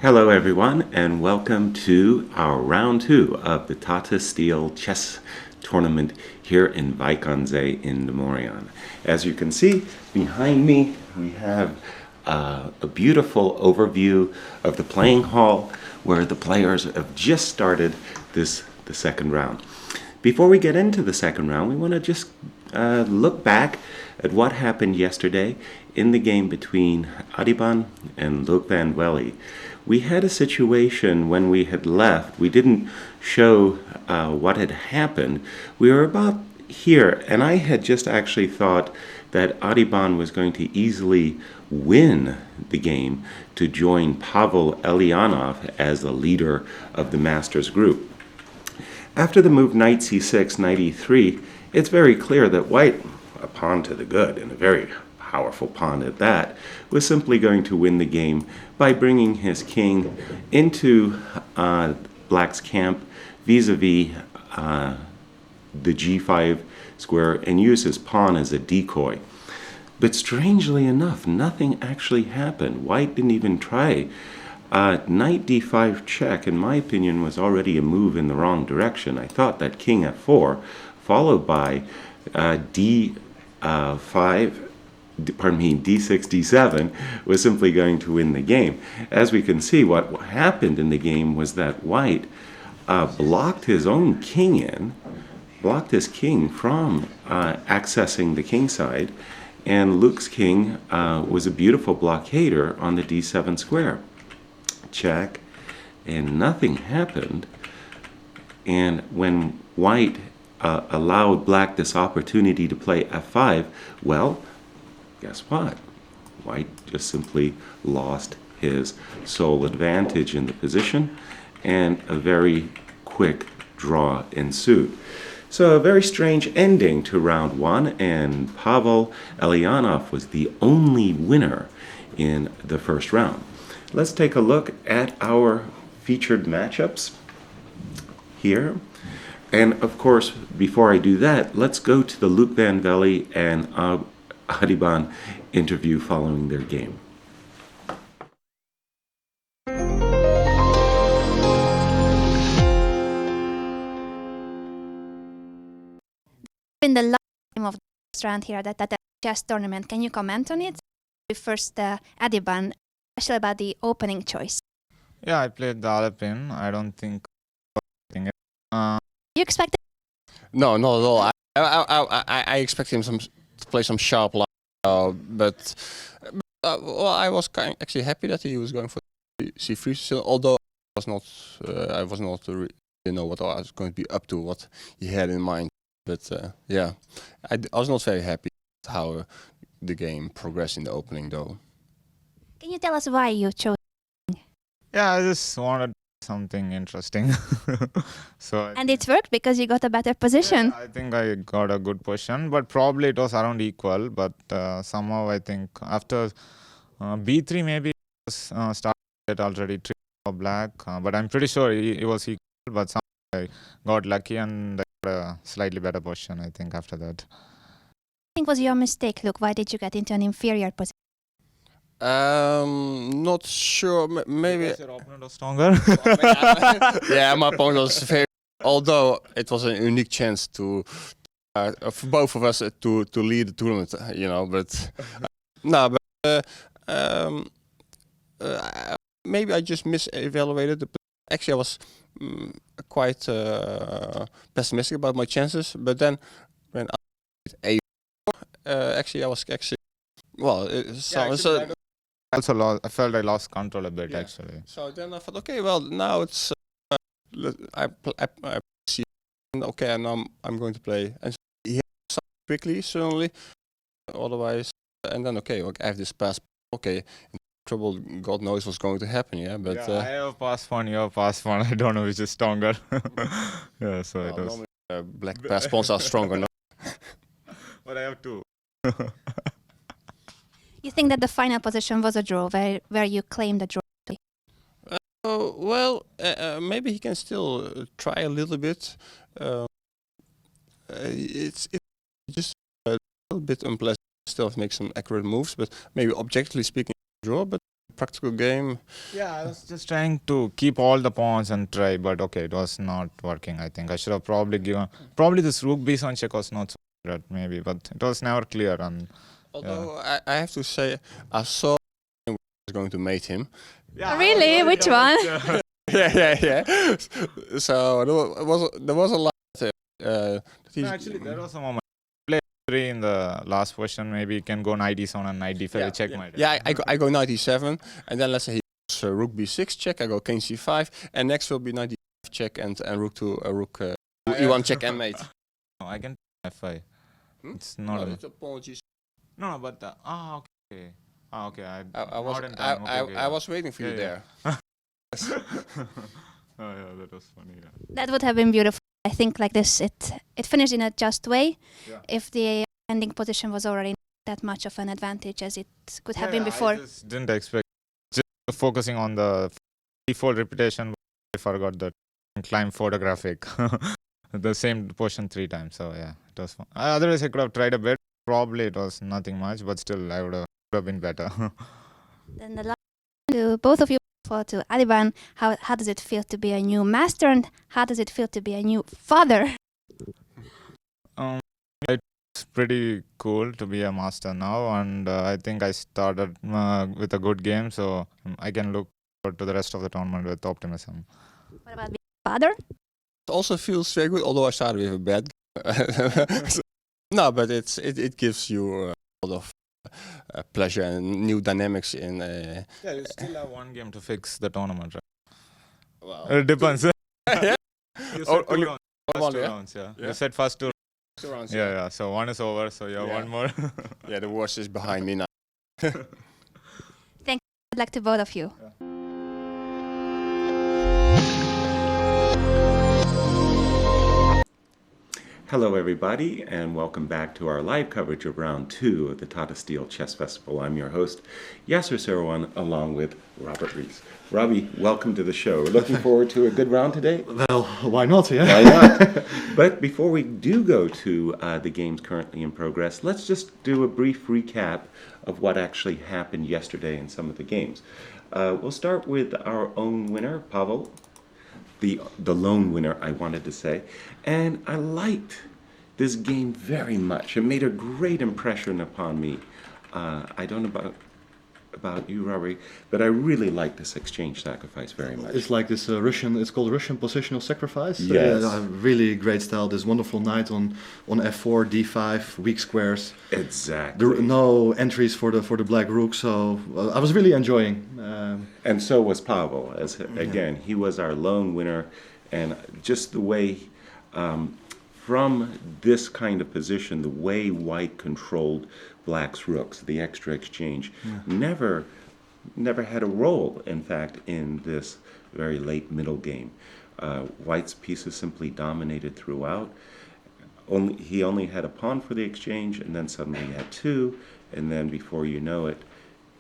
Hello everyone, and welcome to our round 2 of the Tata Steel Chess Tournament here in Vaikanze in Demorian. As you can see behind me, we have a beautiful overview of the playing hall where the players have just started the second round. Before we get into the second round, we want to just look back at what happened yesterday in the game between Adiban and Luc van Welly. We had a situation when we had left. We didn't show what had happened. We were about here, and I had just actually thought that Adiban was going to easily win the game to join Pavel Elianov as the leader of the Masters group. After the move knight c6, knight e3, it's very clear that white, a pawn to the good, and a very powerful pawn at that, was simply going to win the game by bringing his king into black's camp vis-a-vis the g5 square and use his pawn as a decoy. But strangely enough, nothing actually happened. White didn't even try. Knight d5 check, in my opinion, was already a move in the wrong direction. I thought that king f4, followed by d6, d7, was simply going to win the game. As we can see, what happened in the game was that white blocked his own king blocked his king from accessing the king side, and Luc's king was a beautiful blockader on the d7 square. Check, and nothing happened. And when white allowed black this opportunity to play f5, well, guess what? White just simply lost his sole advantage in the position, and a very quick draw ensued. So a very strange ending to round 1, and Pavel Elianov was the only winner in the first round. Let's take a look at our featured matchups here. And of course, before I do that, let's go to the Luc van Welly and Adiban interview following their game. In the last game of the first round here at the Tata Chess Tournament, can you comment on it? First, Adiban, especially about the opening choice. Yeah, I played the other pin. I don't think. You expected? No, not at all. I expect him to play some sharp line, but well, I was actually happy that he was going for c3. So, although I was not really know what I was going to be up to, what he had in mind. But yeah, I was not very happy with how the game progressed in the opening, though. Can you tell us why you chose? Yeah, I just wanted something interesting. And it worked because you got a better position. Yeah, I think I got a good position, but probably it was around equal. But somehow I think after b3 maybe it was started already 3 for black. But I'm pretty sure it was equal. But somehow I got lucky and I got a slightly better position, I think, after that. I think was your mistake, Luke. Why did you get into an inferior position? Not sure. Maybe because your opponent was stronger. Yeah, my opponent was very. Although it was an unique chance to for both of us to lead the tournament, you know. But no, but maybe I just misevaluated. But actually, I was quite pessimistic about my chances. But then when I played actually I was well. I felt I lost control a bit, Yeah. actually. So then I thought, okay, well, now it's I see, okay, and now I'm going to play, and he had quickly, certainly, otherwise, and then okay, I have this pass, okay, in trouble, God knows what's going to happen, yeah, but yeah, I have pass one, you have pass one. I don't know which is stronger. Yeah, so well, it was. normally, black pass pawns are stronger, no? But I have two. You think that the final position was a draw, where you claimed a draw? Well, maybe he can still try a little bit. It's just a little bit unpleasant. Still have to make some accurate moves, but maybe objectively speaking, draw. But practical game. Yeah, I was just trying to keep all the pawns and try, but okay, it was not working. I think I should have probably given. Probably this rook b7 check was not so good, maybe, but it was never clear. And Although I have to say, I saw was going to mate him. yeah, Really? Which one? yeah. So there was a lot. No, actually, there was a moment. Play 3 in the last position. Maybe you can go knight d7 and knight d5 checkmate. Yeah, I go knight e7, and then let's say he goes rook b6 check. I go king c5, and next will be knight d5 check and rook to rook e1 check and mate. No, I can f5. Hmm? It's not. No, it's apologies. No, but okay. Okay. I was waiting for you there. Oh yeah, that was funny. Yeah. That would have been beautiful. I think like this, it finished in a just way. Yeah. If the ending position was already not that much of an advantage as it could have been before. I just didn't expect. Just focusing on the default reputation, I forgot the climb photographic. The same position 3 times. So yeah, it was fun. Otherwise, I could have tried a bit. Probably it was nothing much, but still, I would have been better. Then the last to both of you, to Adiban, how does it feel to be a new master, and how does it feel to be a new father? It's pretty cool to be a master now, and I think I started with a good game, so I can look forward to the rest of the tournament with optimism. What about being a father? It also feels very good, although I started with a bad game. No, but it gives you a lot of pleasure and new dynamics in. Yeah, you still have 1 game to fix the tournament, right? Well, It depends. yeah. You Oh, said 2 only rounds. one, First 2 yeah? rounds, yeah. Yeah. You said first 2. 2 rounds. Yeah. So 1 is over, so you have Yeah. 1 more. Yeah, the worst is behind me now. Good luck to both of you. Hello, everybody, and welcome back to our live coverage of round 2 of the Tata Steel Chess Festival. I'm your host, Yasser Seirawan, along with Robert Rees. Robbie, welcome to the show. We're looking forward to a good round today. Well, why not, yeah? Why not? But before we do go to the games currently in progress, let's just do a brief recap of what actually happened yesterday in some of the games. We'll start with our own winner, Pavel. The lone winner, I wanted to say. And I liked this game very much. It made a great impression upon me. I don't know about you, Robbie, but I really like this exchange sacrifice very much. It's like this it's called Russian positional sacrifice. Yes. Really great style. This wonderful knight on f4, d5, weak squares. Exactly. No entries for the black rook, so I was really enjoying. And so was Pavel. Again, he was our lone winner, and just the way, from this kind of position, the way White controlled Black's rooks, the extra exchange, never had a role, in fact, in this very late middle game. White's pieces simply dominated throughout. He only had a pawn for the exchange, and then suddenly he had 2, and then before you know it,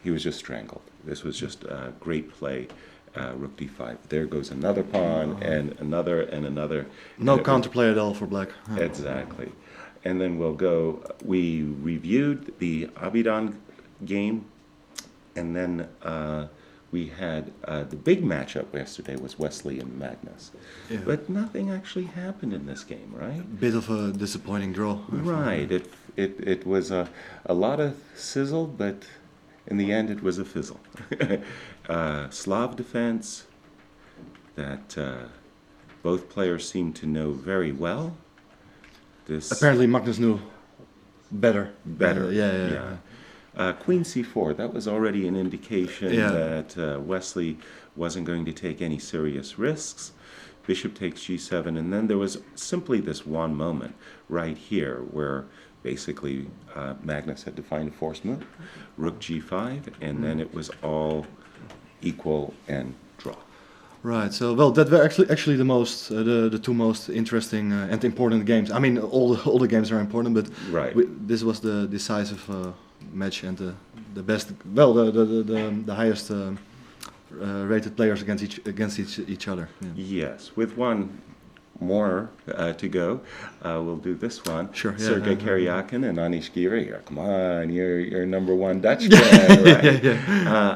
he was just strangled. This was just great play. Rook d5. There goes another pawn, and another. No counterplay at all for black. Exactly. And then we reviewed the Abidan game, and then we had the big matchup yesterday was Wesley and Magnus. Yeah. But nothing actually happened in this game, right? Bit of a disappointing draw. Right. It was a lot of sizzle, but in the end it was a fizzle. Slav defense that both players seemed to know very well. Apparently Magnus knew better. Better. Yeah. Queen c4, that was already an indication that Wesley wasn't going to take any serious risks. Bishop takes g7, and then there was simply this one moment right here where basically Magnus had to find a forced move. Rook g5, and then it was all equal and draw. Right. So, well, that were actually the 2 most interesting and important games. I mean, all the games are important, but Right. This was the decisive match and the best. Well, the highest rated players against each other. Yeah. Yes, with one more to go. We'll do this one. Sure, yeah, Sergei yeah, Karyakin and Anish Giri. Come on, you're number one Dutch fan, right?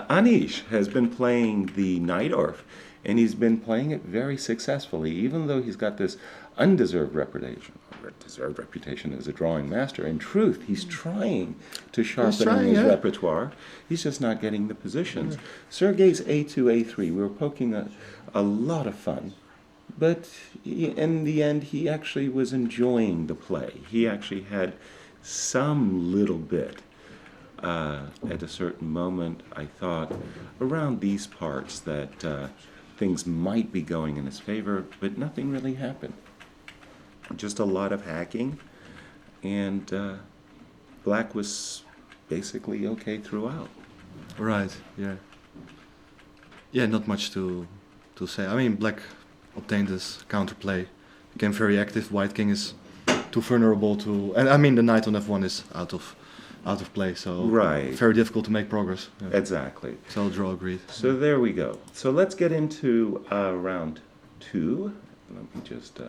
Anish has been playing the Najdorf, and he's been playing it very successfully, even though he's got this undeserved reputation. Deserved reputation as a drawing master. In truth, he's trying to sharpen his repertoire. He's just not getting the positions. Yeah. Sergei's A2, A3. We were poking a lot of fun. But in the end, he actually was enjoying the play. He actually had some little bit. At a certain moment, I thought around these parts that things might be going in his favor, but nothing really happened. Just a lot of hacking, and Black was basically okay throughout. Right, yeah. Yeah, not much to say. I mean, Black obtained his counterplay, became very active. White King is too vulnerable to... And I mean, the knight on f1 is out of play, so right. Very difficult to make progress. Yeah. Exactly. So draw agreed. So there we go. So let's get into round 2. Let me just...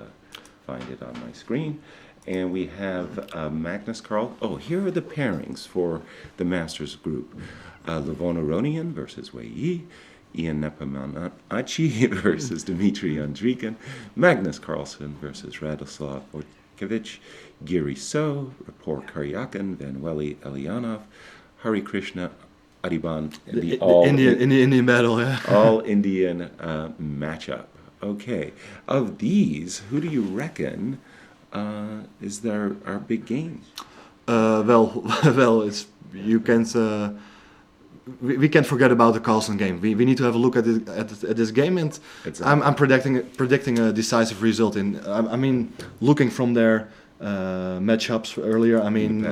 find it on my screen, and we have Magnus Carlsen. Oh, here are the pairings for the Masters group. Levon Aronian versus Wei Yi, Ian Nepomniachtchi versus Dmitry Andrikin, Magnus Carlsen versus Radoslav Bortkiewicz, Giri So, Rapport Karyakin, Vanueli Elianov, Hari Krishna Adiban, the Indian battle, yeah. all Indian matchup. Okay, of these, who do you reckon is our big game? Well, it's you can't. We can't forget about the Carlsen game. We need to have a look at this game, and exactly. I'm predicting a decisive result. I mean, looking from their matchups earlier. I mean,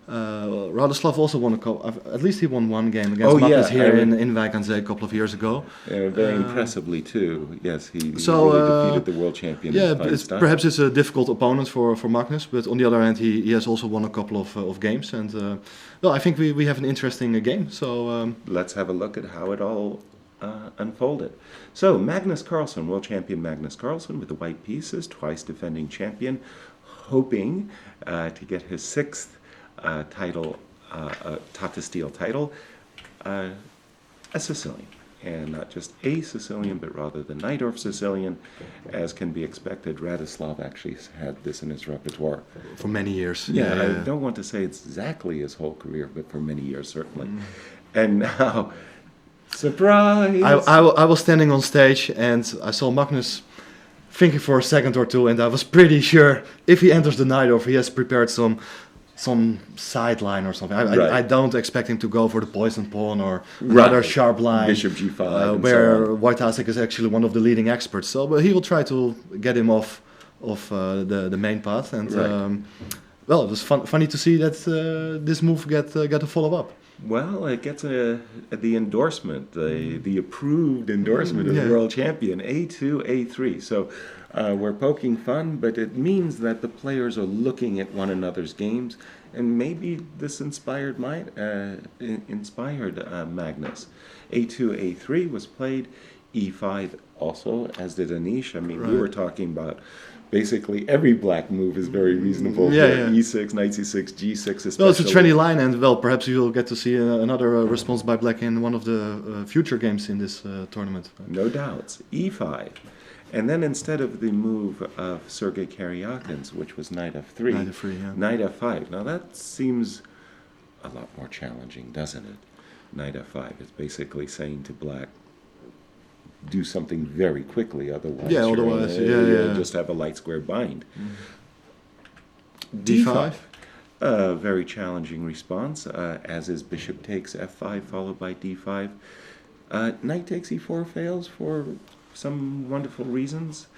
Radoslav also won at least he won one game against Magnus here in Wijk aan Zee a couple of years ago. Very impressively too. Yes, he really defeated the world champion. Yeah, perhaps it's a difficult opponent for Magnus, but on the other hand, he has also won a couple of games, and I think we have an interesting game. So let's have a look at how it all unfolded. So Magnus Carlsen, world champion Magnus Carlsen with the white pieces, twice defending champion, hoping to get his 6th title, Tata Steel title, a Sicilian. And not just a Sicilian, but rather the Najdorf Sicilian. As can be expected, Radoslav actually had this in his repertoire. For many years. Yeah, I don't want to say it's exactly his whole career, but for many years, certainly. And now, surprise! I was standing on stage, and I saw Magnus thinking for a second or two, and I was pretty sure if he enters the Najdorf, he has prepared some sideline or something. I don't expect him to go for the poison pawn or rather sharp line. Bishop g5, where White Hasek is actually one of the leading experts. So, but he will try to get him off the main path. And it was funny to see that this move get a follow up. Well, it gets the endorsement, the approved endorsement of the world champion, A2, A3. So we're poking fun, but it means that the players are looking at one another's games, and maybe this inspired Magnus. A2, A3 was played, E5 also, as did Anish. I mean, we were talking about basically every black move is very reasonable. E6, knight c6, g6 especially. Well, it's a trendy line, and perhaps you'll get to see another response by black in one of the future games in this tournament. No doubts. E5. And then instead of the move of Sergei Karyakin's, which was knight f3, knight f5. Now that seems a lot more challenging, doesn't it? Knight f5 is basically saying to black, do something very quickly, otherwise you'll just have a light square bind. D5. Very challenging response, as is bishop takes f5 followed by d5. Knight takes e4 fails for some wonderful reasons.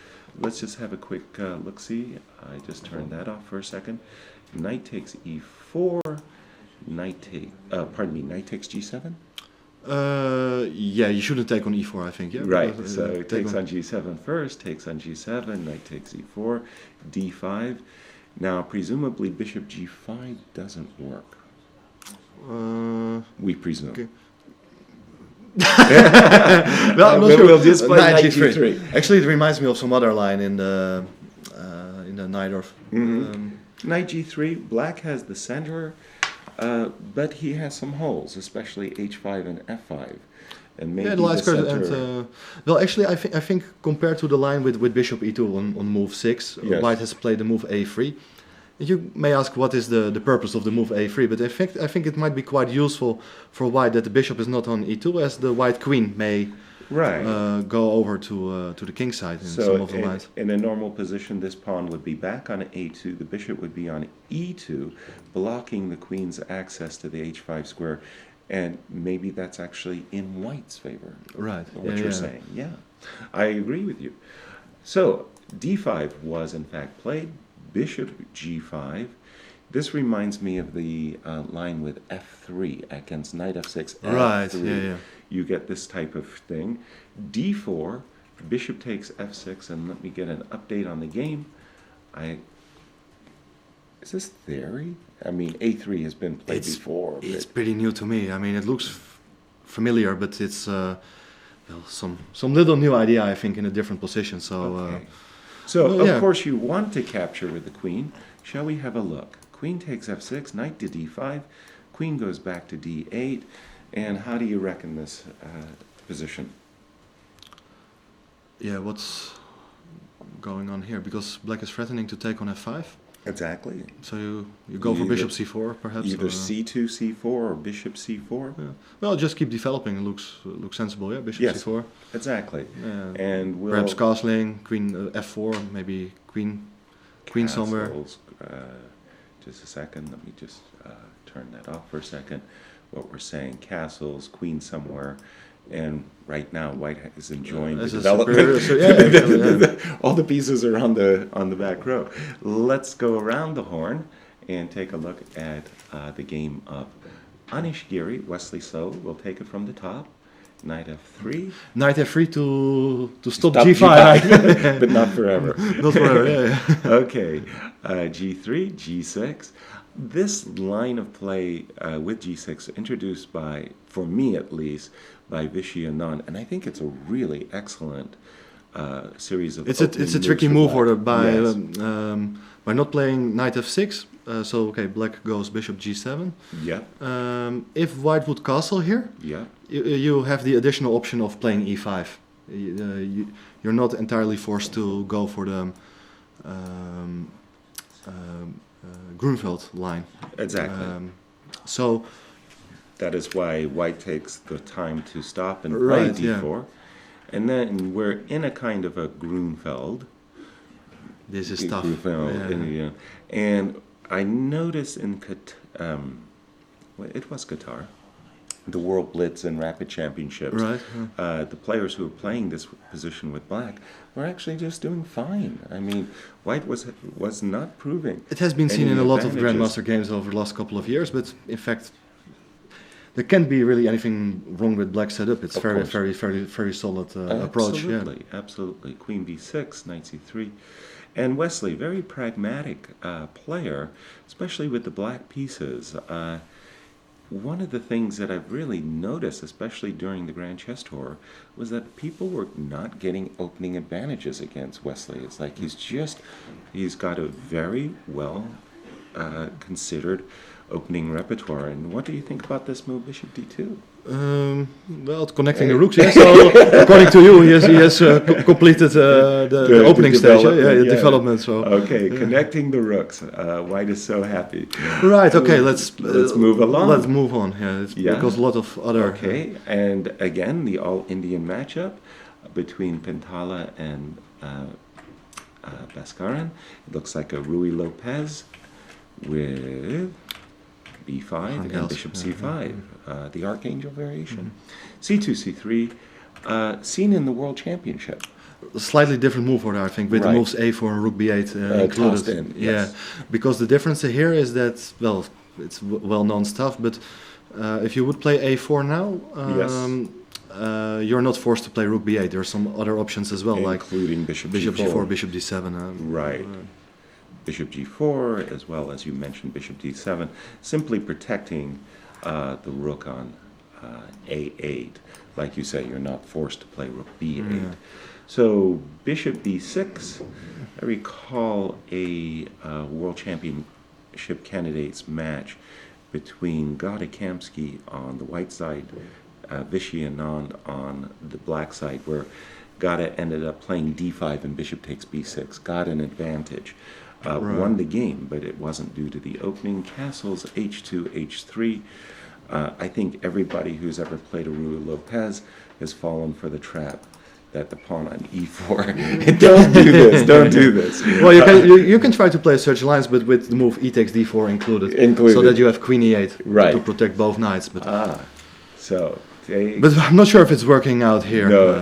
Let's just have a quick look-see. I just turned that off for a second. Knight takes e4. Knight takes g7. You shouldn't take on e4, I think. Yeah. Right. So it takes on g7 first. Takes on g7. Knight takes e4. d5. Now, presumably, bishop g5 doesn't work. We presume. Okay. Well, I'm not sure. We'll just play Knight knight G3. Actually, it reminds me of some other line in the Najdorf. Knight G3, black has the center, but he has some holes, especially H5 and F5. And maybe Yeah, the line skirt center. and well, actually, I think compared to the line with Bishop E2 on move 6, Yes. White has played the move A3. You may ask what is the purpose of the move A3, but in fact, I think it might be quite useful for White that the bishop is not on E2, as the White queen may Right. go over to the king side in some of the lines. in a normal position, this pawn would be back on A2, the bishop would be on E2, blocking the queen's access to the H5 square, and maybe that's actually in White's favor. Right. What you're saying, yeah. I agree with you. So, D5 was in fact played, bishop G5. This reminds me of the line with F3 against knight F6. Right, F3. yeah. You get this type of thing. D4, bishop takes F6, and let me get an update on the game. Is this theory? I mean, A3 has been played before. It's pretty new to me. I mean, it looks familiar, but it's well, some little new idea, I think, in a different position. So, Okay. So, well, of yeah. course, you want to capture with the queen. Shall we have a look? Queen takes F6, knight to D5, queen goes back to D8, and how do you reckon this position? yeah, what's going on here? Because black is threatening to take on F5. Exactly. So you go for Either- bishop C4, perhaps. Either or, C2, C4, or bishop C4. yeah. Well, just keep developing. It looks sensible. Yeah, bishop Yes. C4. Exactly. Yeah. And we'll Perhaps castling, queen F4, maybe queen somewhere. castles, just a second. Let me just turn that off for a second. What we're saying, castles, queen somewhere, and right now White is enjoying the As a development. superior, yeah. All the pieces are on the back row. Let's go around the horn and take a look at the game of Anish Giri. Wesley So will take it from the top. Knight F3. Knight F3 to stop Stop G5. but not forever. Not forever, yeah. Okay, G3, G6. This line of play with G6 introduced by, for me at least, by Vishy Anand, and I think it's a really excellent series of. It's a opening tricky moves for move black. by not playing knight F6. So okay, black goes bishop G7. Yeah, If white would castle here, yeah, you have the additional option of playing E5. You're not entirely forced to go for the Grunfeld line. exactly. So That is why White takes the time to stop and play Right, yeah. D4, and then we're in a kind of a Grunfeld. this is tough. Grunfeld, Yeah. and I noticed in well, it was Qatar, the World Blitz and Rapid Championships. Right. The players who were playing this position with black were actually just doing fine. I mean, White was not proving. It has been seen any in a lot of advantages. Grandmaster games over the last couple of years, but in fact, there can't be really anything wrong with black setup. It's Of very, course. very, very, very solid approach. Yeah. Absolutely, absolutely. Queen b6, knight c3. And Wesley, very pragmatic player, especially with the black pieces. One of the things that I've really noticed, especially during the Grand Chess Tour, was that people were not getting opening advantages against Wesley. It's like he's got a very well considered opening repertoire. And what do you think about this move, bishop d2? Well, connecting the rooks. Yeah. So according to you, he has completed the opening stage. development, The yeah. development. So Okay, connecting the rooks. White is so happy. right. Okay. Let's move along. Let's move on. Yeah. Yeah. Because a lot of other. Okay, and again, the all-Indian matchup between Pintala and Bhaskaran. It looks like a Rui Lopez with b5 and Angels, bishop yeah, c5, the Archangel variation. C2, c3, seen in the World Championship. A slightly different move order, I think, with Right. the moves A4 and Rook B8 Tossed included. in, yes. Because the difference here is that, well, it's well-known stuff, but if you would play A4 now, you're not forced to play Rook B8. There are some other options as well, like including bishop Bishop g4. G4, Bishop D7. Right. Bishop g4, as well as you mentioned bishop d7, simply protecting the rook on A8. Like you say, you're not forced to play rook B8. So bishop B6. I recall a world championship candidates match between Gada Kamsky on the white side, Vishy Anand on the black side, where Gada ended up playing D5 and bishop takes B6, got an advantage, won the game, but it wasn't due to the opening. Castles H2, H3. I think everybody who's ever played a Rui Lopez has fallen for the trap that the pawn on E4. Don't do this. Don't do this. Well, you can try to play such lines, but with the move E takes D4 included. So that you have Queen E8 to protect both knights. But but I'm not sure if it's working out here. No,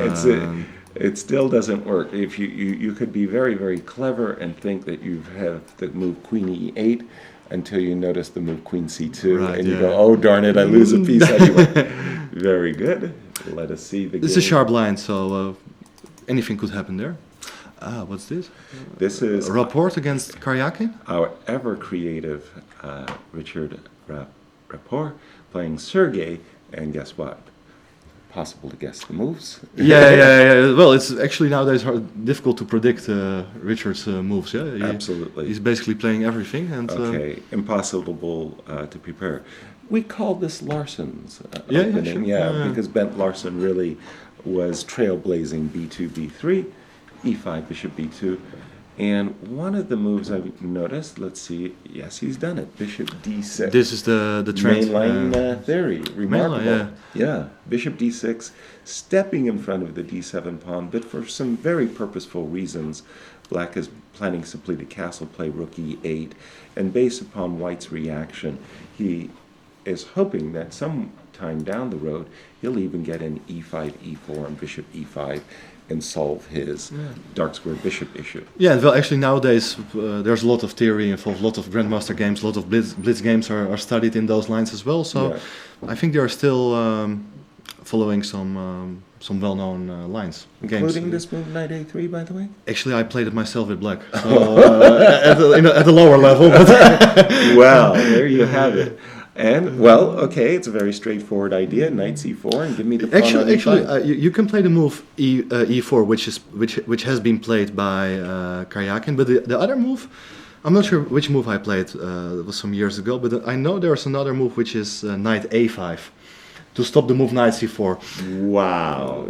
it still doesn't work. If you could be very, very clever and think that you have the move Queen E8 until you notice the move Queen C2, and you go, oh darn it, I lose a piece anyway. Very good. Let us see the game. It's a sharp line, so anything could happen there. What's this? This is Rapport against Karyakin? Our ever creative Richard Rapport playing Sergey, and guess what? Possible to guess the moves. Yeah. Well, it's actually nowadays difficult to predict Richard's moves. Yeah, Absolutely. He's basically playing everything, and impossible to prepare. We call this Larsen's opening, because Bent Larsen really was trailblazing B2, B3, E5, Bishop B2. And one of the moves I've noticed, let's see, yes, he's done it, Bishop D6. This is the trend. Mainline theory, remarkable. Mainline, yeah, Bishop D6, stepping in front of the D7 pawn, but for some very purposeful reasons. Black is planning simply to castle play rook E8, and based upon White's reaction, he is hoping that sometime down the road, he'll even get an E5, E4, and Bishop E5, and solve his dark square bishop issue. Yeah, well, actually nowadays there's a lot of theory involved, a lot of grandmaster games, a lot of blitz games are studied in those lines as well. So I think they are still following some well-known lines. Including games. This move, Knight A3, by the way? Actually, I played it myself with black, so at the lower level. Well, there you have it. And, well, okay, it's a very straightforward idea. Knight C4 and give me the pawn on E5. Actually, you can play the move E4, which has been played by Karyakin, but the other move, I'm not sure which move I played. It was some years ago, but I know there's another move which is Knight A5 to stop the move Knight C4. Wow,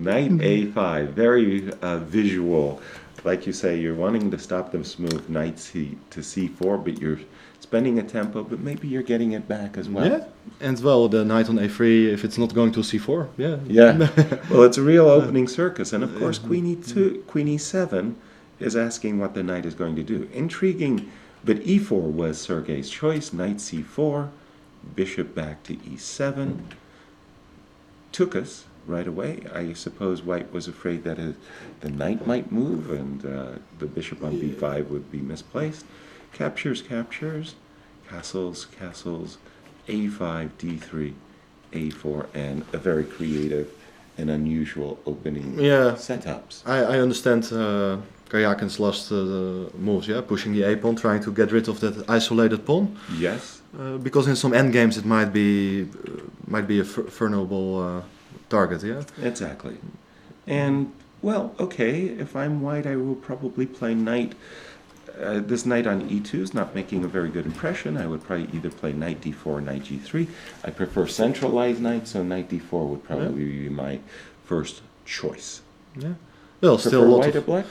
Knight A5, very visual. Like you say, you're wanting to stop this move Knight to C4, but you're spending a tempo, but maybe you're getting it back as well. Yeah, and well, the knight on A3, if it's not going to C4, Yeah, well, it's a real opening circus, and of course, Queen E2, Queen E7 is asking what the knight is going to do. Intriguing, but E4 was Sergei's choice. Knight C4, bishop back to E7, took us right away. I suppose White was afraid that the knight might move, and the bishop on B5 would be misplaced. Captures, castles, A5, D3, A4, and a very creative and unusual opening setups. I understand Karyakin's last moves, pushing the A pawn, trying to get rid of that isolated pawn. Yes. Because in some endgames it might be a vulnerable target, Exactly. And, well, okay, if I'm White, I will probably play knight. This knight on E2 is not making a very good impression. I would probably either play knight D4 or knight G3. I prefer centralized knights, so knight D4 would probably be my first choice. Yeah. Well, Prefer still a lot white of... or black?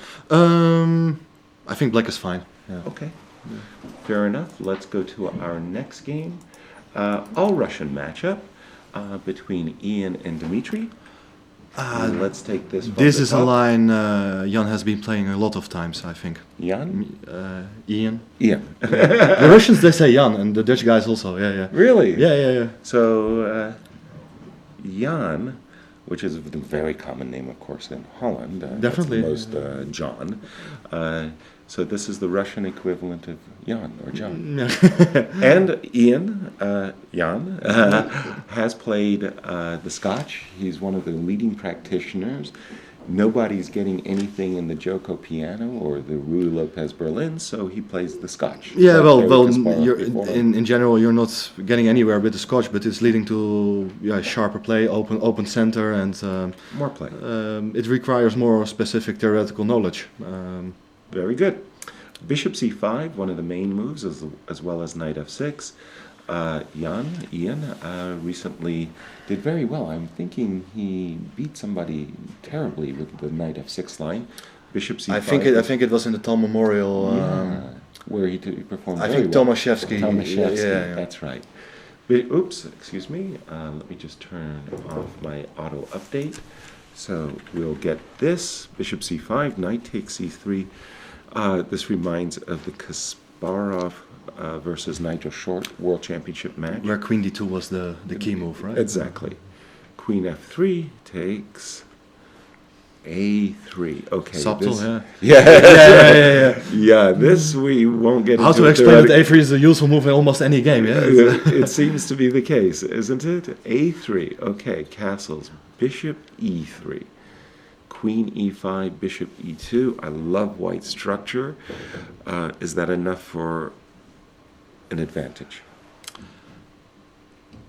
I think black is fine. Yeah. Okay. Yeah. Fair enough. Let's go to our next game. All-Russian matchup between Ian and Dmitry. Let's take this. This is a line Jan has been playing a lot of times, I think. Jan? Ian. Ian. The Russians, they say Jan, and the Dutch guys also, yeah. Really? Yeah. So, Jan, which is a very common name, of course, in Holland. Definitely. That's the most John. So this is the Russian equivalent of Jan, or John. And Ian, Jan, has played the Scotch. He's one of the leading practitioners nobody's getting anything in the Joko piano or the Rui Lopez Berlin, so he plays the Scotch. Yeah, like Garry well, Kasparov you're, before. in general, you're not getting anywhere with the Scotch, but it's leading to sharper play, open center, and More play. it requires more specific theoretical knowledge. Very good. Bishop c5, one of the main moves, as well as knight f6. Ian recently did very well. I'm thinking he beat somebody terribly with the knight f6 line. Bishop c5. I think it was in the Tom Memorial. Where he performed I very think well. Tomaszewski. Tomaszewski, that's right. Oops, excuse me. Let me just turn off my auto update. So we'll get this. Bishop c5, knight takes c3. This reminds of the Kasparov versus Nigel Short World Championship match. Where Queen d2 was the key move, right? Exactly. Queen f3 takes a3. Okay. Subtle, this, yeah. Yeah, this we won't get How into. to explain that a3 is a useful move in almost any game, yeah? It seems to be the case, isn't it? a3. Okay, castles. Bishop e3. Queen e5, bishop e2. I love white structure. Is that enough for an advantage?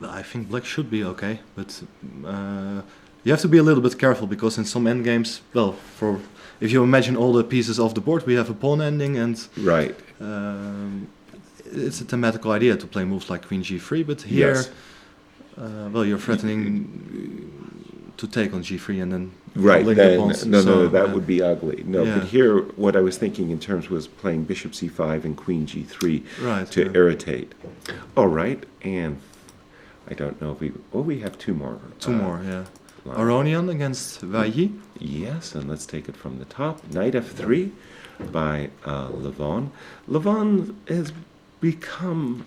I think black should be okay, but you have to be a little bit careful because in some endgames, well, if you imagine all the pieces of the board, we have a pawn ending, and Right. it's a thematical idea to play moves like Queen g3, but here, Yes. well, you're threatening to take on g3 and then Right, link then, the pawns. no, So, that would be ugly. No, yeah. but here, what I was thinking in terms was playing bishop c5 and queen g3 Right, to yeah. irritate. All right, and I don't know if we have two more. Two more, yeah. lines. Aronian against Vailly. Yes, and let's take it from the top. Knight f3 by Levon. Levon has become,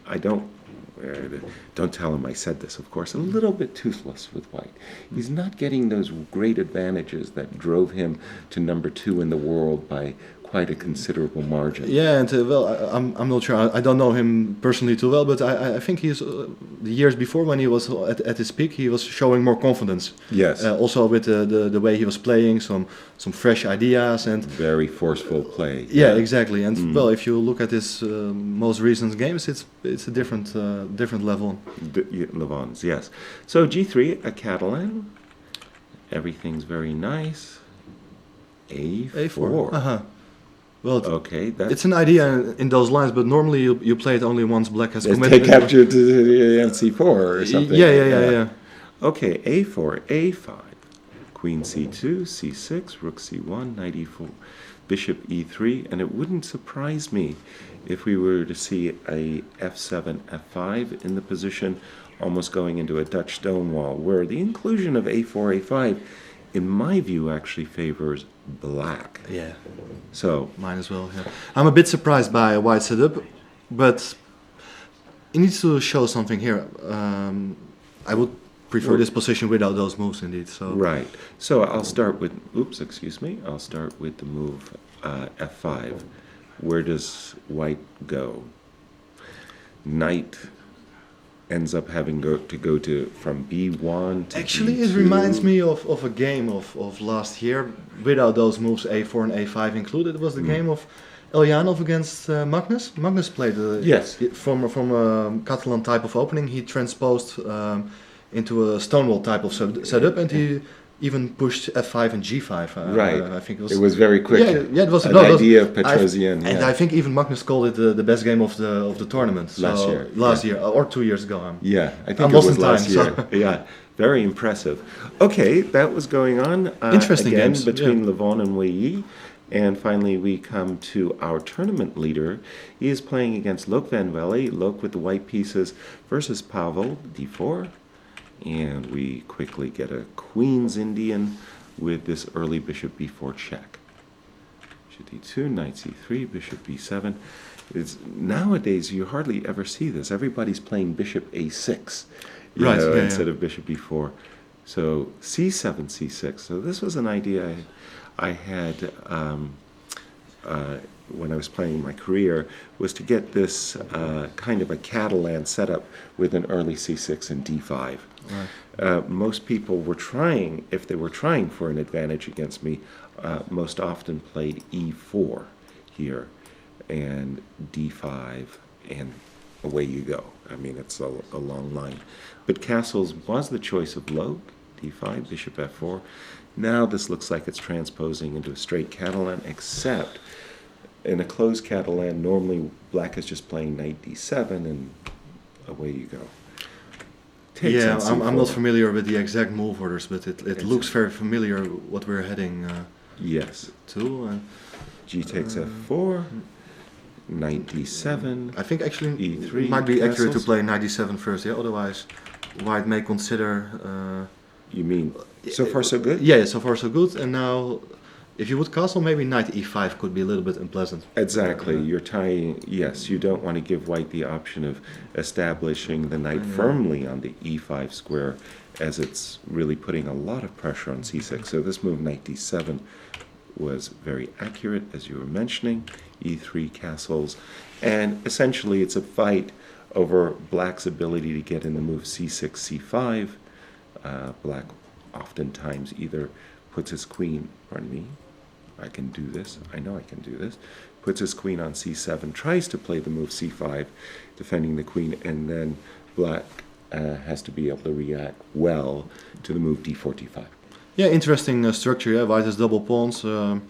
don't tell him I said this, of course, a little bit toothless with white. He's not getting those great advantages that drove him to number 2 in the world by quite a considerable margin. Yeah, and well, I'm not sure. I don't know him personally too well, but I think he's the years before when he was at his peak, he was showing more confidence. Yes. Also with the way he was playing, some fresh ideas and. Very forceful play. Yeah, exactly. And well, if you look at his most recent games, it's a different level. Levon's, yes. So g3, a Catalan. Everything's very nice. A4. Uh-huh. Well, Okay, that's it's an idea in those lines, but normally you play it only once black has they committed. capture to the c4 or something. Yeah. Okay, a4, a5, queen c2, c6, rook c1, knight e4, bishop e3, and it wouldn't surprise me if we were to see a f7, f5 in the position, almost going into a Dutch stonewall, where the inclusion of a4, a5, in my view, actually favors black. Yeah. So, Mine as well, yeah. I'm a bit surprised by a white setup, but he needs to show something here. I would prefer this position without those moves, indeed. So right. So I'll start with, I'll start with the move f5. Where does white go? Knight ends up having to go from b1 to actually, b2. it reminds me of a game of last year without those moves a4 and a5 included. It was the game of Eljanov against Magnus. Magnus played Yes. from a Catalan type of opening. He transposed into a Stonewall type of setup, and he even pushed f5 and g5. Right. I think It was very quick. Yeah, it was an no, it was- idea of Petrosian. And Yeah. I think even Magnus called it the best game of the tournament. So Last year, or 2 years ago. Yeah, I think I'm it lost was in last time, year. so- Yeah, very impressive. Okay, that was going on. Interesting again, games, between yeah. Levon and Wei Yi. And finally, we come to our tournament leader. He is playing against Loke van Velle, Loke with the white pieces, versus Pavel, d4. And we quickly get a Queen's Indian with this early bishop b4 check. Bishop d2, knight c3, bishop b7. Nowadays, you hardly ever see this. Everybody's playing bishop a6 instead of bishop b4. So c7, c6. So this was an idea I had when I was playing my career was to get this kind of a Catalan setup with an early c6 and d5. Right. Most people were trying, if they were trying for an advantage against me, most often played e4 here and d5, and away you go. I mean, it's a long line. But castles was the choice of Logue, d5, bishop f4. Now this looks like it's transposing into a straight Catalan, except in a closed Catalan, normally black is just playing knight d7, and away you go. Takes Yeah, on I'm not c4. familiar with the exact move orders, but it looks very familiar what we're heading Yes. to. G takes f4, knight d7. I think actually E3 it might be accurate to castles. play knight d7 first. Yeah, otherwise white may consider. You mean, so far so good? Yeah, so far so good. And now, if you would castle, maybe knight e5 could be a little bit unpleasant. Exactly. You're tying, yes, you don't want to give white the option of establishing the knight firmly on the e5 square, as it's really putting a lot of pressure on c6. So this move, knight d7, was very accurate, as you were mentioning. E3 castles. And essentially it's a fight over black's ability to get in the move c6, c5. Black oftentimes either puts his queen, pardon me, I can do this, I know I can do this, puts his queen on c7, tries to play the move c5, defending the queen, and then black has to be able to react well to the move d4, d5. Yeah, interesting structure. Yeah, white has double pawns. On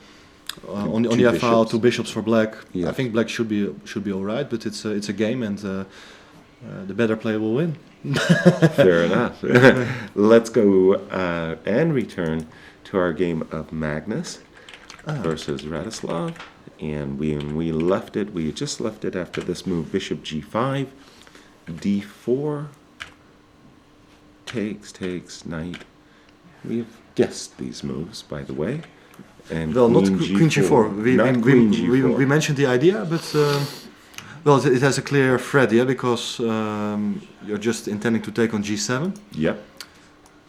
the Two F file, bishops. 2 bishops for black. Yeah. I think black should be all right, but it's a game, and the better player will win. Fair enough. Let's go and return to our game of Magnus versus Radislav. And we left it, we just left it after this move, bishop g5, d4, takes, knight. We've guessed these moves, by the way. And Well, not queen queen g4. Not queen g4. We mentioned the idea, but well, it has a clear threat, yeah, because you're just intending to take on g7. Yep.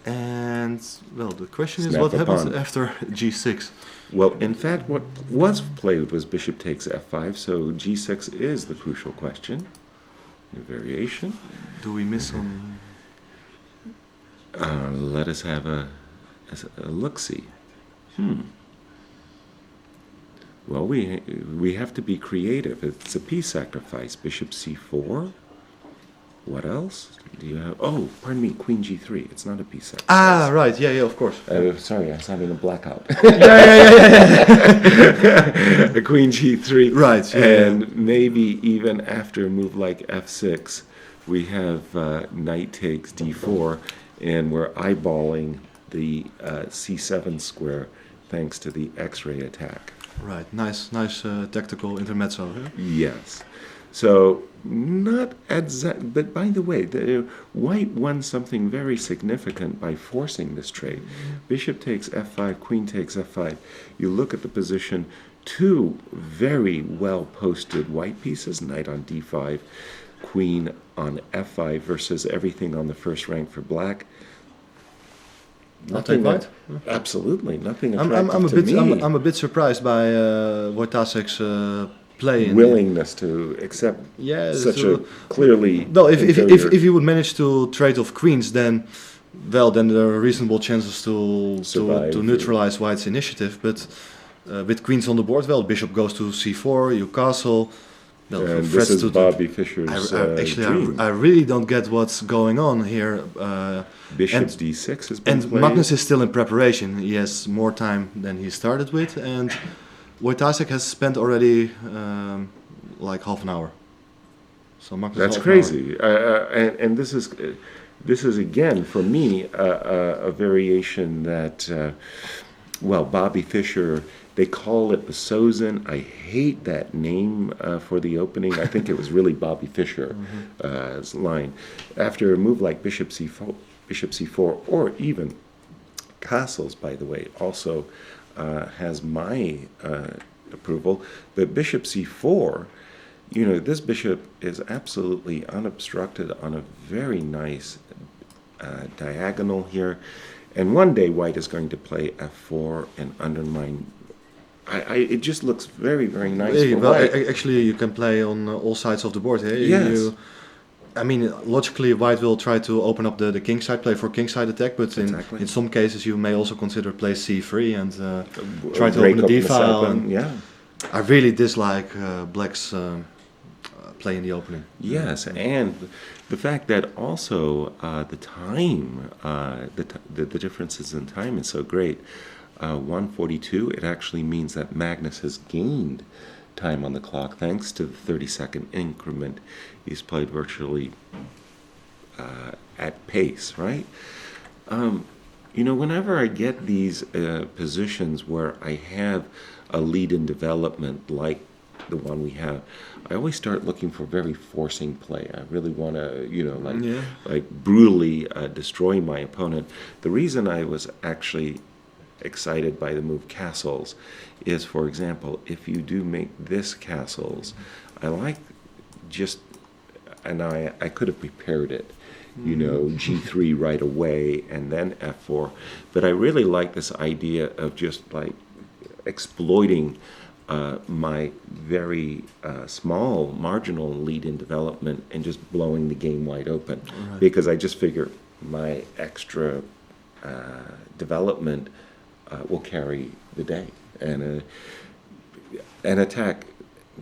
And well, the question is Snap what a happens pawn. after g6. Well, in fact, what was played was bishop takes f5, so g6 is the crucial question. New variation. Do we miss some? Let us have a look-see. Well, we have to be creative. It's a piece sacrifice. Bishop c4. What else do you have? Oh, pardon me, queen g3. It's not a piece sacrifice. Ah, right. Yeah, of course. Sorry, I was having a blackout. yeah. A queen g3. Right, yeah, And maybe even after a move like f6, we have knight takes d4, and we're eyeballing the c7 square thanks to the x-ray attack. Right. Nice tactical intermezzo. Yeah? Yes. So, not exact, but by the way, white won something very significant by forcing this trade. Bishop takes f5, queen takes f5. You look at the position, two very well posted white pieces, knight on d5, queen on f5 versus everything on the first rank for black. I'll take white. Absolutely, nothing attractive to me. I'm a bit surprised by Wojtaszek's play. Willingness to accept such a clearly Well, if inferior- you would manage to trade off queens, then there are reasonable chances to Survive. neutralize white's initiative. But with queens on the board, well, bishop goes to c4, you castle. Well, And threats this is to Bobby Fischer's dream. I really don't get what's going on here. Bishop's d6 has been And played. Magnus is still in preparation. He has more time than he started with, and Wojtaszek has spent already like half an hour. So Magnus That's half an hour. crazy. And this is again for me a variation that well, Bobby Fischer. They call it the Sozin. I hate that name for the opening. I think it was really Bobby Fischer's line. After a move like bishop c4, or even castles, by the way, also has my approval. But bishop c4, you know, this bishop is absolutely unobstructed on a very nice diagonal here. And one day white is going to play f4 and undermine it just looks very, very nice Yeah, for well, white. actually, you can play on all sides of the board. Here. Yes. I mean, logically, white will try to open up the king side, play for king side attack, but Exactly. in some cases, you may also consider play c3 and try to Break open the up d the file. seven, And yeah. I really dislike black's play in the opening. Yes, and the fact that also the time, the differences in time is so great. 1:42, it actually means that Magnus has gained time on the clock thanks to the 30-second increment. He's played virtually at pace, right? Whenever I get these positions where I have a lead in development like the one we have, I always start looking for very forcing play. I really want to, like brutally destroy my opponent. The reason I was actually excited by the move castles is, for example, if you do make this castles, I like just, and I could have prepared it, G3 right away and then F4, but I really like this idea of just like exploiting my very small marginal lead in development and just blowing the game wide open. Right. Because I just figure my extra development will carry the day and attack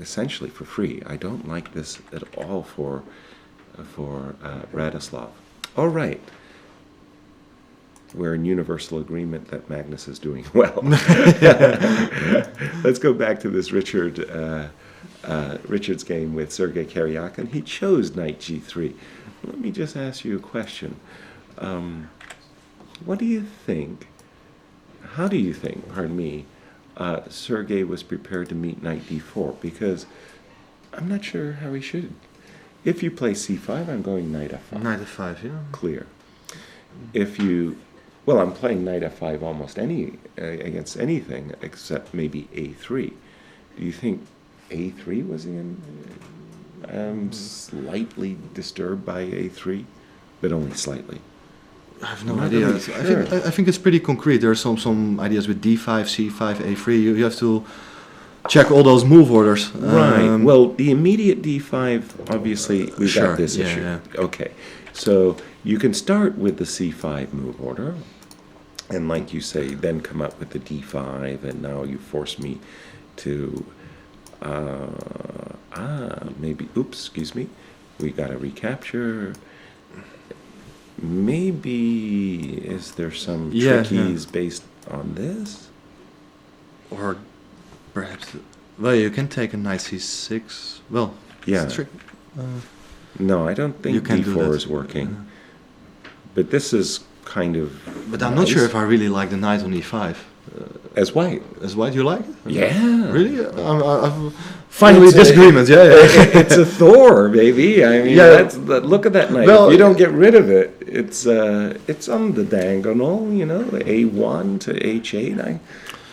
essentially for free. I don't like this at all for Bratislav. All right. We're in universal agreement that Magnus is doing well. Let's go back to this Richard's game with Sergei Karyakin. He chose knight g3. Let me just ask you a question. What do you think? How do you think? Pardon me. Sergei was prepared to meet knight d4 because I'm not sure how he should. If you play c5, I'm going knight f5. Knight f5, yeah. Clear. If you, well, I'm playing knight f5 almost against anything except maybe a3. Do you think a3 was slightly disturbed by a3, but only slightly? I have no I'm not idea. really sure. I think it's pretty concrete. There are some ideas with d5, c5, a3. You have to check all those move orders. Right. Well, the immediate d5, obviously, we've Sure, got this yeah, issue. yeah. Okay. So you can start with the c5 move order, and like you say, then come up with the d5, and now you force me to, excuse me, we got a recapture. Maybe, is there some trickies based on this? Or perhaps, well, you can take a knight c6. Well, Yeah. it's tricky. No, I don't think You can do d4 that. is working. But this is kind of But I'm not sure if I really like the knight on e5. as white. As white, you like it? Yeah. Really? I'm finally It's a- disagreement. Yeah. It's a Thor, baby. I mean, Yeah. look at that knight. Well, if you don't get rid of it, it's on the diagonal, the a1 to h8. I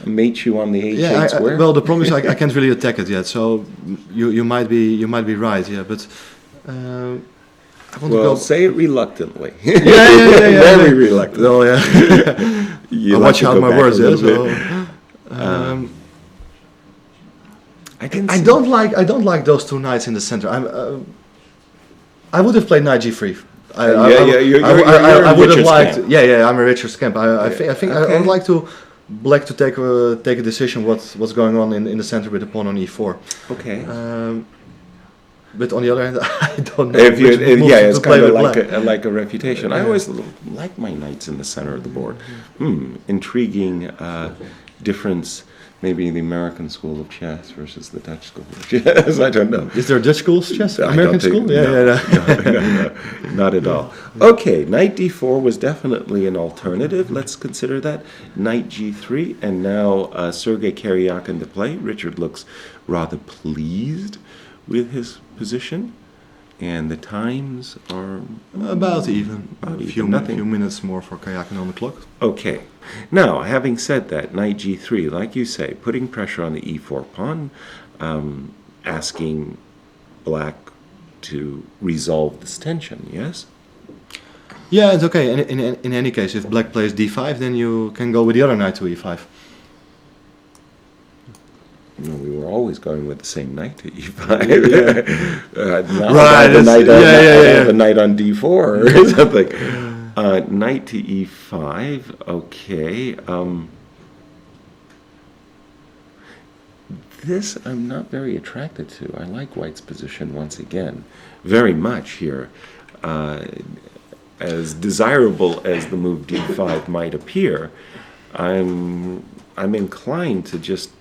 mate you on the h8 Yeah. square. Well, the problem is I can't really attack it yet. So you might be right. Yeah, but I want to well, go. say it reluctantly. Yeah. Very reluctant. Oh yeah. You I like watch to out go my back a words. Yeah. little So. bit. I don't like those two knights in the center. I would have played knight g3. You're I in would have Richard's liked. camp. Yeah, I'm a Richard's camp. I think I Okay. would like to black to take a decision what's going on in the center with the pawn on e4. Okay. But on the other hand, I don't know. If you, which if, moves yeah, to it's play kind of with like a reputation. I Yeah. always like my knights in the center of the board. Intriguing difference. Maybe the American school of chess versus the Dutch school of chess. I don't know. Is there a Dutch school of chess? I don't American think- school? no, not at all. Okay, knight d4 was definitely an alternative. Let's consider that. Knight g3, and now Sergei Karyakin to play. Richard looks rather pleased with his position, and the times are About even. About A even, few nothing. minutes more for Karyakin on the clock. okay. Now, having said that, knight g3, like you say, putting pressure on the e4 pawn, asking black to resolve this tension, yes? Yeah, it's okay. In any case, if black plays d5, then you can go with the other knight to e5. we were always going with the same knight to e5. Now Right, the knight on, yeah. the knight on d4 or something. Knight to e5. Okay. This I'm not very attracted to. I like White's position once again very much here. As desirable as the move d5 might appear, I'm inclined to just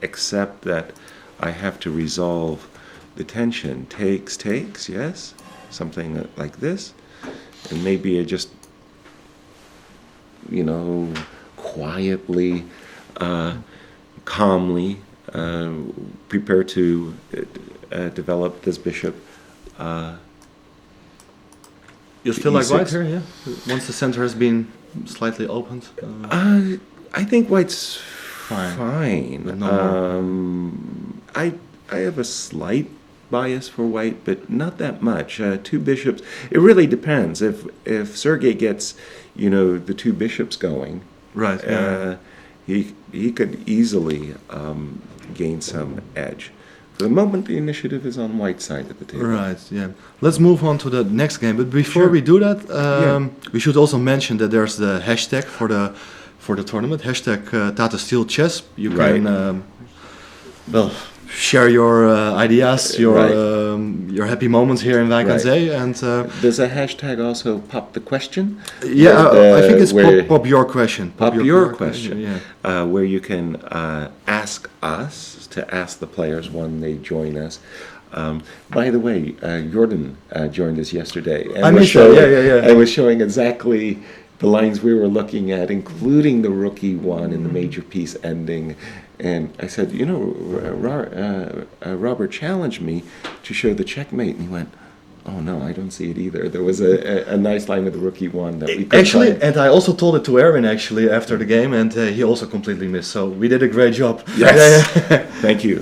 accept that I have to resolve the tension. Takes, yes? Something like this. And maybe I just, quietly, calmly prepare to develop this bishop. You still like E6. White here, yeah? Once the center has been slightly opened? I think White's Fine. fine. But no I have a slight bias for White, but not that much. Two bishops. It really depends. If Sergey gets, the two bishops going, Right, yeah. he could easily gain some edge. For the moment, the initiative is on White's side of the table. Right, yeah. Let's move on to the next game. But before Sure. we do that, we should also mention that there's the hashtag for the tournament, hashtag Tata Steel Chess. You Right. can, share your ideas, your happy moments here in Wijk aan Right. Zee. And Does a hashtag also pop the question? I think it's where- pop your question. Pop your question, Yeah. where you can ask us to ask the players when they join us. By the way, Jordan joined us yesterday. And I was missed that, showing- yeah. And was showing exactly the lines we were looking at, including the rookie one and the major piece ending. And I said, Robert challenged me to show the checkmate, and he went, "Oh no, I don't see it either." There was a nice line with the rookie one that we could Actually, find. and I also told it to Erwin actually after the game, and he also completely missed. So we did a great job. Yes. Thank you.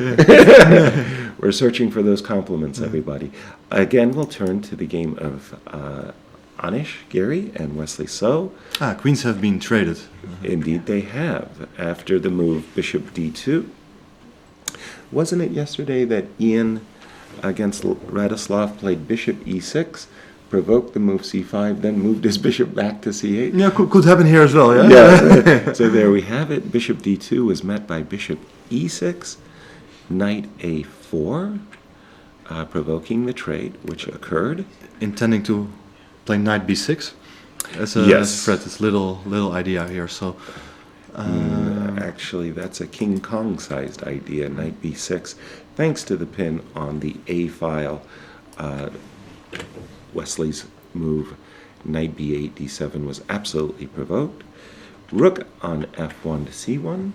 We're searching for those compliments, everybody. Again, we'll turn to the game of Anish Giri and Wesley So. Queens have been traded. Indeed, they have. After the move Bishop D2. Wasn't it yesterday that Ian against Radislav played Bishop E6, provoked the move C5, then moved his bishop back to C8? Yeah, could happen here as well, yeah? Yeah. So there we have it. Bishop D2 was met by Bishop E6, Knight A4, provoking the trade, which occurred. Intending to play Knight B6 as a Yes. threat. It's little idea here, so... Actually, that's a King Kong-sized idea, Knight B6. Thanks to the pin on the A file, Wesley's move, Knight B8, D7 was absolutely provoked. Rook on F1 to C1.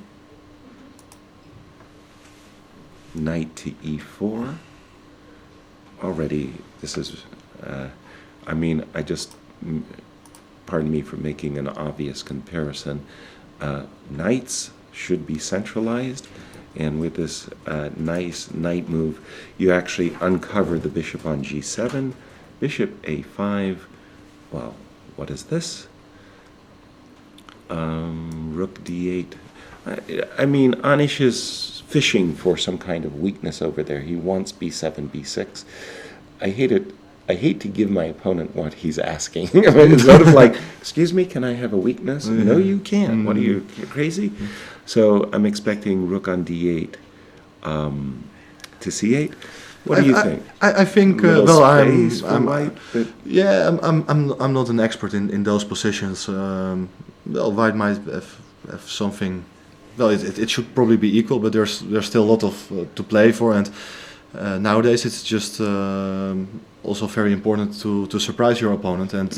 Knight to E4. Already, this is, pardon me for making an obvious comparison. Knights should be centralized, and with this nice knight move, you actually uncover the bishop on G7, bishop A5. Well, what is this? Rook D8. Anish is fishing for some kind of weakness over there. He wants B7, B6. I hate to give my opponent what he's asking. It's sort of like, excuse me, can I have a weakness? No, you can't. What are you, crazy? So I'm expecting rook on D8 to C8. What do you think? I think Little space for I'm White, but I'm not an expert in those positions. White might have something. Well, it should probably be equal, but there's still a lot of to play for, and nowadays it's just also very important to surprise your opponent. And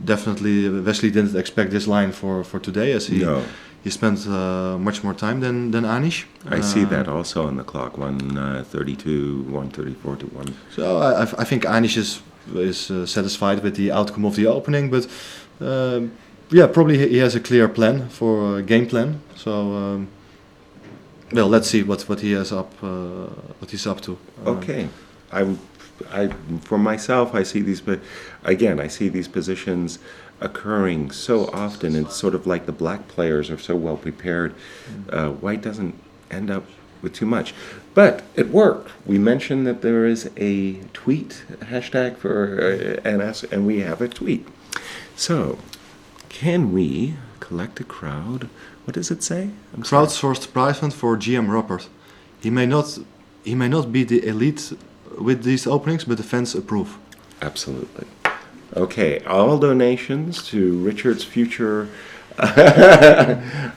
definitely Wesley didn't expect this line for today, as he spent much more time than Anish. I see that also on the clock, 132, 134 to 1. So I think Anish is satisfied with the outcome of the opening, but probably he has a clear plan for game plan. So let's see what he has what he's up to. Okay, I for myself, I see these, but again, I see these positions occurring so often. It's sort of like the black players are so well prepared. White doesn't end up with too much. But it worked. We mentioned that there is a tweet hashtag for NS, and we have a tweet. So, can we collect a crowd? What does it say? Crowdsourced prize fund for GM Rupert. He may not be the elite with these openings, but the fans approve. Absolutely. Okay, all donations to Richard's future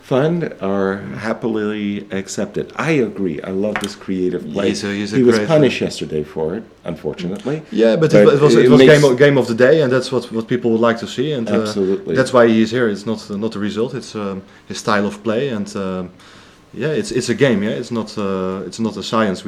fund are happily accepted. I agree. I love this creative play. He was punished yesterday for it, unfortunately. Yeah, but it was game of the day, and that's what people would like to see. And absolutely, that's why he's here. It's not the result. It's his style of play, and it's a game. Yeah, it's not a science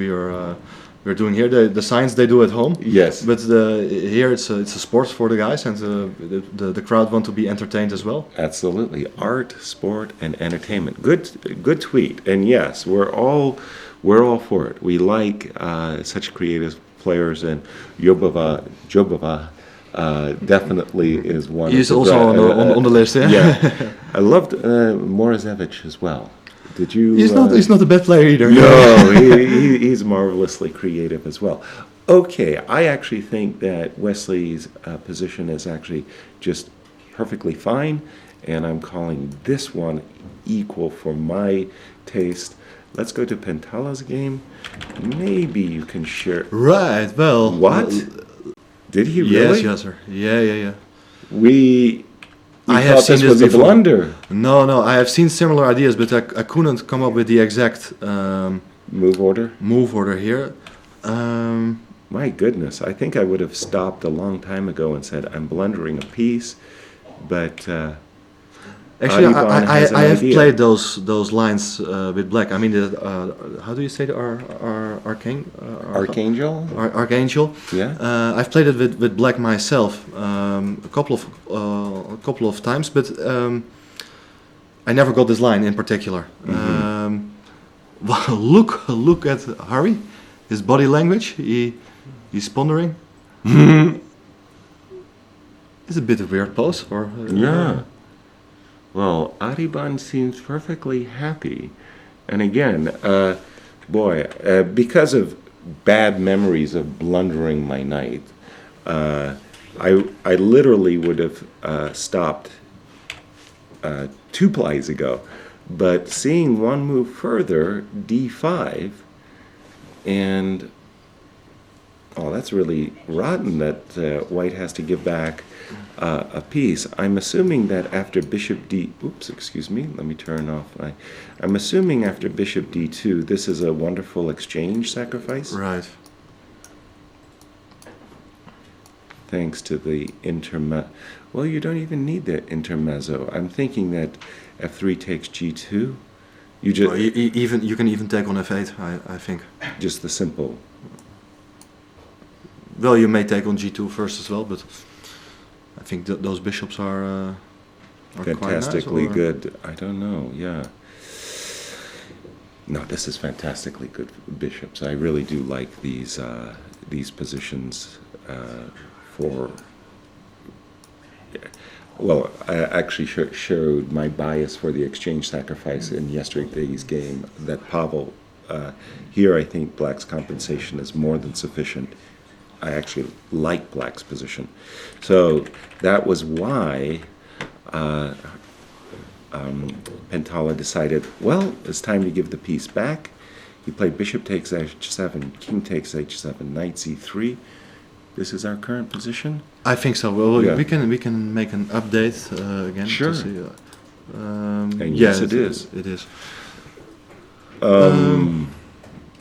we're doing here. The science they do at home. Yes. But here it's a sport for the guys, and the crowd want to be entertained as well. Absolutely, art, sport, and entertainment. Good tweet. And yes, we're all for it. We like such creative players, and Jobava definitely is one. He's also on the list. Yeah. Yeah. I loved Morozevich as well. Did you? He's not a bad player either. No, he's marvelously creative as well. Okay, I actually think that Wesley's position is actually just perfectly fine, and I'm calling this one equal for my taste. Let's go to Pentala's game. Maybe you can share. Right. Well. What? Did he really? Yes, sir. Yeah. I have seen this was a blunder. No, I have seen similar ideas, but I couldn't come up with the exact move order here. My goodness, I think I would have stopped a long time ago and said, I'm blundering a piece, but actually, I have played those lines with black. I mean, how do you say the Archangel? Archangel. Yeah. I've played it with black myself a couple of times, but I never got this line in particular. Mm-hmm. Well, look at Harry, his body language. He's pondering. It's a bit of a weird pose, or yeah. Well, Ariban seems perfectly happy. And again, because of bad memories of blundering my knight, I literally would have stopped 2 plays ago. But seeing one move further, d5, and that's really rotten that White has to give back a piece. I'm assuming that after bishop d... Oops, excuse me. Let me turn off my... I'm assuming after bishop d2, this is a wonderful exchange sacrifice. Right. Thanks to the intermezzo. Well, you don't even need the intermezzo. I'm thinking that f3 takes g2. You just... Well, you can even take on f8, I think. Just the simple... Well, you may take on g2 first as well, but I think those bishops are fantastically quite nice, good. I don't know. Yeah. No, this is fantastically good bishops. I really do like these positions for. Well, I actually showed my bias for the exchange sacrifice in yesterday's game. That Pavel here, I think Black's compensation is more than sufficient. I actually like Black's position. So that was why Pentala decided, well, it's time to give the piece back. He played bishop takes h7, king takes h7, knight c3. This is our current position? I think so. Well, yeah. we can make an update again. Sure. To see, and yes, it is. It is.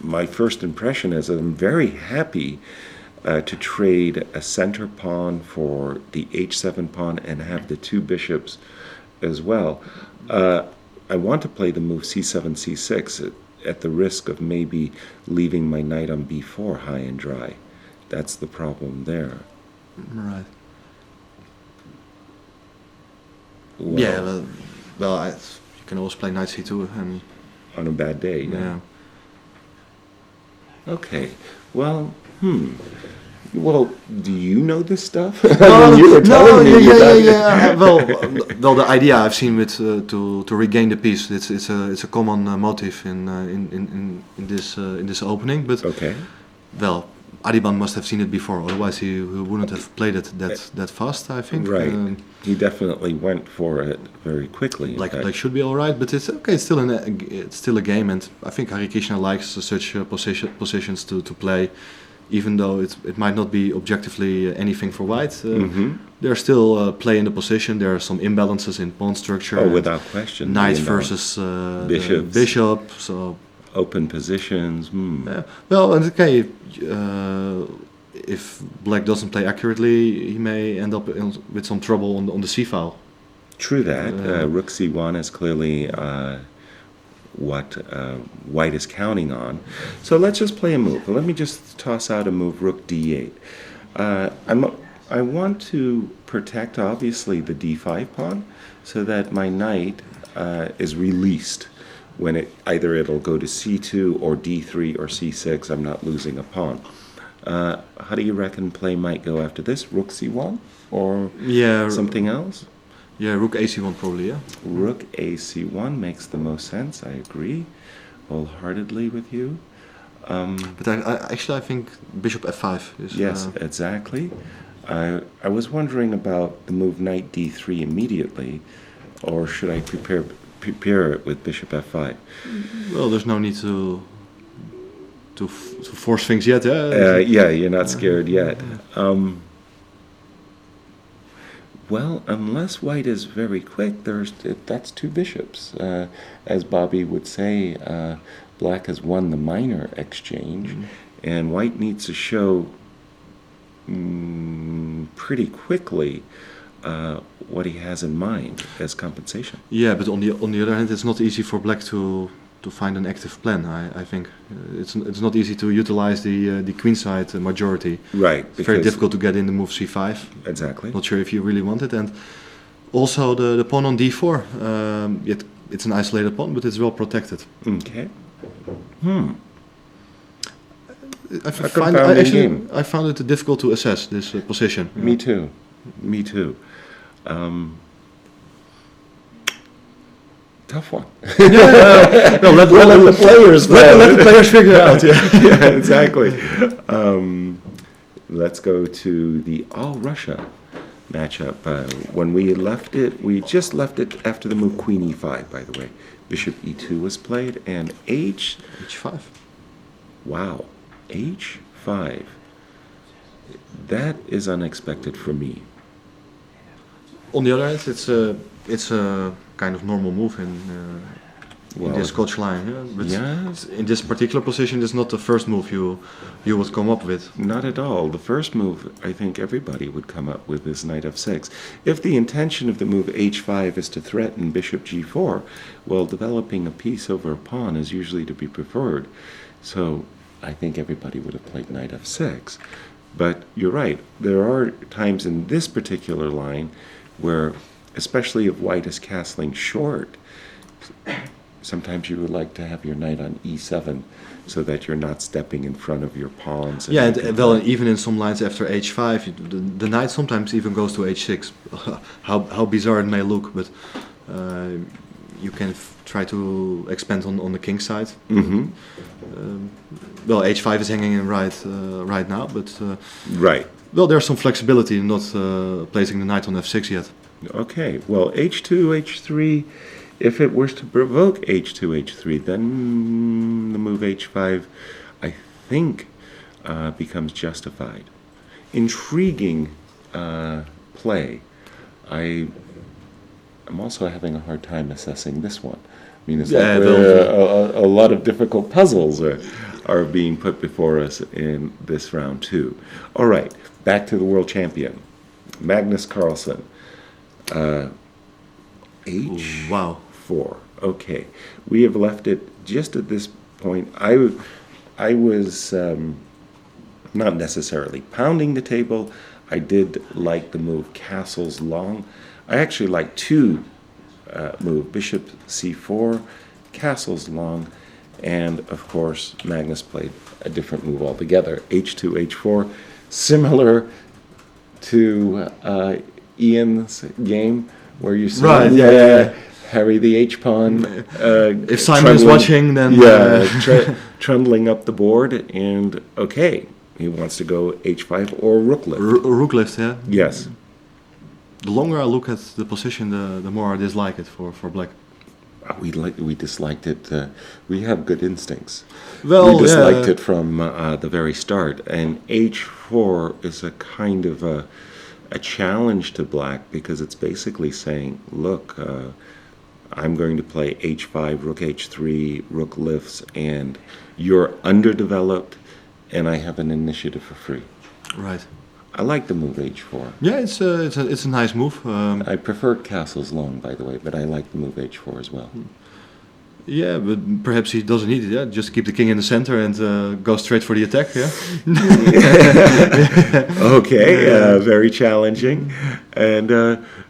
My first impression is that I'm very happy to trade a center pawn for the h7 pawn and have the 2 bishops as well. I want to play the move c7, c6 at the risk of maybe leaving my knight on b4 high and dry. That's the problem there. Right. Well, Yeah, you can always play knight c2 and on a bad day, yeah. Okay, well, Well, do you know this stuff? When you were telling me yeah. Well, the idea I've seen with to regain the piece. It's a common motive in this opening. But Okay. well, Adiban must have seen it before. Otherwise, he wouldn't have played it that fast. I think. Right. He definitely went for it very quickly. Like should be all right, but it's okay. It's still a game, and I think Hare Krishna likes such positions to play. Even though it might not be objectively anything for white, there's still play in the position. There are some imbalances in pawn structure. Oh, without question. Knight versus Bishops. bishop. So Open positions. well, and okay, if black doesn't play accurately, he may end up with some trouble on the c file. True that. Rook c1 is clearly what white is counting on. So let's just play a move. Let me just toss out a move, rook d8. I want to protect, obviously, the d5 pawn so that my knight is released when it'll go to c2 or d3 or c6. I'm not losing a pawn. How do you reckon play might go after this? Rook c1 or something else? Yeah, rook ac1 probably, yeah. Rook ac1 makes the most sense. I agree wholeheartedly with you. But I think bishop f5 is... Yes, exactly. I was wondering about the move knight d3 immediately, or should I prepare it with bishop f5? Well, there's no need to force things yet, yeah, you're not scared yet. Well, unless white is very quick, that's two bishops. As Bobby would say, black has won the minor exchange, and white needs to show pretty quickly what he has in mind as compensation. Yeah, but on the other hand, it's not easy for black to find an active plan. I think it's not easy to utilize the queenside majority. Right. It's very difficult to get in the move c5. Exactly. Not sure if you really want it, and also the pawn on d4. Yet it's an isolated pawn, but it's well protected. Okay. I found it difficult to assess this position. Me too. Tough one. No, let the players let the players figure it out. Yeah, exactly. Let's go to the All Russia matchup. When we just left it after the move Queen e5. By the way, Bishop e2 was played, and h5. Wow, h5. That is unexpected for me. On the other hand, it's a kind of normal move in this Scotch line. Yeah? But yes. In this particular position, it's not the first move you would come up with. Not at all. The first move I think everybody would come up with is knight f6. If the intention of the move h5 is to threaten bishop g4, well, developing a piece over a pawn is usually to be preferred. So I think everybody would have played knight f6. But you're right. There are times in this particular line where, especially if white is castling short, sometimes you would like to have your knight on e7 so that you're not stepping in front of your pawns. Yeah, and even in some lines after h5, the knight sometimes even goes to h6. How bizarre it may look, but you can try to expand on the king side. Well, h5 is hanging in right now, but right. Well, there's some flexibility in not placing the knight on f6 yet. Okay, well, h2, h3, if it were to provoke h2, h3, then the move h5, I think, becomes justified. Intriguing play. I'm also having a hard time assessing this one. I mean, it's like a lot of difficult puzzles are being put before us in this round too. All right, back to the world champion, Magnus Carlsen. H4. Okay, we have left it just at this point. I was not necessarily pounding the table. I did like the move castles long. I actually like two move bishop c4, castles long, and of course Magnus played a different move altogether. h2, h4. similar to Ian's game where you saw Right, yeah. Harry the H pawn. If Simon is watching, then trundling up the board, and okay, he wants to go H5 or rook lift. Rook lift, yeah. Yes. The longer I look at the position, the more I dislike it for black. We disliked it. We have good instincts. Well, we disliked it from the very start, and H4 is a kind of a challenge to black because it's basically saying, look, I'm going to play H5, Rook H3, Rook lifts, and you're underdeveloped, and I have an initiative for free. Right. I like the move H4. Yeah, it's a nice move. I prefer castles long, by the way, but I like the move H4 as well. Yeah, but perhaps he doesn't need it. Yeah, just keep the king in the center and go straight for the attack. Yeah. Okay, very challenging. And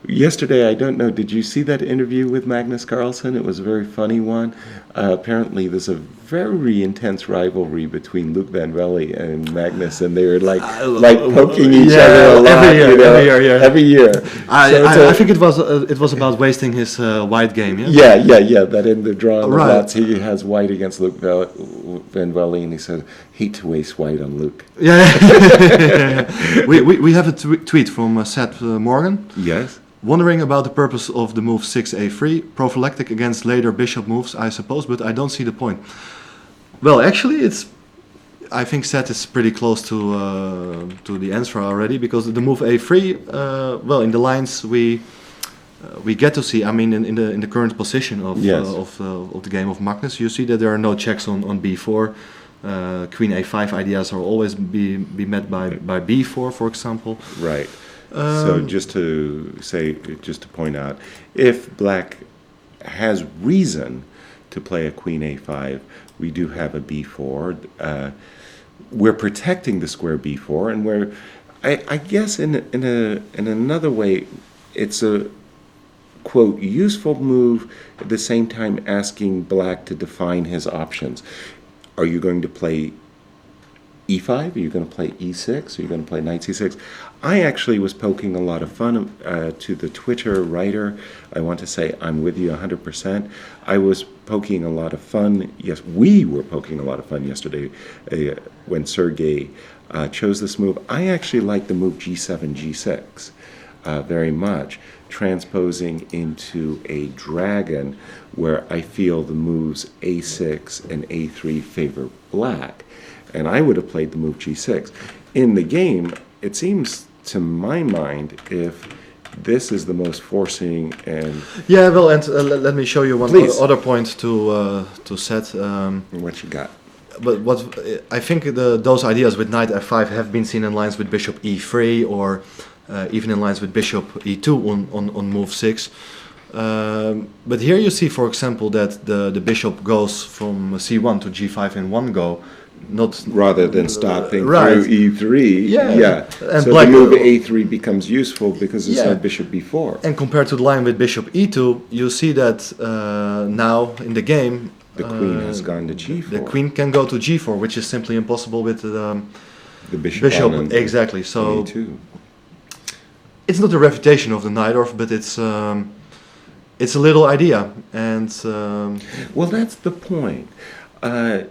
yesterday, I don't know, did you see that interview with Magnus Carlsen? It was a very funny one. Apparently, there's a very intense rivalry between Luke Van Velde and Magnus, and they were like poking each other a lot. Every year. I think it was about wasting his white game. Yeah. That in the draw on the flats, he has white against Luke Van Velde, and he said, hate to waste white on Luke. Yeah. we have a tweet from Seth Morgan. Yes. Wondering about the purpose of the move 6a3, prophylactic against later bishop moves, I suppose, but I don't see the point. Well, actually, I think Seth is pretty close to the answer already, because the move a3, well, in the lines we get to see. I mean, in the current position of the game of Magnus, you see that there are no checks on b4. Queen a5 ideas are always be met by b4, for example. Right. So just to point out, if black has reason to play a queen a5, we do have a b4. We're protecting the square b4, and we're, I guess in another way, it's a quote useful move, at the same time asking black to define his options. Are you going to play e5? Are you going to play e6? Are you going to play knight c6? I actually was poking a lot of fun to the Twitter writer. I want to say I'm with you 100%. I was poking a lot of fun. Yes, we were poking a lot of fun yesterday when Sergey chose this move. I actually like the move g7, g6 very much, transposing into a dragon where I feel the moves a6 and a3 favor black. And I would have played the move g6. In the game, it seems to my mind, if this is the most forcing and... Yeah, well, and let me show you one other point to set. What you got? But what I think those ideas with knight f5 have been seen in lines with bishop e3, or even in lines with bishop e2 on move 6. But here you see, for example, that the bishop goes from c1 to g5 in one go. Not rather than stopping through e3. Yeah. And so the move a3 becomes useful because it's not bishop b4. And compared to the line with bishop e2, you see that now in the game the queen has gone to g4. The queen can go to g4, which is simply impossible with the bishop. Exactly. So e2. It's not a refutation of the Najdorf, but it's a little idea. And well, that's the point.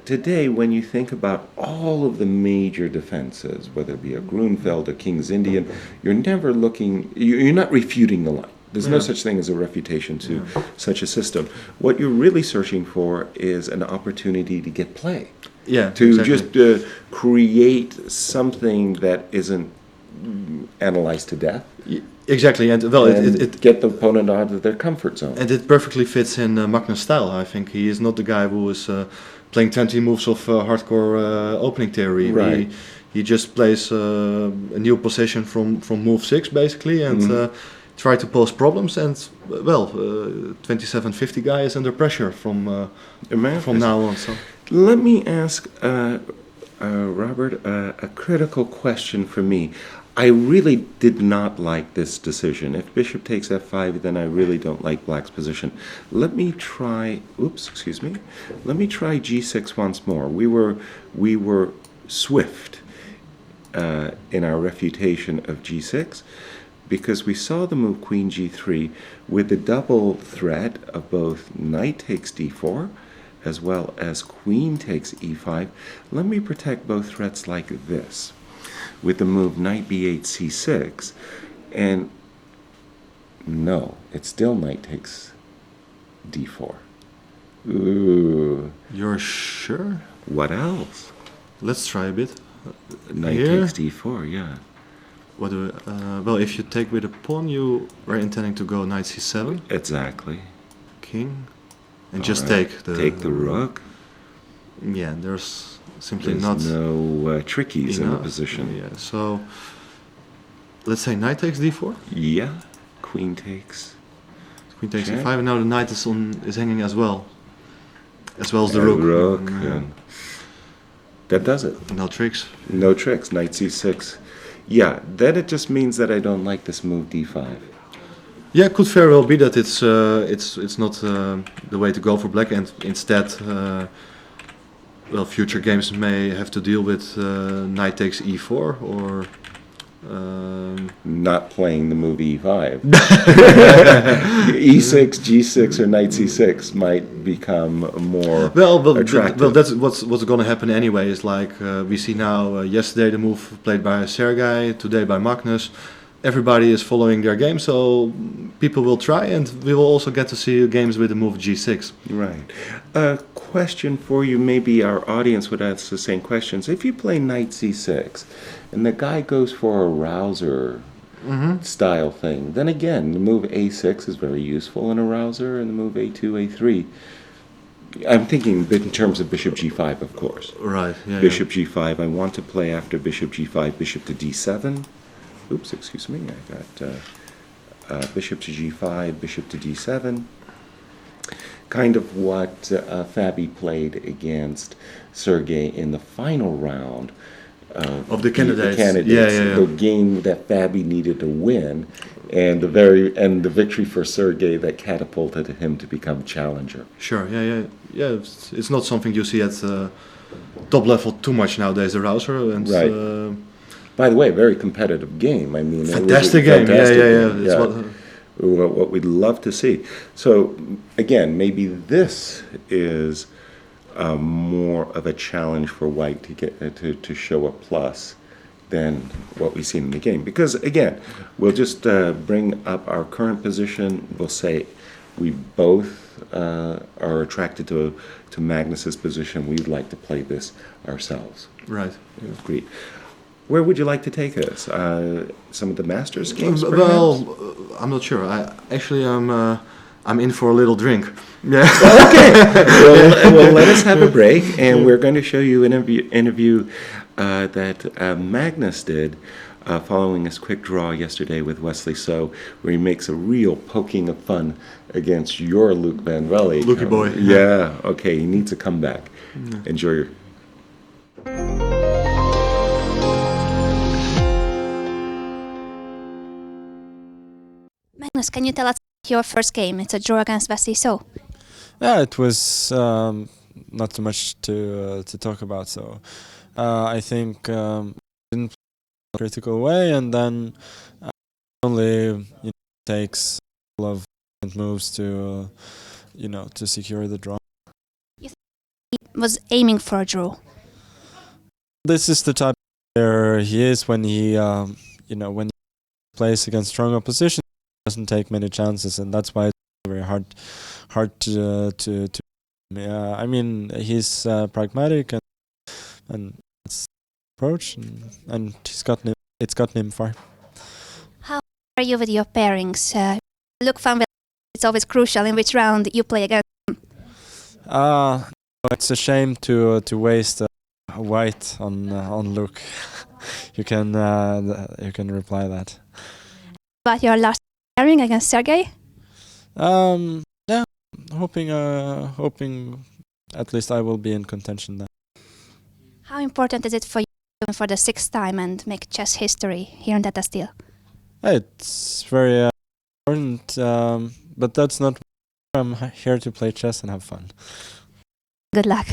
Today, when you think about all of the major defenses, whether it be a Grunfeld, a King's Indian, you're never looking, you're not refuting the line. There's no such thing as a refutation to such a system. What you're really searching for is an opportunity to get play. Yeah, to just create something that isn't analyzed to death. Exactly, and well, it get the opponent out of their comfort zone. And it perfectly fits in Magnus' style. I think he is not the guy who is playing 20 moves of hardcore opening theory. Right. He just plays a new position from move 6 basically, and try to pose problems. And well, 2750 guy is under pressure from now on. So let me ask Robert a critical question for me. I really did not like this decision. If bishop takes f5, then I really don't like black's position. Let me try, let me try g6 once more. We were swift in our refutation of g6, because we saw the move queen g3 with the double threat of both knight takes d4 as well as queen takes e5. Let me protect both threats like this with the move knight b8 c6, and no, it's still knight takes d4. Ooh. You're sure? What else? Let's try a bit. Knight Here? takes d4, yeah. What do well, if you take with a pawn, you were intending to go knight c7, Exactly. king, and All just right. take the rook. Yeah, there's simply There's not no trickies in the enough. position. Yeah, so let's say knight takes d4, Yeah. Queen takes. queen takes Check. e5, and now the knight is hanging as well as the rook. Rook. Yeah. And that does it. No tricks. No tricks. Knight c6. Yeah, then it just means that I don't like this move d5. Yeah, it could very well be that it's not the way to go for black, and instead, well, future games may have to deal with knight takes e4 or. Not playing the move e5. e6, g6, or knight c6 might become more attractive. Well, that's what's going to happen anyway. Is like we see now. Yesterday, the move played by Sergei. Today by Magnus. Everybody is following their game, so people will try, and we will also get to see games with the move g6. Right. A question for you, maybe our audience would ask the same questions. If you play knight c6 and the guy goes for a rouser style thing, then again, the move a6 is very useful in a rouser, and the move a2, a3. I'm thinking in terms of bishop g5, of course. Right. Yeah. Bishop g5, I want to play after bishop g5, bishop to d7. Oops, excuse me, I got bishop to g5, bishop to d7. Kind of what Fabi played against Sergei in the final round Of the candidates. Yeah. The game that Fabi needed to win, and the victory for Sergei that catapulted him to become challenger. Sure. Yeah. It's not something you see at top level too much nowadays. The rouser and. Right. By the way, very competitive game. I mean, Fantastic it was a game. fantastic Yeah. game. What we'd love to see. So again, maybe this is more of a challenge for White to get to show a plus than what we've seen in the game. Because again, we'll just bring up our current position. We'll say we both are attracted to Magnus's position. We'd like to play this ourselves. Right. Agreed. Where would you like to take us? Some of the Masters games, perhaps? Well, I'm not sure. I'm in for a little drink. Yeah. Okay. Well, let us have a break, and we're going to show you an interview that Magnus did following his quick draw yesterday with Wesley So, where he makes a real poking of fun against your Luke Van Velde. Lukey boy. Yeah. Okay. He needs to come back. Enjoy your. Magnus, can you tell us your first game? It's a draw against Wesley So. Yeah, it was not too much to talk about. So I think didn't play in a critical way, and then only takes a couple of moves to to secure the draw. He was aiming for a draw. This is the type of player he is when he when he plays against strong opposition. Doesn't take many chances, and that's why it's very hard to yeah. I mean, he's pragmatic and that's the approach, and it's gotten him far. How are you with your pairings? Luke Van Velde, it's always crucial in which round you play against him. It's a shame to waste white on Luke. you can reply that. About your last pairing against Sergei? Yeah, hoping at least I will be in contention then. How important is it for you for the sixth time and make chess history here in Tata Steel? It's very important, but that's not. I'm here to play chess and have fun. Good luck.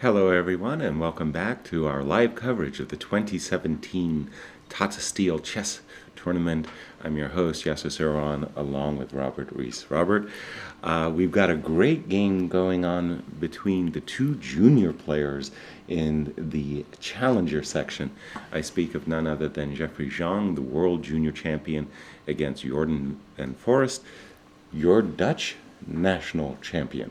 Hello, everyone, and welcome back to our live coverage of the 2017 Tata Steel Chess Tournament. I'm your host, Yasser Seirawan, along with Robert Rees. Robert, we've got a great game going on between the two junior players in the challenger section. I speak of none other than Jeffrey Zhang, the world junior champion, against Jordan van Forest, your Dutch national champion.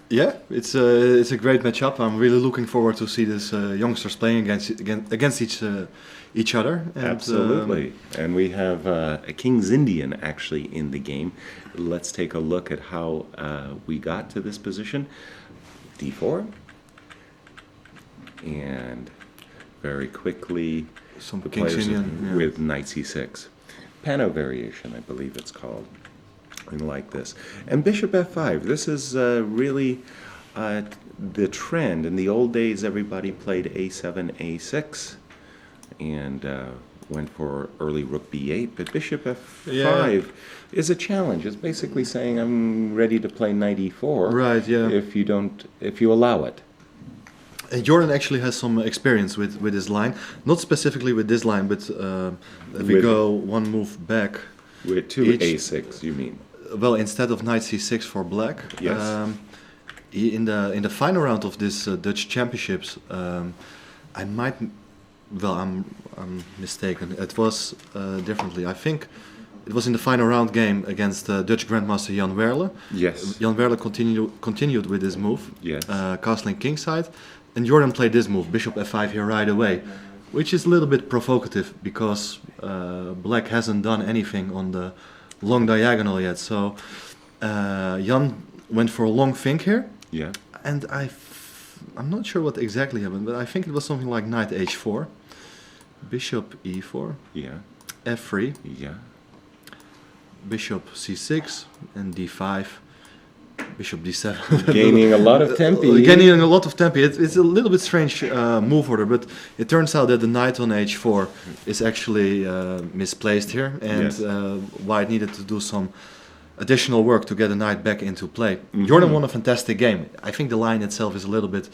Yeah, it's a great matchup. I'm really looking forward to see these youngsters playing against each other. And, Absolutely. And we have a King's Indian actually in the game. Let's take a look at how we got to this position. D4. And very quickly, Some the King's players Indian, yeah. with Knight C6. Pano variation, I believe it's called. And like this. And Bishop F5. This is really the trend. In the old days, everybody played A7, A6, and went for early Rook B8. But Bishop F5 is a challenge. It's basically saying I'm ready to play Knight E4. Right. Yeah. If you allow it. Jordan actually has some experience with this line, not specifically with this line, but if we With- go one move back. With two Each- A6, you mean? Well, instead of Knight C6 for black, Yes. in the final round of this Dutch Championships, I might, well, I'm mistaken. It was differently. I think it was in the final round game against Dutch Grandmaster Jan Werle. Yes. Jan Werle continued with this move, Yes. castling kingside, and Jordan played this move, Bishop F5 here right away, which is a little bit provocative because black hasn't done anything on the long diagonal yet. So Jan went for a long think here, Yeah. and I'm not sure what exactly happened, but I think it was something like Knight H4, Bishop E4, Yeah. F3, Yeah. Bishop C6, and D5, Bishop D7. Gaining a lot of tempi. Gaining a lot of tempi. It's a little bit strange move order, but it turns out that the knight on H4 is actually misplaced here, and Yes. White needed to do some additional work to get the knight back into play. Mhm. Jordan won a fantastic game. I think the line itself is a little bit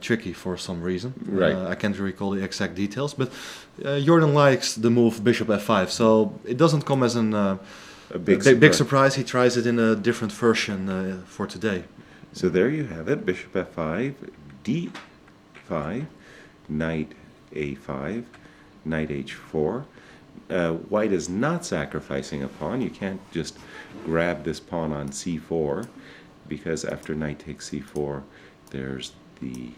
tricky for some reason. Right. I can't recall the exact details, but Jordan likes the move Bishop F5, so it doesn't come as A big big surprise. surprise. He tries it in a different version for today. So there you have it, Bishop F5, D5, Knight A5, Knight H4. White is not sacrificing a pawn. You can't just grab this pawn on C4 because after Knight takes C4, there's the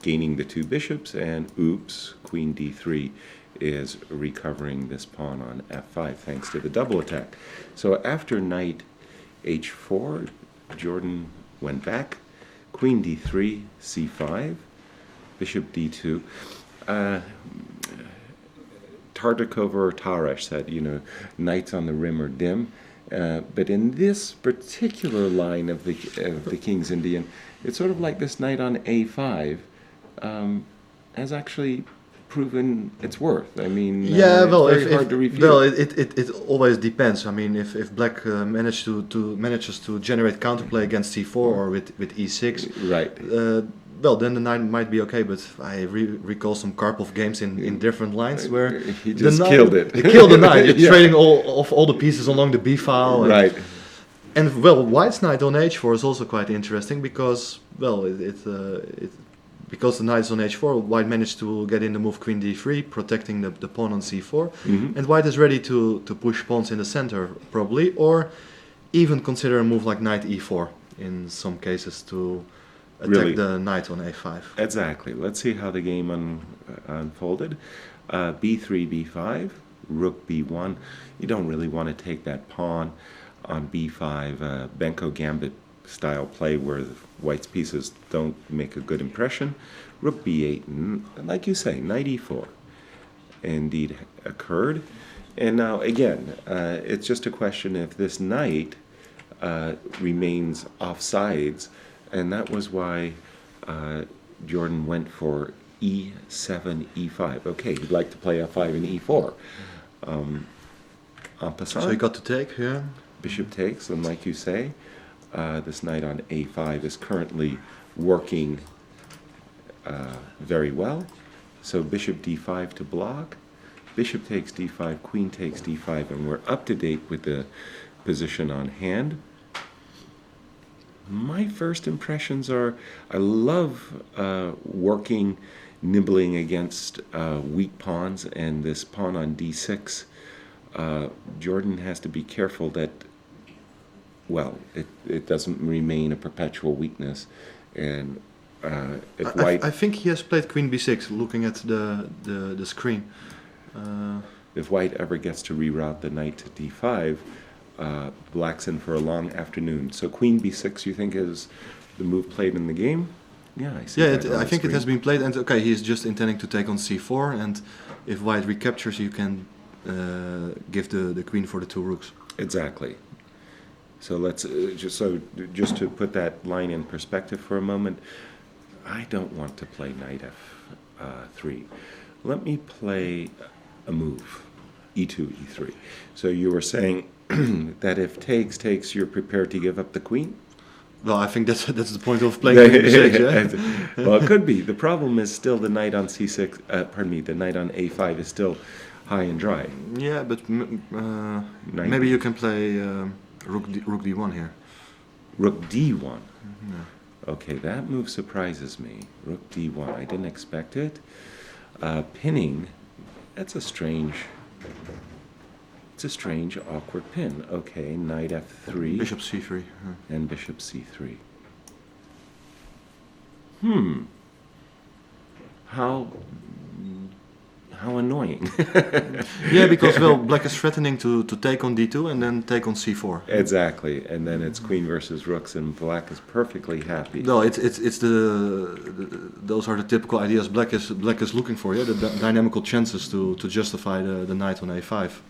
gaining the two bishops, and oops, Queen D3 is recovering this pawn on F5 thanks to the double attack. So after Knight H4, Jordan went back, Queen D3, C5, Bishop D2. Tartakova or Taresh said, knights on the rim are dim. But in this particular line of the King's Indian, it's sort of like this knight on A5 has actually proven its worth. I mean, Yeah, well, it's very hard to refute. well, it always depends. I mean, if black manages to generate counterplay against C4 or with E6, Right. well, then the knight might be okay. But I recall some Karpov games in different lines where He the just knight- killed it. He killed the knight, Yeah. trading all the pieces along the B file. Right. And well, White's knight on H4 is also quite interesting because because the knight's on H4, White managed to get in the move Queen D3, protecting the pawn on C4, Mhm. and White is ready to push pawns in the center probably, or even consider a move like Knight E4 in some cases to attack Really? the knight on A5. Exactly. Let's see how the game unfolded. B3, B5, Rook B1. You don't really want to take that pawn on B5, Benko Gambit style play where the White's pieces don't make a good impression. Rook B8, and like you say, Knight E4 indeed occurred. And now again, it's just a question if this knight remains offsides, and that was why Jordan went for E7, E5. Okay, he'd like to play F5 and E4. En passant, So you got to take here. bishop takes, and like you say, this knight on A5 is currently working very well. So bishop d5 to block. Bishop takes d5, queen takes d5, and we're up to date with the position on hand. My first impressions are I love nibbling against weak pawns, and this pawn on d6. Jordan has to be careful that, well, it doesn't remain a perpetual weakness. And if white... I think he has played queen b6, looking at the screen. If white ever gets to reroute the knight to d5, black's in for a long afternoon. So queen b6, you think, is the move played in the game? Yeah, I see. Yeah, I think it has been played, and okay, he's just intending to take on c4, and if white recaptures, you can give the queen for the two rooks. Exactly. So let's just to put that line in perspective for a moment, I don't want to play knight f3. Let me play a move, e2, e3. So you were saying that if takes, you're prepared to give up the queen? Well, I think that's the point of playing queen b6, yeah? Well, it could be. The problem is still the knight on c6, the knight on a5 is still high and dry. Yeah, but maybe you can play rook d1 here. Rook d1? Yeah. Okay, that move surprises me. Rook d1, I didn't expect it. Pinning, that's a strange, awkward pin. Okay, knight f3. Bishop c3. And bishop c3. How annoying. Yeah, because, well, black is threatening to take on d2 and then take on c4. Exactly, and then it's queen versus rooks, and black is perfectly happy. No, it's those are the typical ideas black is looking for. Yeah, the dynamical chances to justify the knight on a5.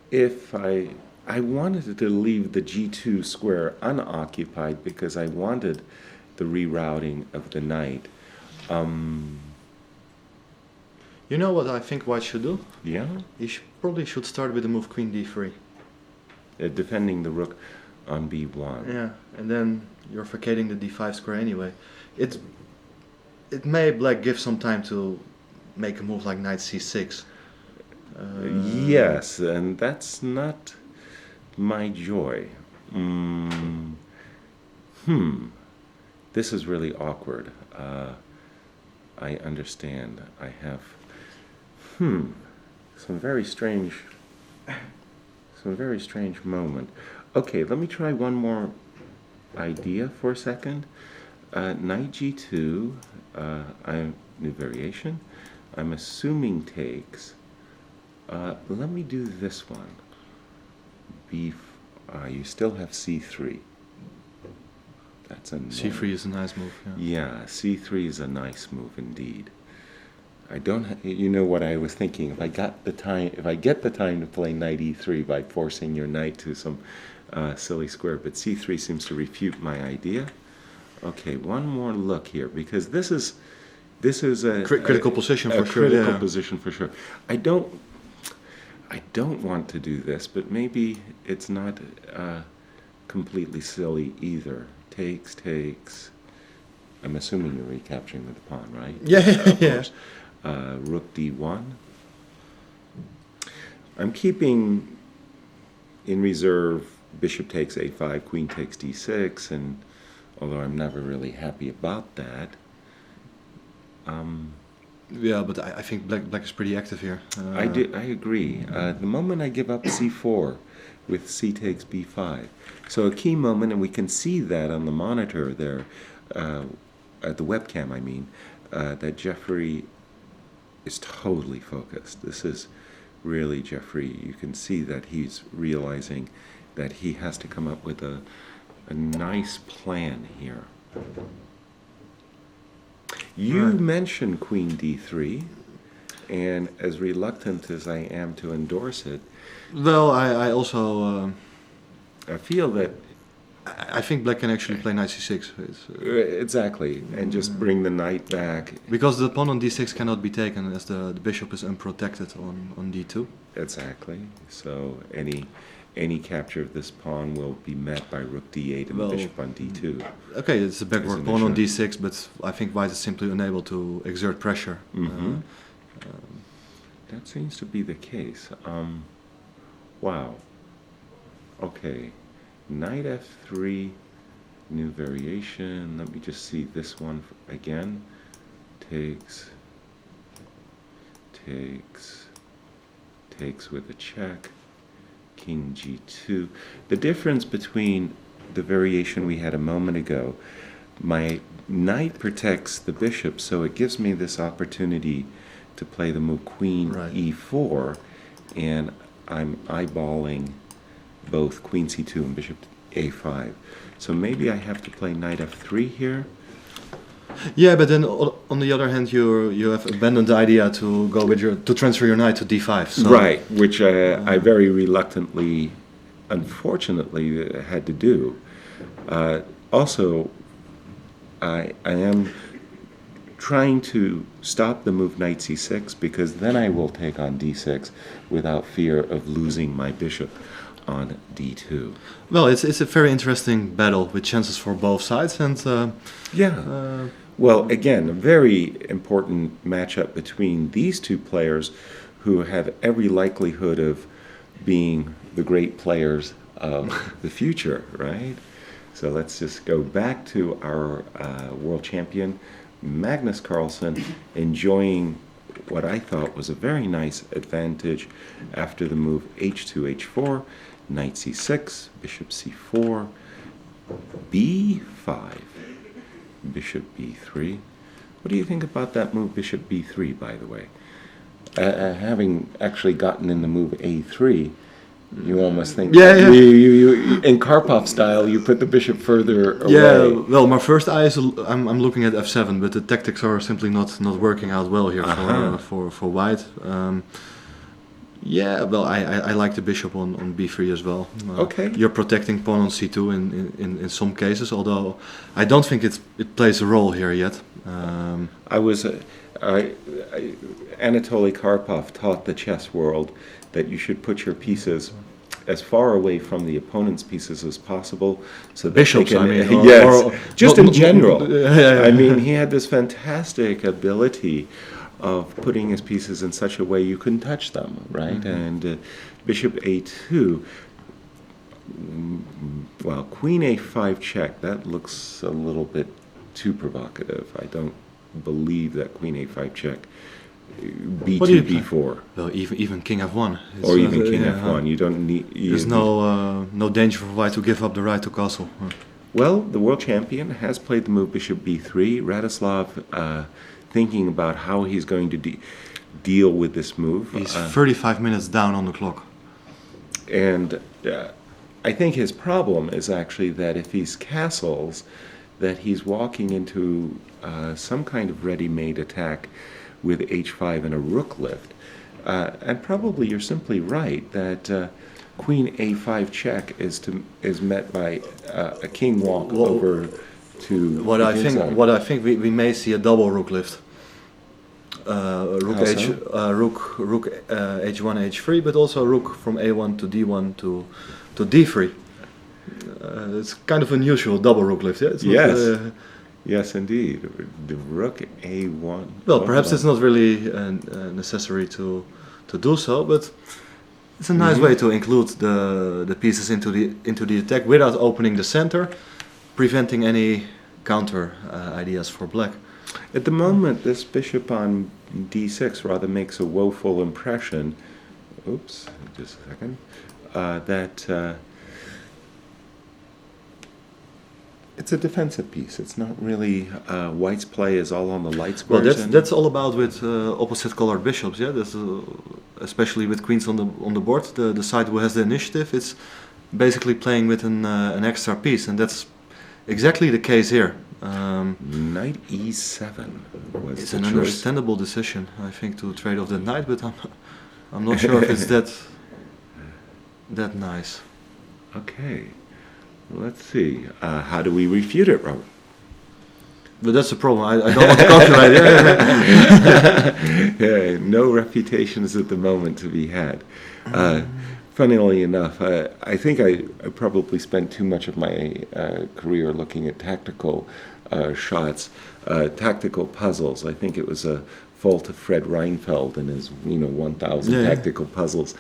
If I wanted to leave the g2 square unoccupied because I wanted the rerouting of the knight. You know what I think white should do? Yeah? He probably should start with the move queen d3. Defending the rook on b1. Yeah, and then you're vacating the d5 square anyway. It may black give some time to make a move like knight c6. Yes, and that's not my joy. This is really awkward. I understand. I have some very strange moment. Okay, let me try one more idea for a second. Knight g2, new variation. I'm assuming takes. Let me do this one. You still have c3. That's a c3 is a nice move. Yeah, c3 is a nice move indeed. I don't. You know what I was thinking? If I get the time to play knight e3 by forcing your knight to some silly square, but c3 seems to refute my idea. Okay, one more look here, because this is a critical position for sure. Critical position for sure. I don't want to do this, but maybe it's not completely silly either. Takes. I'm assuming you're recapturing with the pawn, right? Yeah, of yeah. course. Rook d1. I'm keeping in reserve bishop takes a5, queen takes d6, and although I'm never really happy about that. Yeah, but I think black is pretty active here. I agree. The moment I give up c4 with c takes b5. So a key moment, and we can see that on the monitor there, at the webcam I mean, that Jeffrey is totally focused. This is really Jeffrey. You can see that he's realizing that he has to come up with a nice plan here. You mentioned queen d3, and as reluctant as I am to endorse it, well, I also I feel that I think black can actually play knight c6. exactly, and just bring the knight back. Because the pawn on d6 cannot be taken as the bishop is unprotected on d2. Exactly. So any any capture of this pawn will be met by rook d8 and Well, the bishop on d2. Okay, it's a backward Isn't it pawn on sure? d6, but I think white is simply unable to exert pressure. Mhm. That seems to be the case. Wow. Okay. Knight f3, new variation. Let me just see this one again. Takes with a check. King g2. The difference between the variation we had a moment ago, my knight protects the bishop, so it gives me this opportunity to play the move queen Right. e4, and I'm eyeballing both queen c2 and bishop a5. So maybe I have to play knight f3 here. Yeah, but then on the other hand, you have abandoned the idea to go with to transfer your knight to d5. So Right, which I very reluctantly, unfortunately, had to do. Also, I am trying to stop the move knight c6, because then I will take on d6 without fear of losing my bishop on d2. Well, it's a very interesting battle with chances for both sides, and Yeah. Well, again, a very important matchup between these two players who have every likelihood of being the great players of the future, right? So let's just go back to our world champion, Magnus Carlsen, enjoying what I thought was a very nice advantage after the move h2, h4, knight c6, bishop c4, b5, bishop b3. What do you think about that move, bishop b3, by the way? Having actually gotten in the move a3, you almost think, Yeah. You in Karpov style, you put the bishop further away. yeah. Well, my first eye is I'm looking at f7, but the tactics are simply not working out well here for white. Yeah, well, I like the bishop on b3 as well. Okay. You're protecting pawn on c2 in some cases, although I don't think it plays a role here yet. Anatoly Karpov taught the chess world that you should put your pieces as far away from the opponent's pieces as possible, so that Bishops, they can, I mean, yes, just in not- general. yeah. I mean, he had this fantastic ability of putting his pieces in such a way you couldn't touch them, right? And bishop a2. Well, queen a5 check, that looks a little bit too provocative. I don't believe that queen a5 check. What do you b2, b4, Well, even king f1. or even king yeah, f1. You don't need. There's no danger for white to give up the right to castle. Well, the world champion has played the move bishop b3. Radislav thinking about how he's going to deal with this move. He's 35 minutes down on the clock. And I think his problem is actually that if he's castles, that he's walking into some kind of ready-made attack with h5 and a rook lift. And probably you're simply right that queen a5 check is met by a king walk over to What I his think, side. we may see a double rook lift. Rook How h, so? rook h1, h3, but also rook from a1 to d1 to d3. It's kind of unusual double rook lift. Yeah, it's not, Yes. Yes, indeed. The rook a1. well, perhaps it's not really necessary to do so, but it's a nice way to include the pieces into the attack without opening the center, preventing any counter ideas for black. At the moment, this bishop on d6 rather makes a woeful impression. Oops, just a second. That it's a defensive piece. It's not really white's play is all on the light Well, squares. that's all about with opposite colored bishops. Yeah, that's especially with queens on the board. The side who has the initiative, it's basically playing with an extra piece, and that's exactly the case here. Knight e7 was It's the an choice. understandable decision, I think, to trade off the knight, but I'm not sure if it's that nice. Okay, let's see. How do we refute it, Robert? But that's the problem. I don't want to calculate. Yeah, no reputations at the moment to be had. funnily enough, I think I probably spent too much of my career looking at tactical shots, tactical puzzles. I think it was a fault of Fred Reinfeld and his 1,000 tactical puzzles.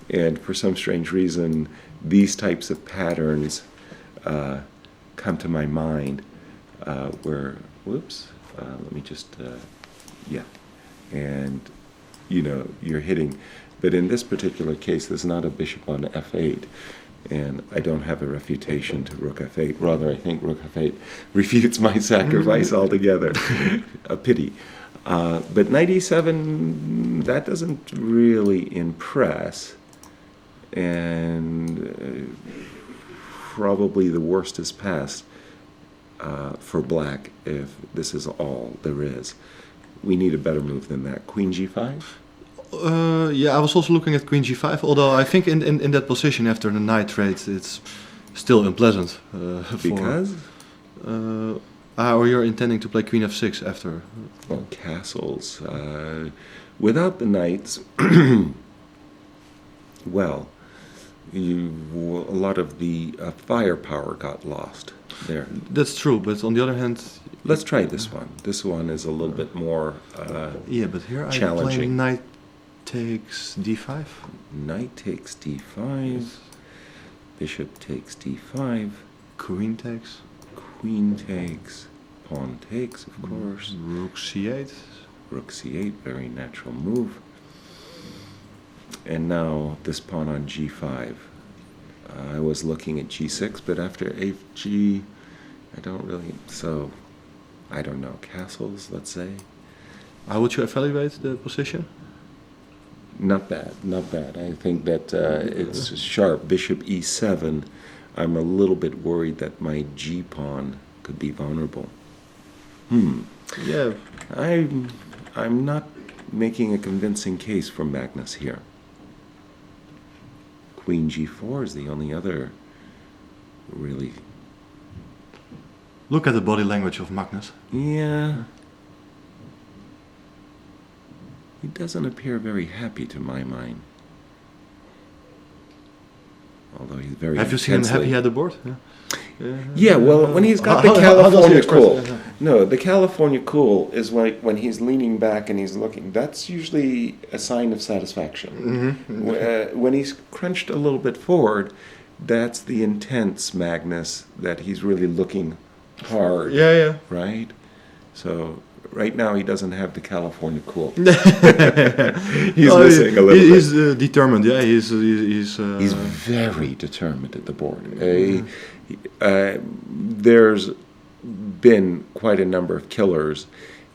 And for some strange reason, these types of patterns come to my mind where, let me just, and you're hitting. But in this particular case, there's not a bishop on f8, and I don't have a refutation to rook f8. Rather, I think rook f8 refutes my sacrifice altogether. A pity. But knight e7, that doesn't really impress, and probably the worst is past for black if this is all there is. We need a better move than that. Queen g5? I was also looking at queen g5, although I think in that position after the knight trade, it's still unpleasant. Because? Or you're intending to play queen f6 after? Well, castles. Without the knights, well, a lot of the firepower got lost there. That's true, but on the other hand... Let's try this one. This one is a little bit more but here challenging. I play knight takes d5. Knight takes d5. Bishop takes d5. Queen takes. Queen takes. Pawn takes, of course. Rook c8. Rook c8, very natural move. And now this pawn on g5. I was looking at g6, but after hg, I don't really... So, I don't know. Castles, let's say. How would you evaluate the position? Not bad, not bad. I think that it's sharp. Bishop e7. I'm a little bit worried that my g-pawn could be vulnerable. Yeah. I'm not making a convincing case for Magnus here. Queen g4 is the only other really... Look at the body language of Magnus. Yeah. He doesn't appear very happy to my mind. Although he's very Have you seen him happy at the board? Yeah, well, when he's got the California cool. No, the California cool is like when he's leaning back and he's looking. That's usually a sign of satisfaction. When he's crunched a little bit forward, that's the intense Magnus, that he's really looking hard. Yeah. Right? So... Right now, he doesn't have the California cool. He's missing a little bit. He's determined, yeah. He's very determined at the board. There's been quite a number of killers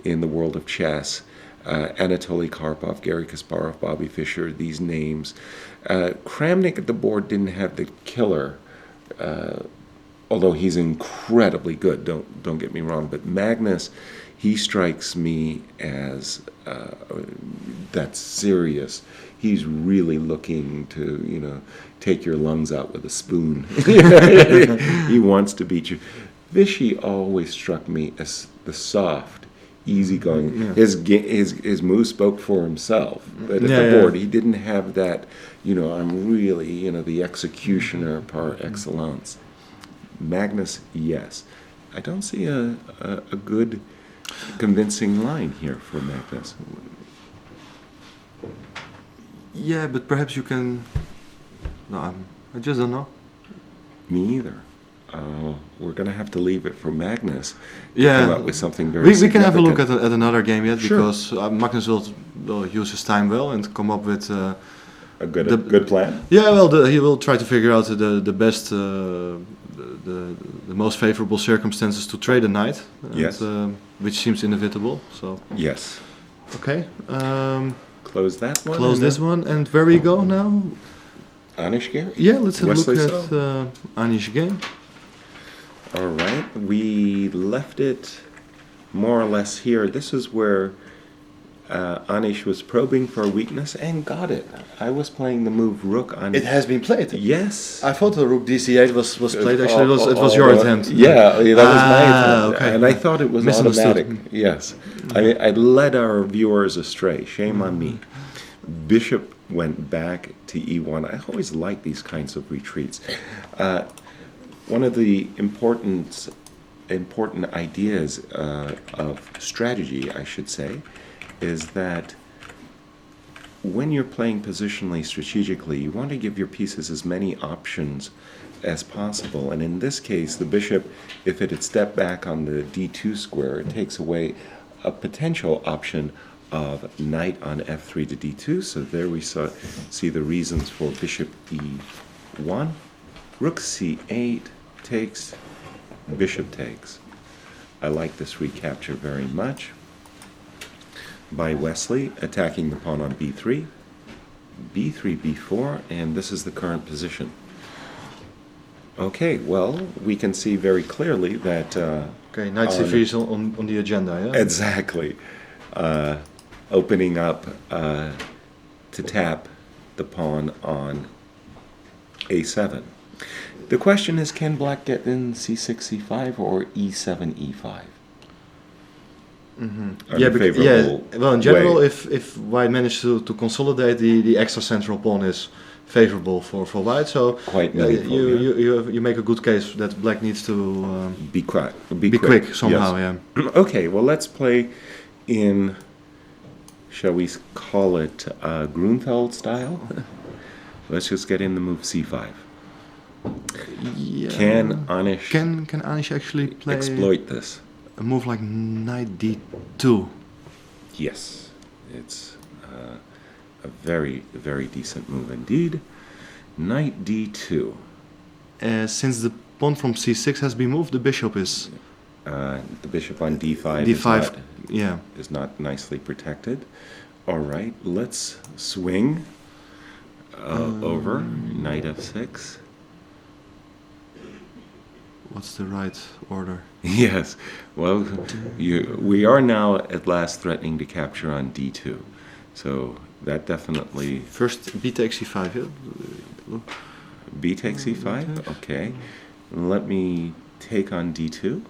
in the world of chess. Anatoly Karpov, Garry Kasparov, Bobby Fischer, these names. Kramnik at the board didn't have the killer, although he's incredibly good, don't get me wrong. But Magnus... He strikes me as that's serious. He's really looking to, take your lungs out with a spoon. He wants to beat you. Vichy always struck me as the soft, easygoing. Yeah. His move spoke for himself. But at the board, he didn't have that, I'm really, the executioner par excellence. Magnus, yes. I don't see a good... convincing line here for Magnus. Yeah, but perhaps you can... No, I just don't know. Me either. We're going to have to leave it for Magnus to Yeah. come up with something very We can have a look at another game yet, Sure. because Magnus will use his time well and come up with... a good plan? Yeah, well, he will try to figure out the best... The most favorable circumstances to trade a knight, Yes. Which seems inevitable. So Yes. okay, Close that one. close and this one, and where we go now? Anish Gary? Yeah, let's have a Wesley look at Anish game. All right. We left it more or less here. This is where Anish was probing for a weakness and got it. I was playing the move rook on... It has been played. Yes. I thought the rook d8 was played. Actually, it was your attempt. Yeah, that was my attempt. Okay. And I thought it was Misunderstood. automatic. Yes. I led our viewers astray. Shame on me. Bishop went back to e1. I always like these kinds of retreats. One of the important ideas of strategy, I should say, is that when you're playing positionally strategically, you want to give your pieces as many options as possible. And in this case, the bishop, if it had stepped back on the d2 square, it takes away a potential option of knight on f3 to d2. So there we see the reasons for bishop e1, rook c8 takes, bishop takes. I like this recapture very much by Wesley, attacking the pawn on b3, b3, b4, and this is the current position. Okay, well, we can see very clearly that... okay, knight c3 is on the agenda, yeah? Exactly. Opening up to tap the pawn on a7. The question is, can black get in c6, c5, or e7, e5? Well, in general, if white managed to consolidate, the extra central pawn is favorable for white. So quite meaningful, you make a good case that black needs to be quick somehow. Yes. Yeah. Okay, well, let's play in, shall we call it Grunfeld style? Let's just get in the move c5. Yeah. Can Anish actually play exploit this? A move like knight d2? Yes, it's a very, very decent move indeed. Knight d2. Since the pawn from c6 has been moved, the bishop is... the bishop on d5, is not nicely protected. All right, let's swing over knight f6. What's the right order? Yes, well, we are now at last threatening to capture on d2. So that definitely... First b takes c5, yeah? B takes c5, okay. Let me take on d2.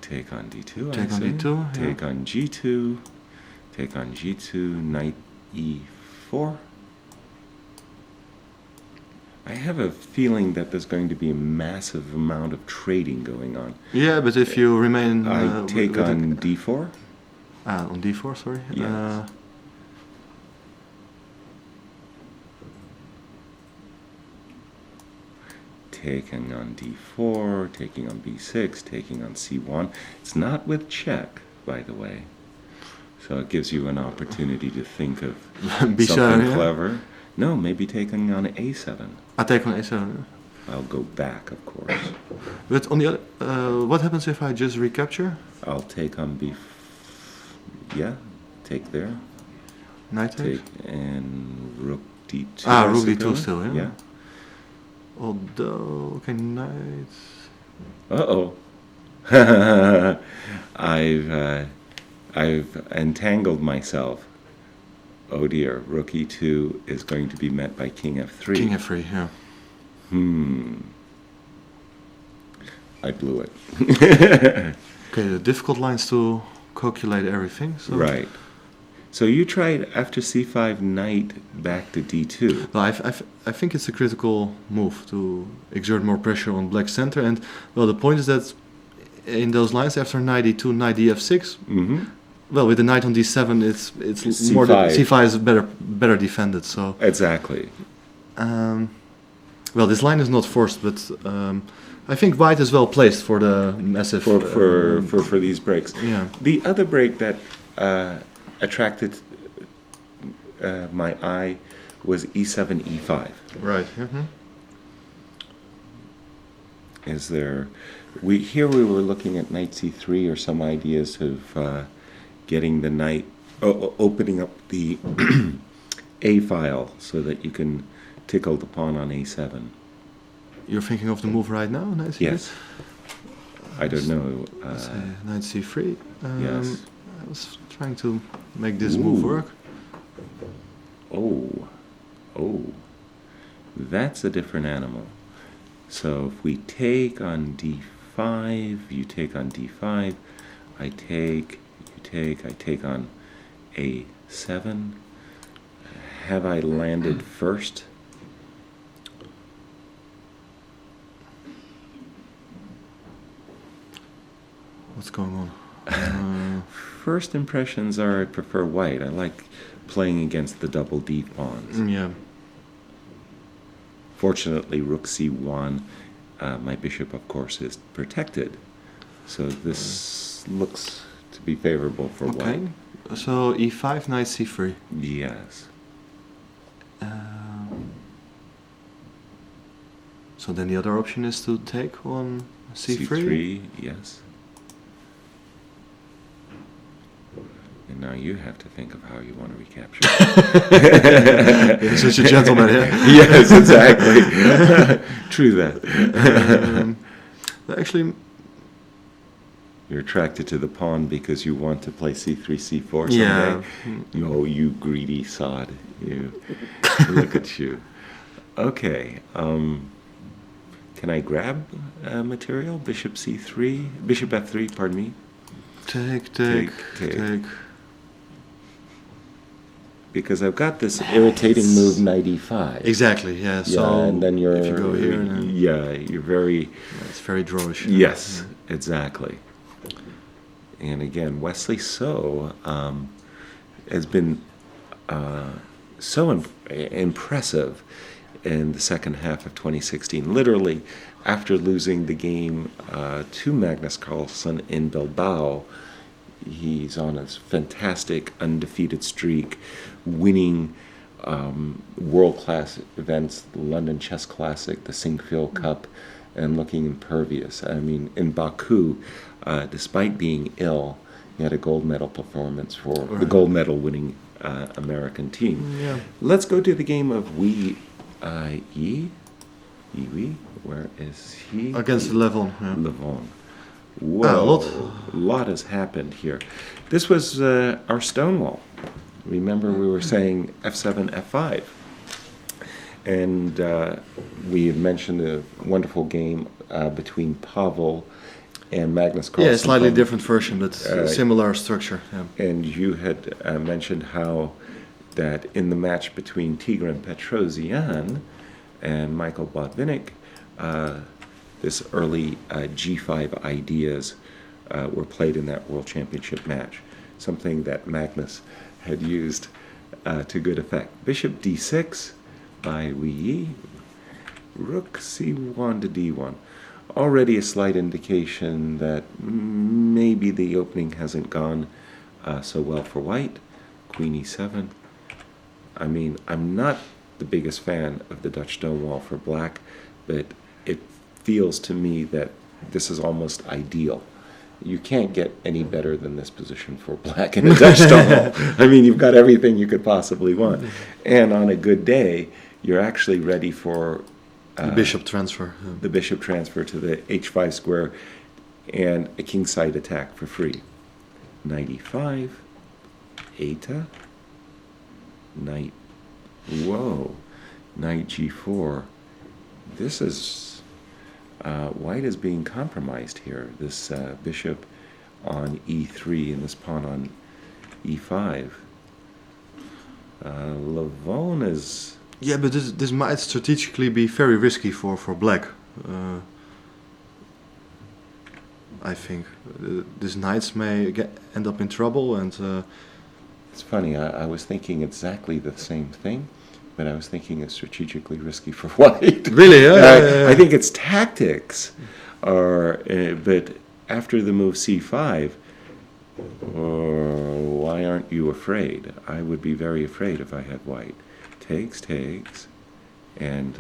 Take on d2, Take on d2, Take on g2. Take on g2, knight e4. I have a feeling that there's going to be a massive amount of trading going on. Yeah, but if you remain... I take on d4. On d4, sorry. Yes. Taking on d4, taking on b6, taking on c1. It's not with check, by the way. So it gives you an opportunity to think of something clever. No, maybe taking on a7. I take on a7. I'll go back, of course. But on the other, what happens if I just recapture? I'll take on b. Yeah, take there. Knight take and rook d2. Rook d2 still, yeah. Yeah. Although, okay, knight. Uh-oh. I've entangled myself. Oh dear, rook e2 is going to be met by king f3. King f3, yeah. I blew it. Okay, the difficult lines to calculate everything. So. Right. So you tried after c5 knight back to d2. Well, I think it's a critical move to exert more pressure on black center. And, well, the point is that in those lines after knight d2, knight df6, well, with the knight on d7, it's C5. more c5 is better defended. So exactly. Well, this line is not forced, but I think white is well placed for the massive for these breaks. Yeah. The other break that attracted my eye was e7, e5. Right. Is there? We were looking at knight c3 or some ideas of getting the knight, opening up the a file so that you can tickle the pawn on a7. You're thinking of the move right now, knight c3? Yes. I don't know. Knight c3. Yes. I was trying to make this move work. Oh, that's a different animal. So if we take on d5, you take on d5, I take on a7. have I landed first? What's going on? First impressions are I prefer white. I like playing against the double D pawns. Yeah. Fortunately, rook c1, my bishop, of course, is protected. So this looks to be favorable for Okay. white. So e5, knight c3. Yes. So then the other option is to take on c3. c3, yes. And now you have to think of how you want to recapture. You're such a gentleman, yeah? Yes, exactly. True that. Actually, You're attracted to the pawn because you want to play c3, c4 someday. Yeah. Oh, you greedy sod. You. Look at you. Okay. Can I grab material? Bishop c3? Bishop f3, pardon me. take. Because I've got this irritating move, knight e5. Exactly, yeah. So Yeah, and then you're... if you go here, then yeah, you're very... it's very drawish. Yes, exactly. And again, Wesley So has been so impressive in the second half of 2016. Literally, after losing the game to Magnus Carlsen in Bilbao, he's on a fantastic undefeated streak, winning world-class events, the London Chess Classic, the Singfield Cup, and looking impervious. I mean, in Baku, despite being ill, he had a gold medal performance for the gold medal winning American team. Yeah. Let's go to the game of Yi. Where is he? Against Levon. Yeah. Levon. Whoa, a lot. A lot has happened here. This was our Stonewall. Remember we were saying f7, f5. And we had mentioned a wonderful game between Pavel and Magnus Carlsen. Yeah, slightly different version, but similar structure. Yeah. And you had mentioned how that in the match between Tigran Petrosian and Michael Botvinnik, this early G5 ideas were played in that World Championship match, something that Magnus had used to good effect. Bishop d6 by Yi, rook c1 to d1. Already a slight indication that maybe the opening hasn't gone so well for white. Queen e7. I mean, I'm not the biggest fan of the Dutch Stonewall for black, but it feels to me that this is almost ideal. You can't get any better than this position for black in a Dutch Stonewall. I mean, you've got everything you could possibly want. And on a good day, you're actually ready for The bishop transfer. Yeah. the bishop transfer to the h5 square and a kingside attack for free. Knight e5, eta, knight, whoa, knight g4. This is, white is being compromised here. This bishop on e3 and this pawn on e5. Levon is... Yeah, but this might strategically be very risky for black. I think these knights may end up in trouble, and It's funny, I was thinking exactly the same thing, but I was thinking it's strategically risky for white. really, I think it's tactics, but after the move c5, why aren't you afraid? I would be very afraid if I had white. Takes, and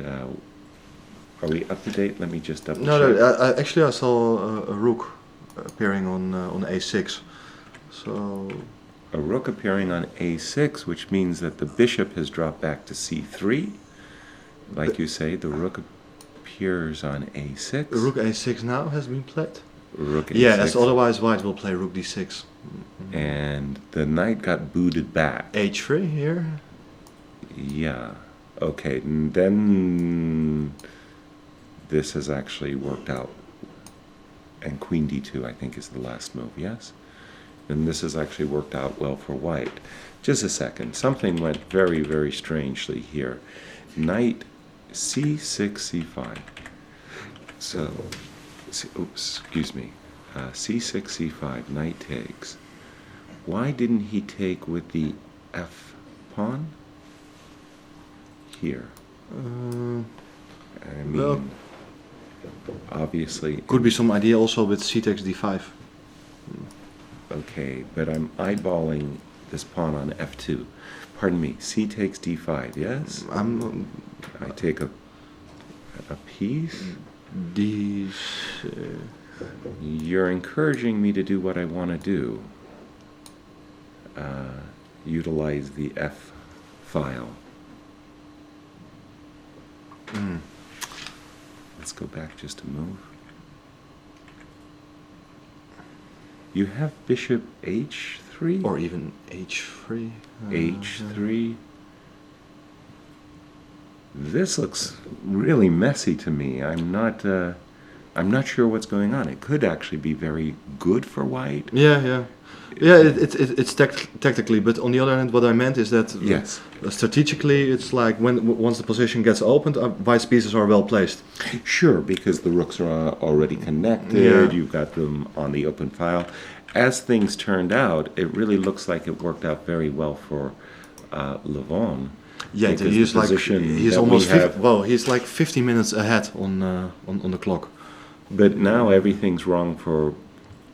are we up to date? Let me just double check. No, actually I saw a rook appearing on a6, so A rook appearing on a6, which means that the bishop has dropped back to c3. Like you say, the rook appears on a6. rook a6 now has been played. Rook a6. Yeah, as otherwise white will play rook d6. And the knight got booted back. h3 here. Yeah. Okay, and then this has actually worked out. And queen d2, I think, is the last move, yes? And this has actually worked out well for white. Just a second. Something went very, very strangely here. Knight c6, c5. So, excuse me. C6, c5. Knight takes. Why didn't he take with the f pawn? Here. I mean, well, obviously. could be some idea also with c takes d5. Okay, but I'm eyeballing this pawn on f2. Pardon me, c takes d5, yes? I take a piece? You're encouraging me to do what I want to do. Utilize the f file. Let's go back just a move. You have bishop h3? Or even h3. h3. This looks really messy to me. I'm not sure what's going on. It could actually be very good for white. Yeah. It's tactically, but on the other hand, what I meant is that Yes. Strategically, it's like once the position gets opened, white's pieces are well placed. Sure, because the rooks are already connected. Yeah. You've got them on the open file. As things turned out, it really looks like it worked out very well for Levon. Yeah, because he's the like position he's that almost we have- he's like 50 minutes ahead on the clock. But now everything's wrong for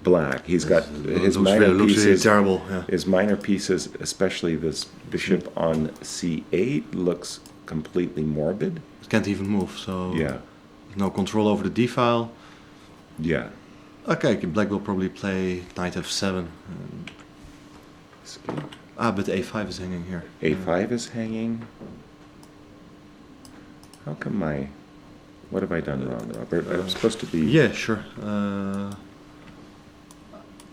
black. He's got his minor looks really pieces. terrible. Yeah. His minor pieces, especially this bishop on c8, looks completely morbid. Can't even move, so Yeah, no control over the d file. yeah. Okay, black will probably play knight f7. But a5 is hanging here. A5 is hanging. How come what have I done wrong, Robert? I'm supposed to be. Yeah, sure.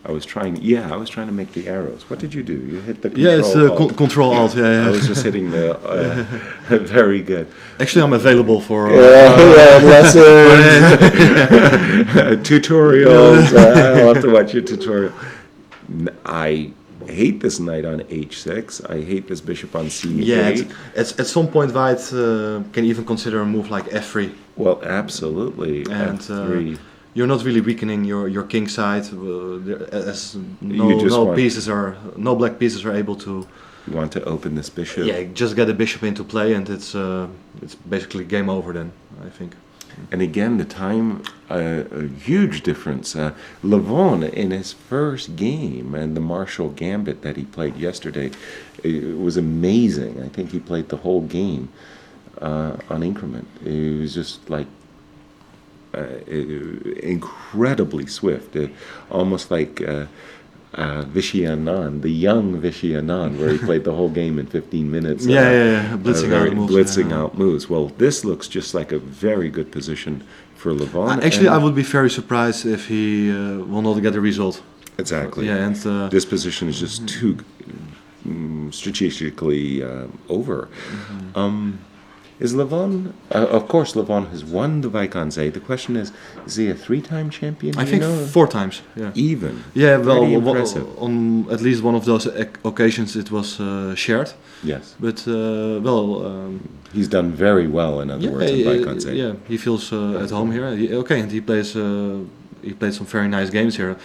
I was trying to make the arrows. What did you do? You hit the control. Yeah, it's Alt. control alt. Yeah. I was just hitting the. Very good. Actually, I'm available for Lessons, tutorials. I'll have to watch your tutorial. I hate this knight on h6. I hate this bishop on c8. Yeah, it's at some point white can even consider a move like f3. Well, absolutely. And f3. You're not really weakening your king side, as You just want- no black pieces are able to. You want to open this bishop. Yeah, just get a bishop into play, and it's basically game over then, I think. And again, the time, a huge difference. Levon, in his first game, and the Marshall Gambit that he played yesterday, it was amazing. I think he played the whole game on increment. It was just like incredibly swift, almost like Vishy Anand, the young Vishy Anand, where he played the whole game in 15 minutes. Blitzing out moves. Well, this looks just like a very good position for Levon. Actually, I would be very surprised if he will not get a result. Exactly. Yeah, and this position is just too strategically over. Is Levon, of course, Levon has won the Vaikanze. The question is he a three-time champion? I think 4 times. Yeah. Even. Yeah, well, Pretty impressive. on at least one of those occasions it was shared. Yes. But he's done very well, in other words, in Vaikanze. yeah, he feels at home here. And he plays. He played some very nice games here.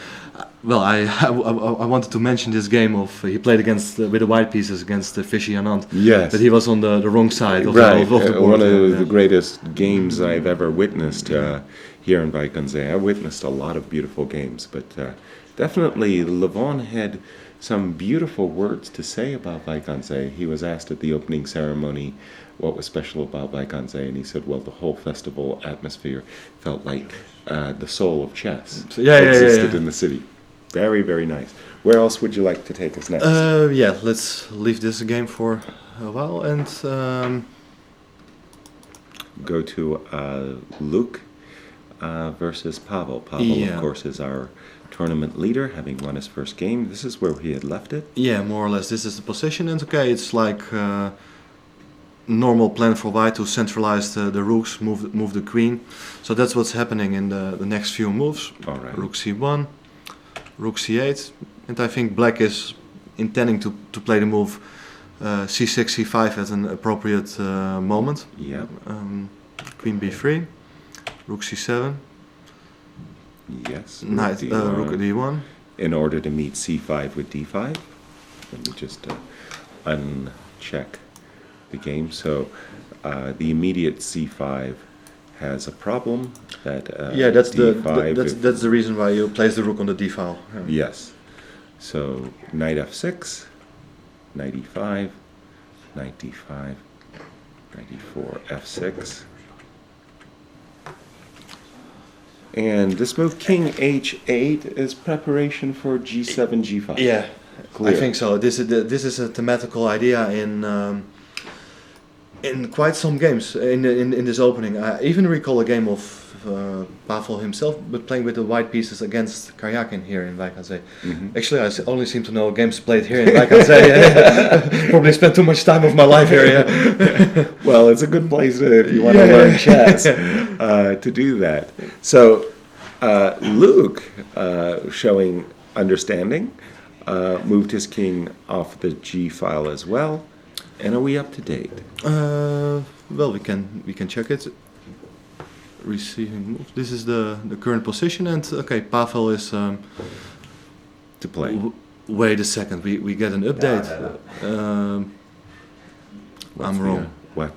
I wanted to mention this game of he played against with the white pieces against Vishy Anand. Yes. But he was on the wrong side of Right. the board. One of the greatest games I've ever witnessed here in Vaikanze. I witnessed a lot of beautiful games, but definitely Levon had some beautiful words to say about Vaikanze. He was asked at the opening ceremony what was special about Vaikanze, and he said, well, the whole festival atmosphere felt like the soul of chess existed in the city. Very, very nice. Where else would you like to take us next? Let's leave this game for a while and go to Luke versus Pavel. Pavel, of course, is our tournament leader, having won his first game. This is where he had left it. Yeah, more or less. This is the position, and it's like normal plan for white to centralize the rooks, move the queen. So that's what's happening in the next few moves. All right. Rook c1, rook c8. and I think black is intending to play the move c6, c5 at an appropriate moment. Yep. Queen b3, rook c7, Yes. knight, rook d1. In order to meet c5 with d5. Let me just uncheck the game. So the immediate c5 has a problem. That That's d5 that's the reason why you place the rook on the d file. Yes. So knight f6, knight e5, knight d5, knight e4, f6. And this move, king h8, is preparation for g7, g5. Yeah, Clear. I think so. This is a thematical idea in quite some games in this opening. I even recall a game of Pavel himself, but playing with the white pieces against Karjakin here in Wijk aan Zee. Mhm. Actually, only seem to know games played here in Wijk aan Zee. Probably spent too much time of my life here. Yeah. Well, it's a good place if you want to learn chess to do that. So, Luke, showing understanding, moved his king off the g file as well. And are we up to date? Well, we can check it. Receiving move. This is the current position, and okay, Pavel is To play. wait a second. We get an update. What's I'm the, wrong. What?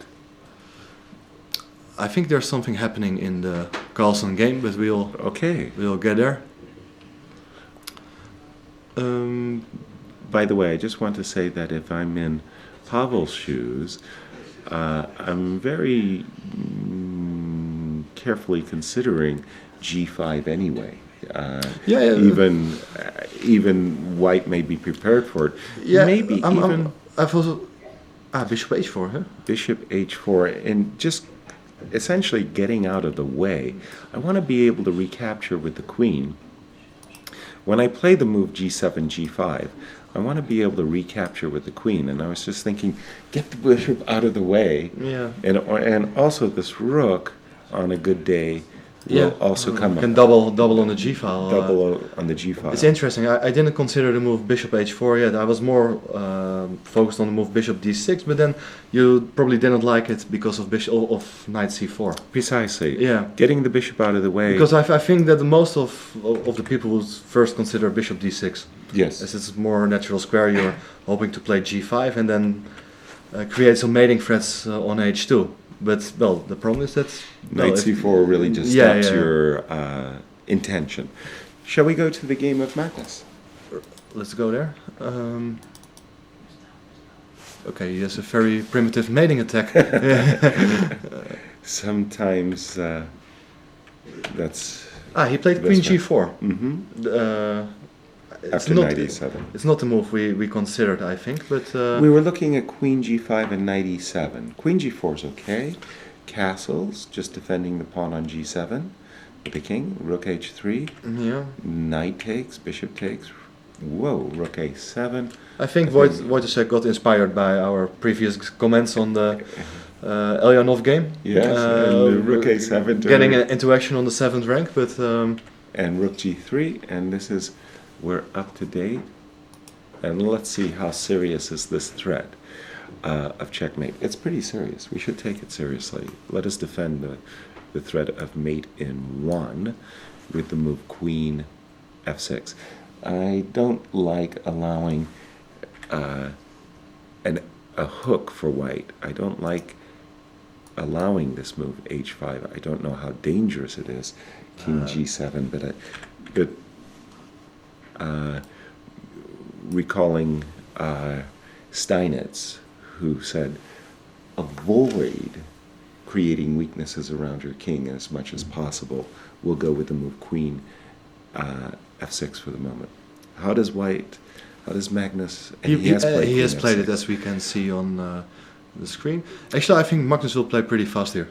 I think there's something happening in the Carlsen game, but we'll get there. By the way, I just want to say that if I'm in Pavel's shoes, I'm very carefully considering g5 anyway. Even white may be prepared for it. Yeah, Maybe even I've also bishop h4, huh? bishop h4, and just essentially getting out of the way. I want to be able to recapture with the queen. When I play the move g7, g5, I want to be able to recapture with the queen. And I was just thinking, get the bishop out of the way. Yeah. And also this rook, on a good day, will also come Can up. double on the g file. Double on the g file. It's interesting. I didn't consider the move bishop h4 yet. I was more focused on the move bishop d6, but then you probably didn't like it because of knight c4. Precisely. Yeah. Getting the bishop out of the way. Because I think that most of the people would first consider bishop d6. Yes. As it's more natural square, you're hoping to play g5 and then create some mating threats on h2. But, well, the problem is that... Knight c4 really just stops your intention. Shall we go to the game of Magnus? Let's go there. Okay, he has a very primitive mating attack. Sometimes that's... He played queen g4. Mm-hmm. It's After not, knight e7. It's not the move we considered, I think, but... We were looking at queen g5 and knight e7. Queen g4 is okay. Castles, just defending the pawn on g7 with the king. Rook h3. Yeah. Knight takes, bishop takes. Whoa, rook a7. I think Wojciech got inspired by our previous comments on the Elyanov game. Yes, and rook a7. Getting into action on the 7th rank, but... and rook g3, and this is... We're up to date, and let's see how serious is this threat of checkmate. It's pretty serious. We should take it seriously. Let us defend the threat of mate in 1 with the move queen f6. I don't like allowing a hook for white. I don't like allowing this move h5. I don't know how dangerous it is. King g7, but recalling Steinitz, who said, avoid creating weaknesses around your king as much as possible. We'll go with the move queen f6 for the moment. How does Magnus... He has played it, as we can see on the screen. Actually, I think Magnus will play pretty fast here.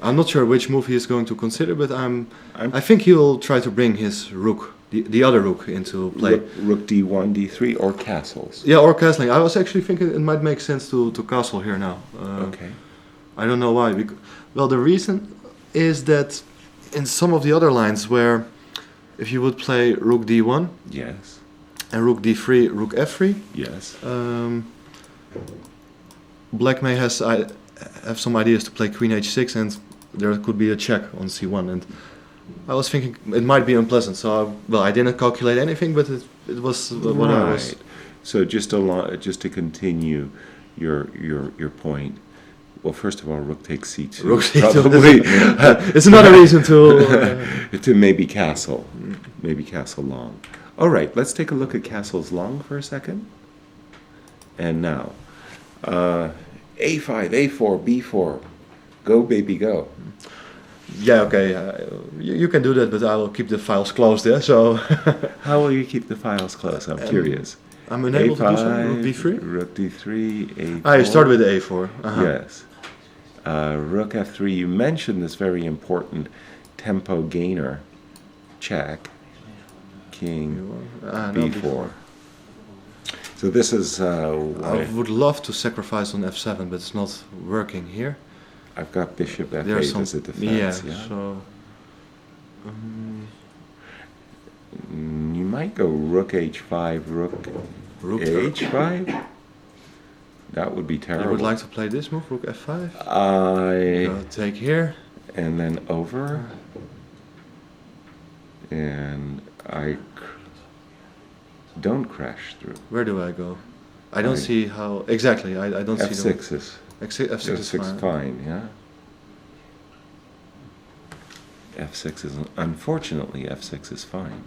I'm not sure which move he is going to consider, but I think he will try to bring his rook, the other rook, into play. Rook d1, d3, or castles. Yeah, or castling. I was actually thinking it might make sense to castle here now. Okay. I don't know why. Well, the reason is that in some of the other lines where if you would play rook d1 Yes. and rook d3, rook f3, Yes. black may have some ideas to play queen h6, and there could be a check on c1. And I was thinking it might be unpleasant, so I didn't calculate anything, but it was what I was. Right. So just to continue your point. Well, first of all, rook takes c2. Rook c2. Probably. It's another reason to To maybe castle long. All right, let's take a look at castles long for a second. And now, a5, a4, b4. Go, baby, go. Yeah, okay. You can do that, but I will keep the files closed there. So How will you keep the files close? I'm curious. I'm unable to do so. A5, Rook d3. Rook d3, a4. Ah, you start with a4. Uh-huh. Yes. Rook f3. You mentioned this very important tempo gainer. Check. King No, b4. So this is. I would love to sacrifice on f7, but it's not working here. I've got bishop f8 There's some as a defense. Yeah. So You might go rook h5, rook h5. That would be terrible. I would like to play this move, rook f5. Take here. And then over. And don't crash through. Where do I go? I don't see how exactly. I don't see the F6 is F6 is fine. fine, yeah. F6 is unfortunately F6 is fine.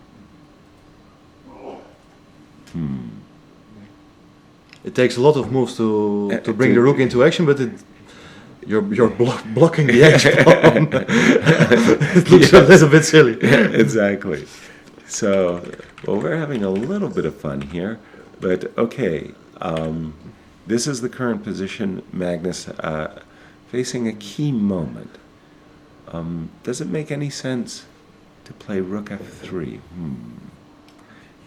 It takes a lot of moves to bring the rook into action, but you're blocking the edge pawn. It looks a little bit silly. Exactly. So, well, we're having a little bit of fun here, but okay. This is the current position, Magnus, facing a key moment. Does it make any sense to play rook f3?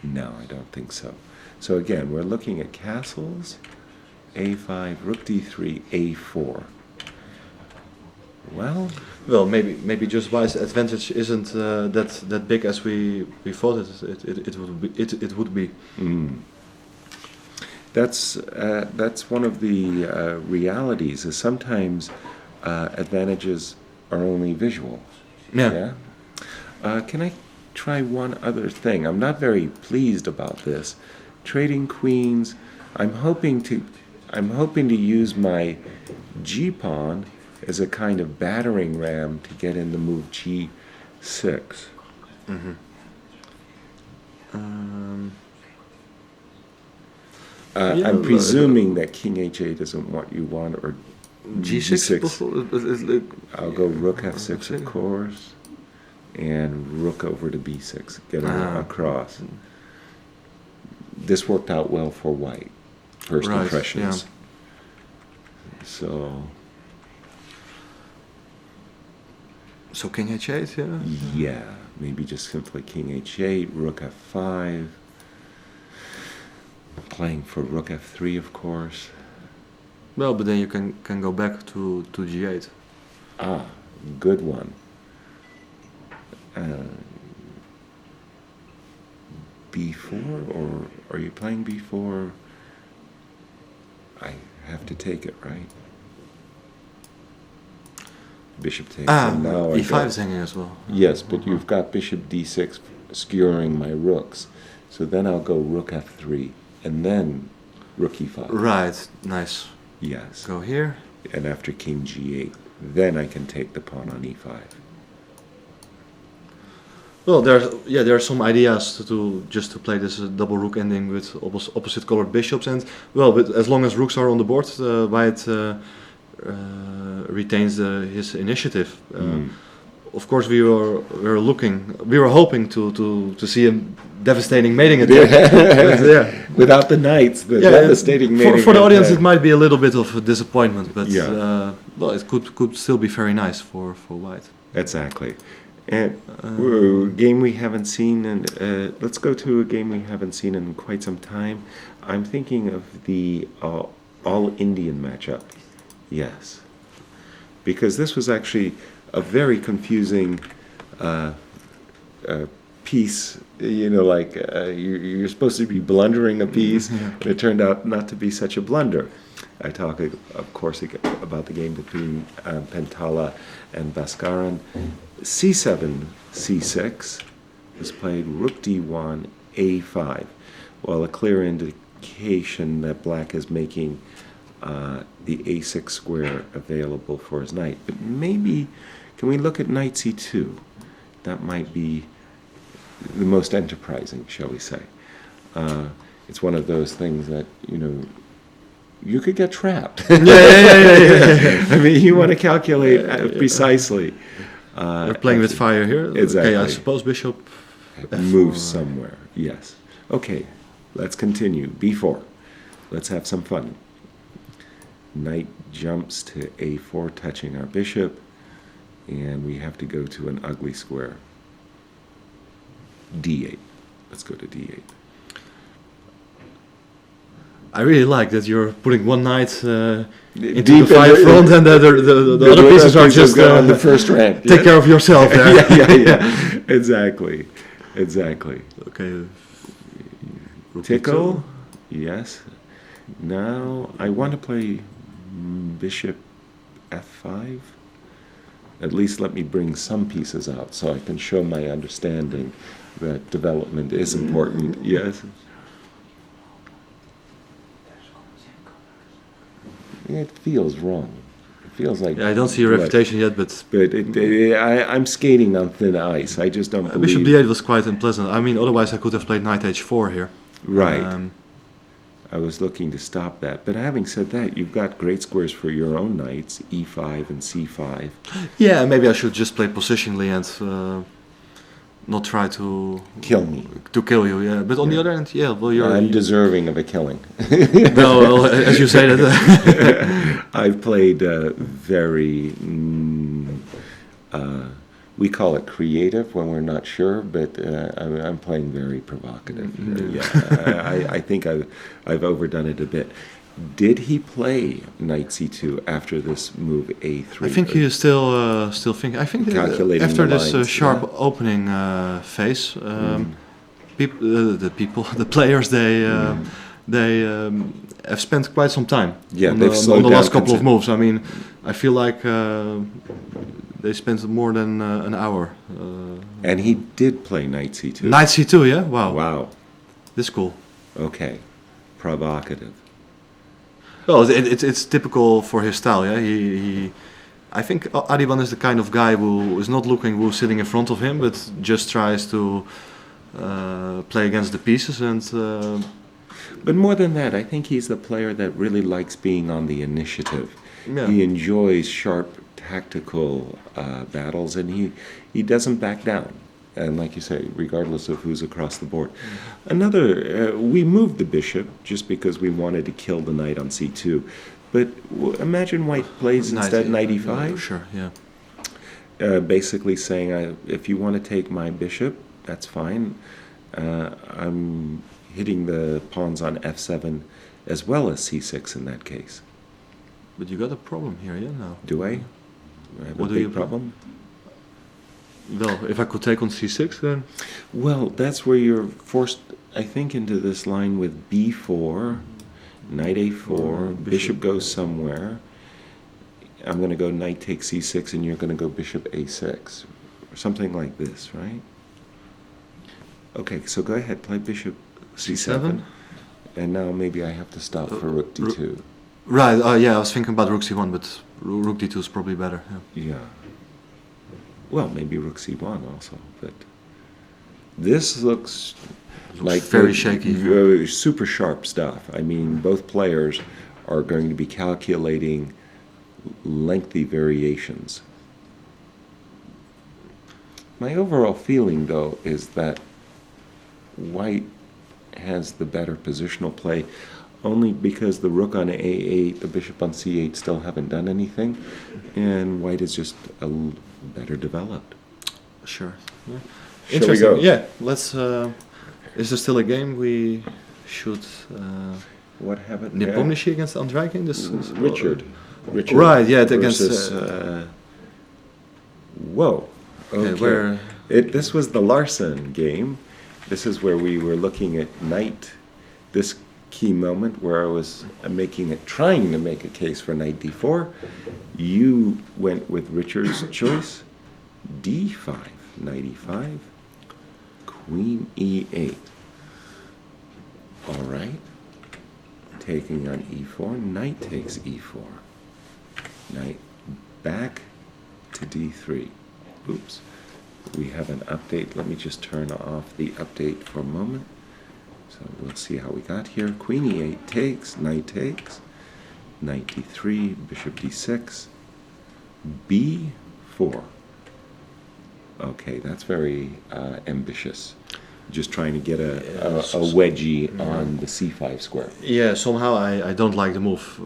No, I don't think so. So again, we're looking at castles, a5, rook d3, a4. Well, maybe just why's advantage isn't that big as we thought it would be. That's one of the realities. Is sometimes advantages are only visual. Yeah. Can I try one other thing? I'm not very pleased about this. Trading queens. I'm hoping to use my G pawn as a kind of battering ram to get in the move G6. I'm presuming that King H8 isn't what you want, or G6. I'll go rook F6, of course, and rook over to B6, get across. This worked out well for white. First impressions. Yeah. So King H8, yeah? Yeah, maybe just simply King H8, rook F5. Playing for rook F3, of course. Well, but then you can go back to G8. Ah, good one. B4, or are you playing B4? I have to take it, right? Bishop takes. And now E5 is hanging as well. Yes, but you've got bishop D6 skewering my rooks. So then I'll go rook F3, and then rook E5. Right, nice. Yes. Go here. And after King G8, then I can take the pawn on E5. Well, there are some ideas to play this double rook ending with opposite colored bishops, and but as long as rooks are on the board, white retains his initiative. Of course, we were hoping to see a devastating mating attack. Without the knights, the devastating mating for the audience, attack. it might be a little bit of a disappointment, but it could still be very nice for white. Exactly. And game we haven't seen, and let's go to a game we haven't seen in quite some time. I'm thinking of the all-Indian matchup. Yes. Because this was actually a very confusing piece, you're supposed to be blundering a piece, and it turned out not to be such a blunder. I talk, of course, about the game between Pentala and Bhaskaran. C7, C6 is played, rook d1, a5. Well, a clear indication that black is making the a6 square available for his knight. But maybe, can we look at knight c2? That might be the most enterprising, shall we say. It's one of those things that, you could get trapped. Yeah. I mean, you want to calculate precisely. We're playing with fire here. Exactly. Okay, I suppose bishop moves somewhere, yes. Okay, let's continue. b4. Let's have some fun. Knight jumps to a4, touching our bishop, and we have to go to an ugly square. d8. Let's go to d8. I really like that you're putting one knight into Deep the fire in front, and the other pieces are just on the first rank. take care of yourself there. Yeah. Exactly. Okay. Tickle, yes. Now I want to play bishop f5. At least let me bring some pieces out so I can show my understanding that development is important. Yes. It feels wrong. It feels like... Yeah, I don't see your reputation yet, but I'm skating on thin ice. I just don't believe... bishop d8 was quite unpleasant. I mean, otherwise I could have played knight h4 here. Right. I was looking to stop that. But having said that, you've got great squares for your own knights, e5 and c5. Yeah, maybe I should just play positionally and not try to Kill me. to kill you. Yeah, but on the other hand, yeah, well, I'm deserving of a killing. no, well, as you say that. I've played very... we call it creative when we're not sure, but I'm playing very provocative. Yeah, I think I've overdone it a bit. Did he play knight c2 after this move a3? I think he is still thinking. I think Calculating after the this lines, sharp opening phase, the players, they have spent quite some time on they've slowed on the down last couple of moves. I mean, I feel like they spent more than an hour. And he did play knight c2. Knight c2, yeah? Wow. Wow. This is cool. Okay. Provocative. Well, it's typical for his style, yeah? I think Adiban is the kind of guy who is not looking who's sitting in front of him, but just tries to play against the pieces and... But more than that, I think he's the player that really likes being on the initiative. Yeah. He enjoys sharp tactical battles, and he doesn't back down. And like you say, regardless of who's across the board. Another, we moved the bishop just because we wanted to kill the knight on c2. But imagine white plays instead knight e5. Sure, yeah. Basically saying, if you want to take my bishop, that's fine. I'm hitting the pawns on f7 as well as c6 in that case. But you got a problem here, yeah, now. Do I? I have What a do you big problem? Well, if I could take on c6, then... Well, that's where you're forced, I think, into this line with b4, knight a4, bishop goes somewhere. I'm going to go knight takes c6, and you're going to go bishop a6, or something like this, right? Okay, so go ahead, play bishop c7. And now maybe I have to stop for rook d2. Right, yeah, I was thinking about rook c1, but rook d2 is probably better. Yeah. Well, maybe rook c1 also, but this looks like very shaky. Super sharp stuff. I mean, both players are going to be calculating lengthy variations. My overall feeling, though, is that white has the better positional play, only because the rook on a8, the bishop on c8 still haven't done anything, and white is just better developed. Sure. Yeah. Shall we go? Yeah, let's... is there still a game we should... What happened? Nepomniachtchi against Andreikin? This is, Richard. Right, yeah, versus, against... whoa. Okay. This was the Larsen game. This is where we were looking at knight, this key moment where I was trying to make a case for knight d4. You went with Richard's choice, d5, knight e5, queen e8. All right. Taking on e4, knight takes e4. Knight back to d3. Oops. We have an update. Let me just turn off the update for a moment. So we'll see how we got here. Queen e8 takes, knight d3, bishop d6, b4. Okay, that's very ambitious. Just trying to get a wedgie on the c5 square. Yeah, somehow I don't like the move,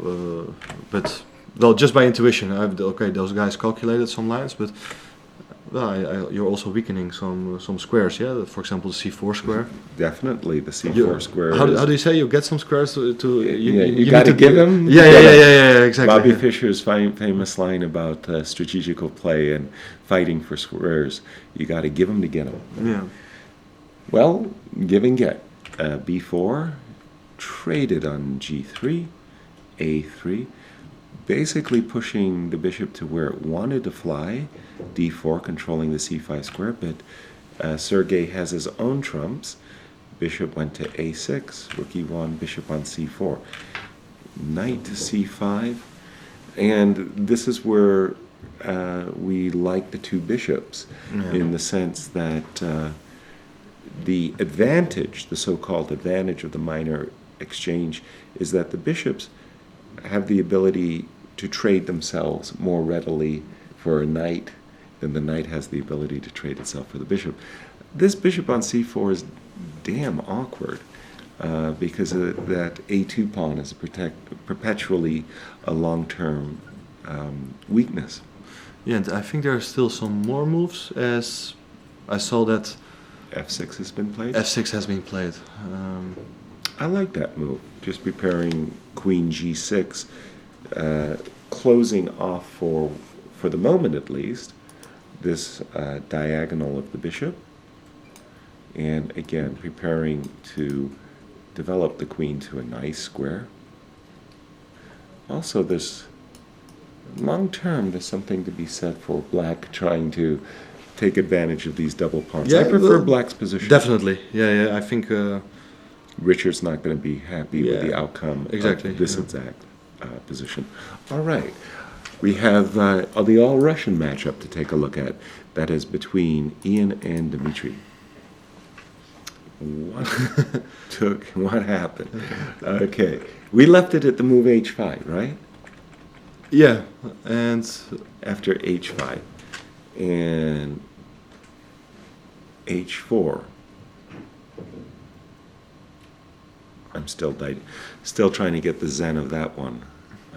but well, just by intuition, okay, those guys calculated some lines, but well, you're also weakening some squares, yeah. For example, the c4 square. Definitely, the c4 square. How do you say you get some squares to you got to give them? Yeah, exactly. Bobby Fischer's famous line about strategical play and fighting for squares. You got to give them to get them. Yeah. Well, give and get. b4, traded on g3, a3, basically pushing the bishop to where it wanted to fly, d4 controlling the c5 square, but Sergei has his own trumps. Bishop went to a6, rook e1, bishop on c4, knight to c5, and this is where we like the two bishops in the sense that the advantage, the so-called advantage of the minor exchange, is that the bishops have the ability to trade themselves more readily for a knight than the knight has the ability to trade itself for the bishop. This bishop on c4 is damn awkward because that a2 pawn is perpetually a long-term weakness. Yeah, and I think there are still some more moves, as I saw that f6 has been played? f6 has been played. I like that move. Just preparing queen g6, closing off for the moment at least, this diagonal of the bishop. And again, preparing to develop the queen to a nice square. Also, this long term, there's something to be said for black trying to take advantage of these double pawns. Yeah, I prefer black's position. Definitely. Yeah, I think Richard's not going to be happy with the outcome of this exact position. All right. We have the all-Russian matchup to take a look at. That is between Ian and Dmitry. What happened? Okay. We left it at the move h5, right? Yeah, and after h5. And h4. I'm still trying to get the zen of that one.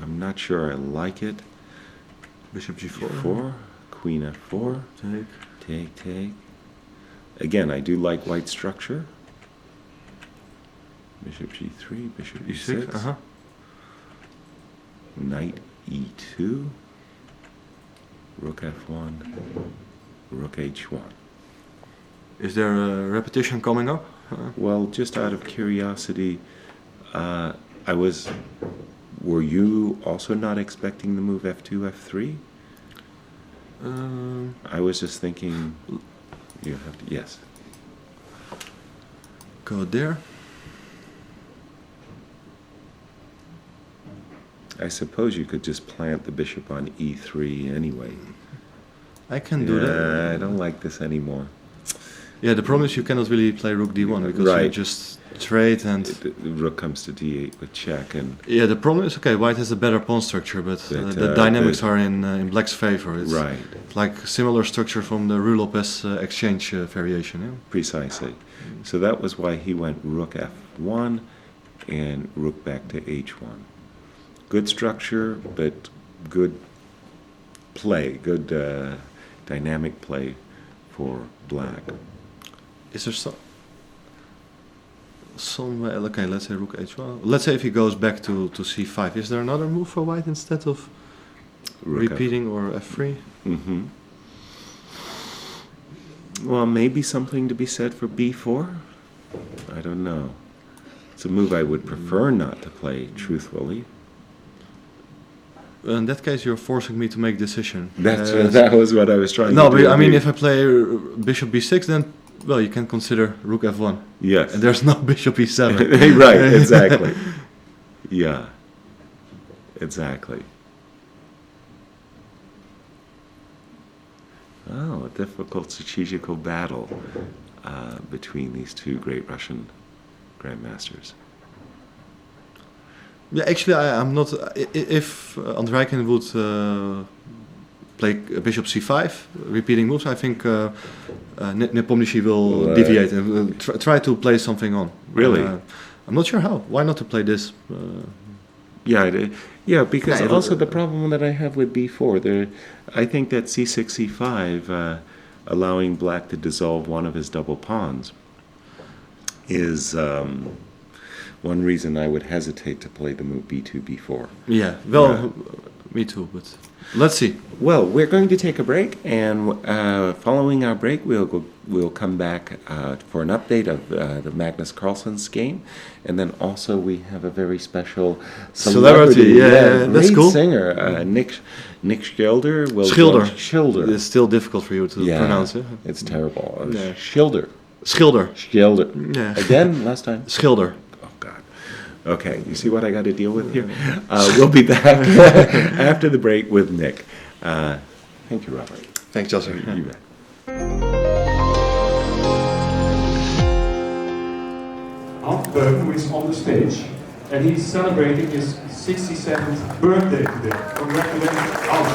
I'm not sure I like it. Bishop g4. G4, queen f4. Take. Again, I do like white structure. Bishop g3, bishop e6. Knight e2. Rook f1, rook h1. Is there a repetition coming up? Well, just out of curiosity, were you also not expecting the move f2, f3? I was just thinking, you have to, yes. Go there. I suppose you could just plant the bishop on e3 anyway. I can do that. I don't like this anymore. Yeah, the problem is you cannot really play rook d1 because you just trade and the rook comes to d8 with check and. Yeah, the problem is white has a better pawn structure, but the dynamics are in black's favor. It's like similar structure from the Ruy Lopez exchange variation. Yeah? Precisely. So that was why he went rook f1 and rook back to h1. Good structure, but good play, good dynamic play for black. Is there some okay, let's say rook h1. Let's say if he goes back to c5, is there another move for white instead of rook repeating or f3? Mm-hmm. Well, maybe something to be said for b4. I don't know. It's a move I would prefer not to play, truthfully. In that case, you're forcing me to make a decision. That was what I was trying No, to do. but I mean, if I play bishop b6, then, well, you can consider rook f1. Yes. And there's no bishop e7. Right, exactly. Yeah, exactly. Oh, a difficult strategical battle between these two great Russian grandmasters. Yeah, actually, I'm not. If Andrijken would play bishop c5, repeating moves, I think Nepomniachtchi will deviate and will try to play something on. Really? I'm not sure how. Why not to play this? Yeah, because No, also the problem that I have with b4, I think that c6, c5, allowing black to dissolve one of his double pawns, is one reason I would hesitate to play the move b2, b4. Yeah, well, me too, but let's see. Well, we're going to take a break, and following our break, we'll come back for an update of the Magnus Carlsen's game, and then also we have a very special celebrity, that's great cool. singer, Nick Schilder. Schilder. It's still difficult for you to pronounce it. It's terrible. Yeah. Schilder. Schilder. Yeah. Again, last time. Schilder. Oh God. Okay, you see what I got to deal with here? We'll be back after the break with Nick. Thank you, Robert. Thanks, Yasser. You bet. Bergen, who is on the stage, and he's celebrating his 67th birthday today. Congratulations, Hans.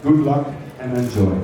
Good luck and enjoy.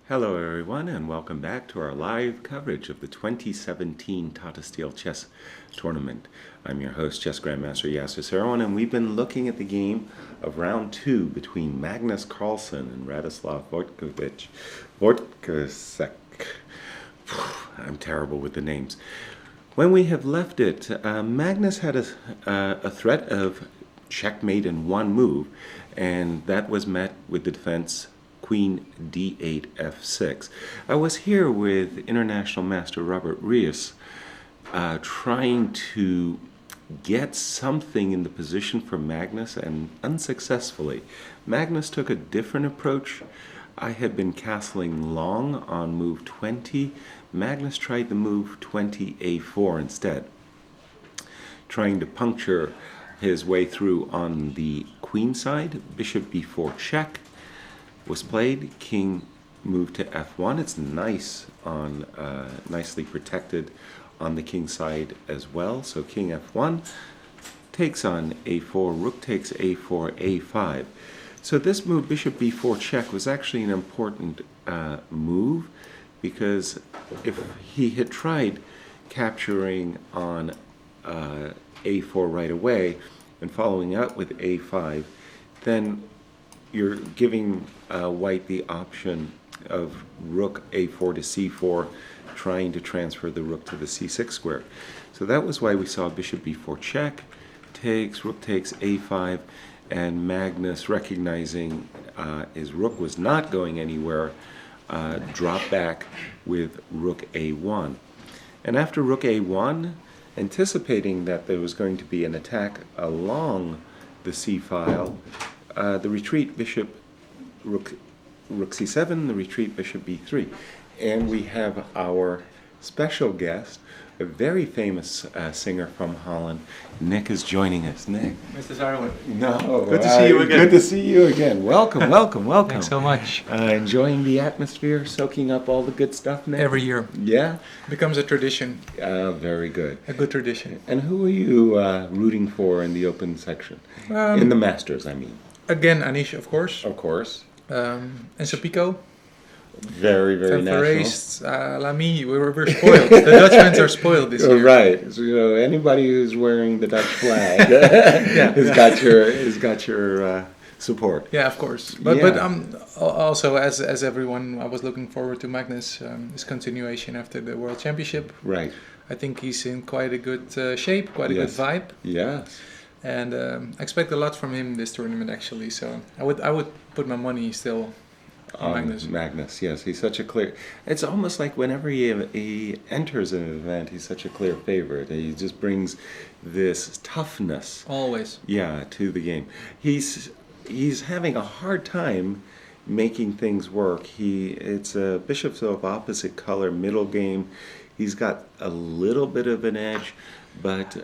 Hello everyone and welcome back to our live coverage of the 2017 Tata Steel Chess Tournament. I'm your host, Chess Grandmaster Yasser Seirawan, and we've been looking at the game of round 2 between Magnus Carlsen and Radoslav Vortkosek. I'm terrible with the names. When we have left it, Magnus had a threat of checkmate in one move, and that was met with the defense Queen d8 f6. I was here with International Master Robert Rees trying to get something in the position for Magnus, and unsuccessfully. Magnus took a different approach. I had been castling long on move 20. Magnus tried the move 20a4 instead, trying to puncture his way through on the queen side. Bishop b4 check was played. King moved to f1. It's nice on nicely protected on the king side as well. So king f1 takes on a4. Rook takes a4, a5. So this move, bishop b4 check, was actually an important move, because if he had tried capturing on a4 right away and following up with a5, then you're giving white the option of rook a4 to c4, trying to transfer the rook to the c6 square. So that was why we saw bishop b4 check, takes, rook takes a5, and Magnus, recognizing his rook was not going anywhere, dropped back with rook a1. And after rook a1, anticipating that there was going to be an attack along the c file, the retreat bishop rook c7, the retreat bishop b3. And we have our special guest, a very famous singer from Holland. Nick is joining us. Nick. Mr. Seirawan. No. Good to see you again. Good to see you again. Welcome, welcome, welcome. Thanks so much. Enjoying the atmosphere, soaking up all the good stuff, Nick? Every year. Yeah? Becomes a tradition. Very good. A good tradition. And who are you rooting for in the open section? In the Masters, I mean. Again, Anish, of course. Of course. And Sapiko. Very, very Van national. Verreest, Lamy, we're spoiled. The Dutchmen are spoiled this year. Right. So, anybody who's wearing the Dutch flag has got your support. Yeah, of course. But also, as everyone, I was looking forward to Magnus, his continuation after the World Championship. Right. I think he's in quite a good shape, quite a good vibe. Yes. And I expect a lot from him this tournament, actually. So I would put my money still on Magnus. Magnus, yes. He's such a clear... It's almost like whenever he enters an event, he's such a clear favorite. He just brings this toughness. Always. Yeah, to the game. He's having a hard time making things work. It's a bishops of opposite color middle game. He's got a little bit of an edge, but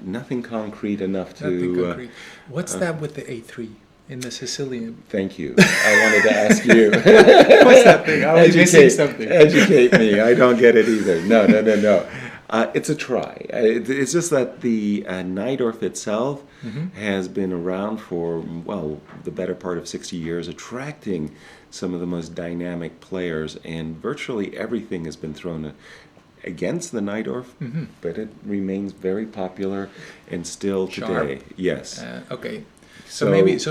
nothing concrete enough to... Nothing concrete. What's that with the A3 in the Sicilian? Thank you. I wanted to ask you. What's that thing? I was missing something. Educate me. I don't get it either. No. It's a try. It's just that the Najdorf itself has been around for, the better part of 60 years, attracting some of the most dynamic players, and virtually everything has been thrown against the Najdorf, but it remains very popular and still today. Yes. Okay. So maybe it's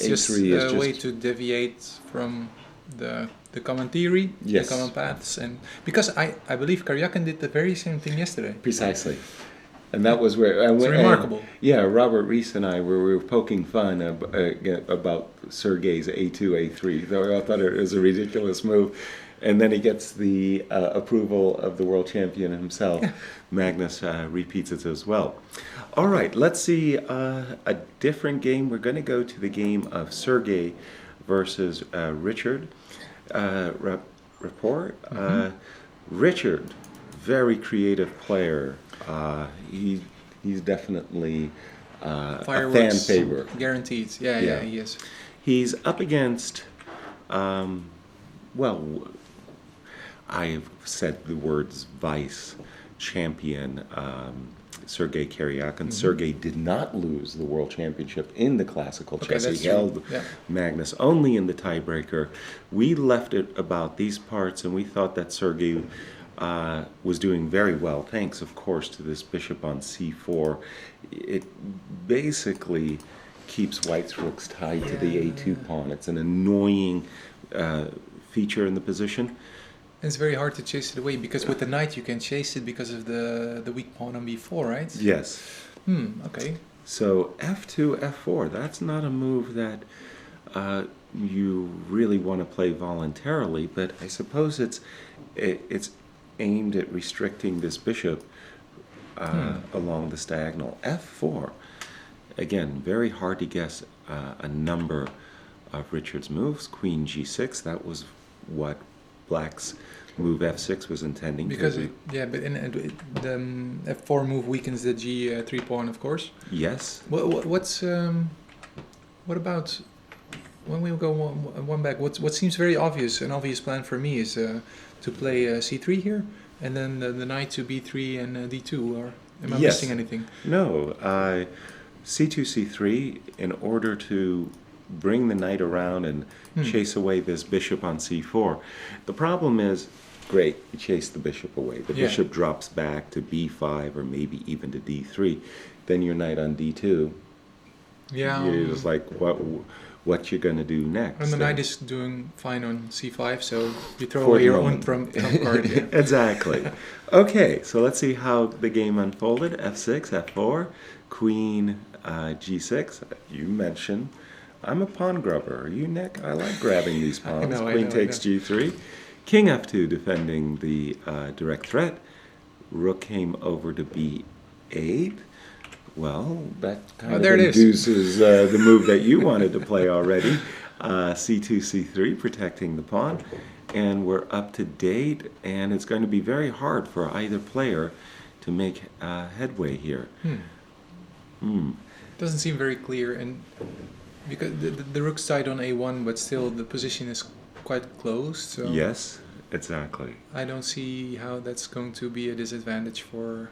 just A3 a way to deviate from the common theory, the common paths, and because I believe Karyakin did the very same thing yesterday. Precisely. And that was where... It's remarkable. Robert Rees and I were poking fun about Sergei's A2, A3. Though I thought it was a ridiculous move. And then he gets the approval of the world champion himself. Magnus repeats it as well. All right, let's see a different game. We're going to go to the game of Sergei versus Richard Rapport. Richard, very creative player. He's definitely a fan favorite. Guaranteed. Yeah, he is. He's up against, I've said the words vice champion Sergei Karyakin. Sergei did not lose the world championship in the classical chess. that's He true. held Yeah. Magnus only in the tiebreaker. We left it about these parts, and we thought that Sergei was doing very well, thanks, of course, to this bishop on c4. It basically keeps White's rooks tied to the a2 pawn. It's an annoying feature in the position. It's very hard to chase it away because with the knight you can chase it because of the weak pawn on b4, right? Yes. Okay. So f2, f4, that's not a move that you really want to play voluntarily, but I suppose it's aimed at restricting this bishop along the diagonal. f4, again, very hard to guess a number of Richard's moves. Queen g6, that was what Black's move f6 was intending Because to be. the f4 move weakens the g3 pawn, of course. Yes. What about when we go one back? What seems very obvious, an obvious plan for me is to play c3 here, and then the knight to b3 and d2. Or am I missing anything? No. c2, c3, in order to bring the knight around and chase away this bishop on c4. The problem is, great, you chase the bishop away. The bishop drops back to b5 or maybe even to d3. Then your knight on d2. Yeah. You're just like, what you're going to do next? And the knight is doing fine on c5, so you throw away your own trump card. Yeah. Exactly. Okay, so let's see how the game unfolded. f6, f4, queen g6. You mentioned I'm a pawn grubber. Are you, Nick? I like grabbing these pawns. Queen takes g3. King f2, defending the direct threat. Rook came over to b8. Well, that kind of induces the move that you wanted to play already. c2, c3, protecting the pawn. And we're up to date, and it's going to be very hard for either player to make headway here. Doesn't seem very clear, and because the rook's tied on a1, but still the position is quite close. So yes, exactly. I don't see how that's going to be a disadvantage for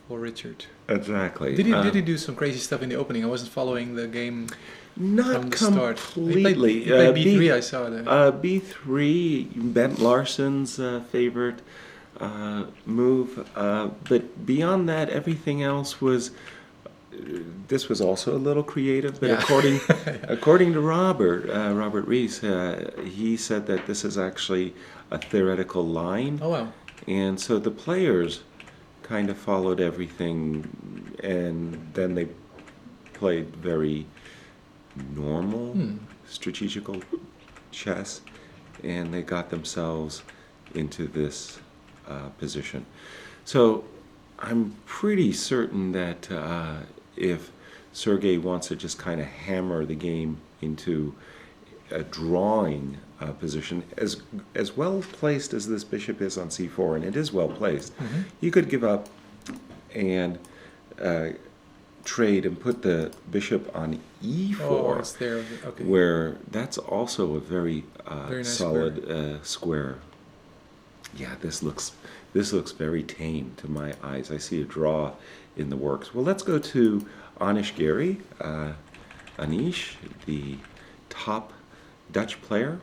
Richard. Exactly. Did he do some crazy stuff in the opening? I wasn't following the game from the start. Completely. He played b3. I saw that. b3, Bent Larsen's favorite move, but beyond that, everything else was. This was also a little creative, but according to Robert Rees, he said that this is actually a theoretical line. Oh wow! And so the players kind of followed everything, and then they played very normal, strategical chess, and they got themselves into this position. So I'm pretty certain that if Sergei wants to just kind of hammer the game into a drawing position, as well placed as this bishop is on c4, and it is well placed, you could give up and trade and put the bishop on e4, Oh, it's there. Okay. where that's also a very, Very nice solid square. Yeah, this looks very tame to my eyes. I see a draw in the works. Well, let's go to Anish Giri, Anish, the top Dutch player,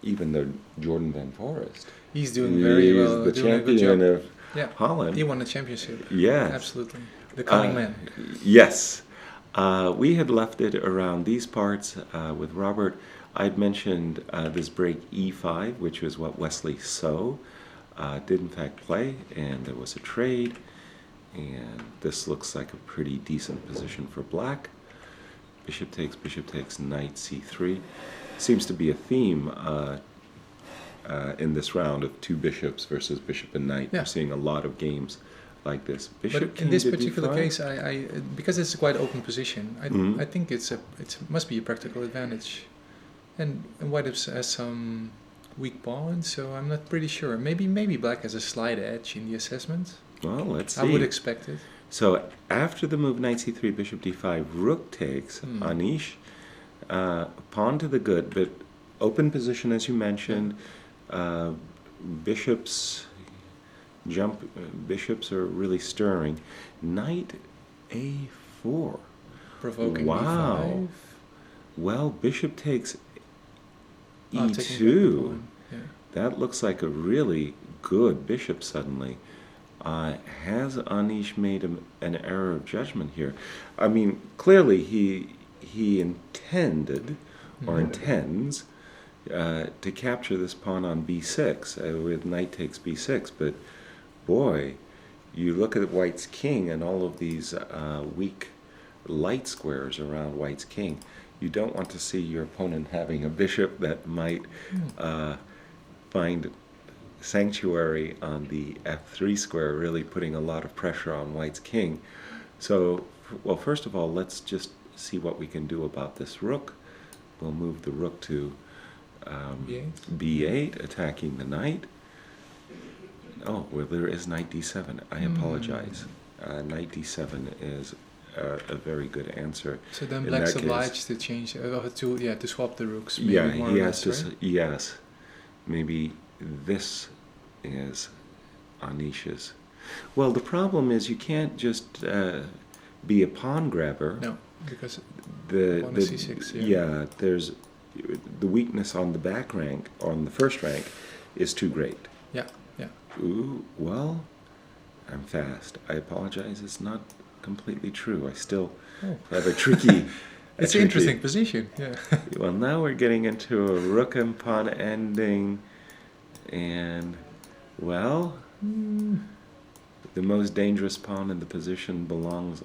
even though Jordan Van Forest. He's doing very well. He's the doing a good champion job. of Holland. He won the championship. Yes. Absolutely. The coming man. Yes. We had left it around these parts with Robert. I'd mentioned this break e5, which was what Wesley So did in fact play, and there was a trade, and this looks like a pretty decent position for Black. Bishop takes, knight c3. Seems to be a theme in this round of two bishops versus bishop and knight. Yeah. We're seeing a lot of games like this. Bishop But in this king to particular d5? case, I because it's a quite open position, I think it must be a practical advantage, and White has some weak pawns, so I'm not pretty sure. Maybe Black has a slight edge in the assessment. Well, let's see. I would expect it. So after the move knight c3, bishop d5, rook takes, Anish, pawn to the good, but open position as you mentioned. Bishops bishops are really stirring. Knight a4. Provoking Wow. b5. Well, bishop takes Oh, taking back the e2. pawn. Yeah. That looks like a really good bishop suddenly. Has Anish made an error of judgment here? I mean, clearly he intended or intends to capture this pawn on b6 with knight takes b6, but boy, you look at white's king and all of these weak light squares around white's king. You don't want to see your opponent having a bishop that might find sanctuary on the f3 square, really putting a lot of pressure on white's king. So, well, first of all, let's just see what we can do about this rook. We'll move the rook to b8, attacking the knight. Oh, well, there is knight d7. I apologize. Knight d7 is a very good answer. So then In black's that case- obliged to change to swap the rooks. Maybe Yeah, more or he less, has to. right? Yes, maybe this is Anish's. Well, the problem is you can't just be a pawn grabber. No, because The pawn is c6, yeah. yeah, there's the weakness on the back rank, on the first rank, is too great. yeah, yeah. Ooh, well, I'm fast. I apologize. It's not completely true. I still have a tricky. It's an interesting position. Yeah. Well, now we're getting into a rook and pawn ending, and well, the most dangerous pawn in the position belongs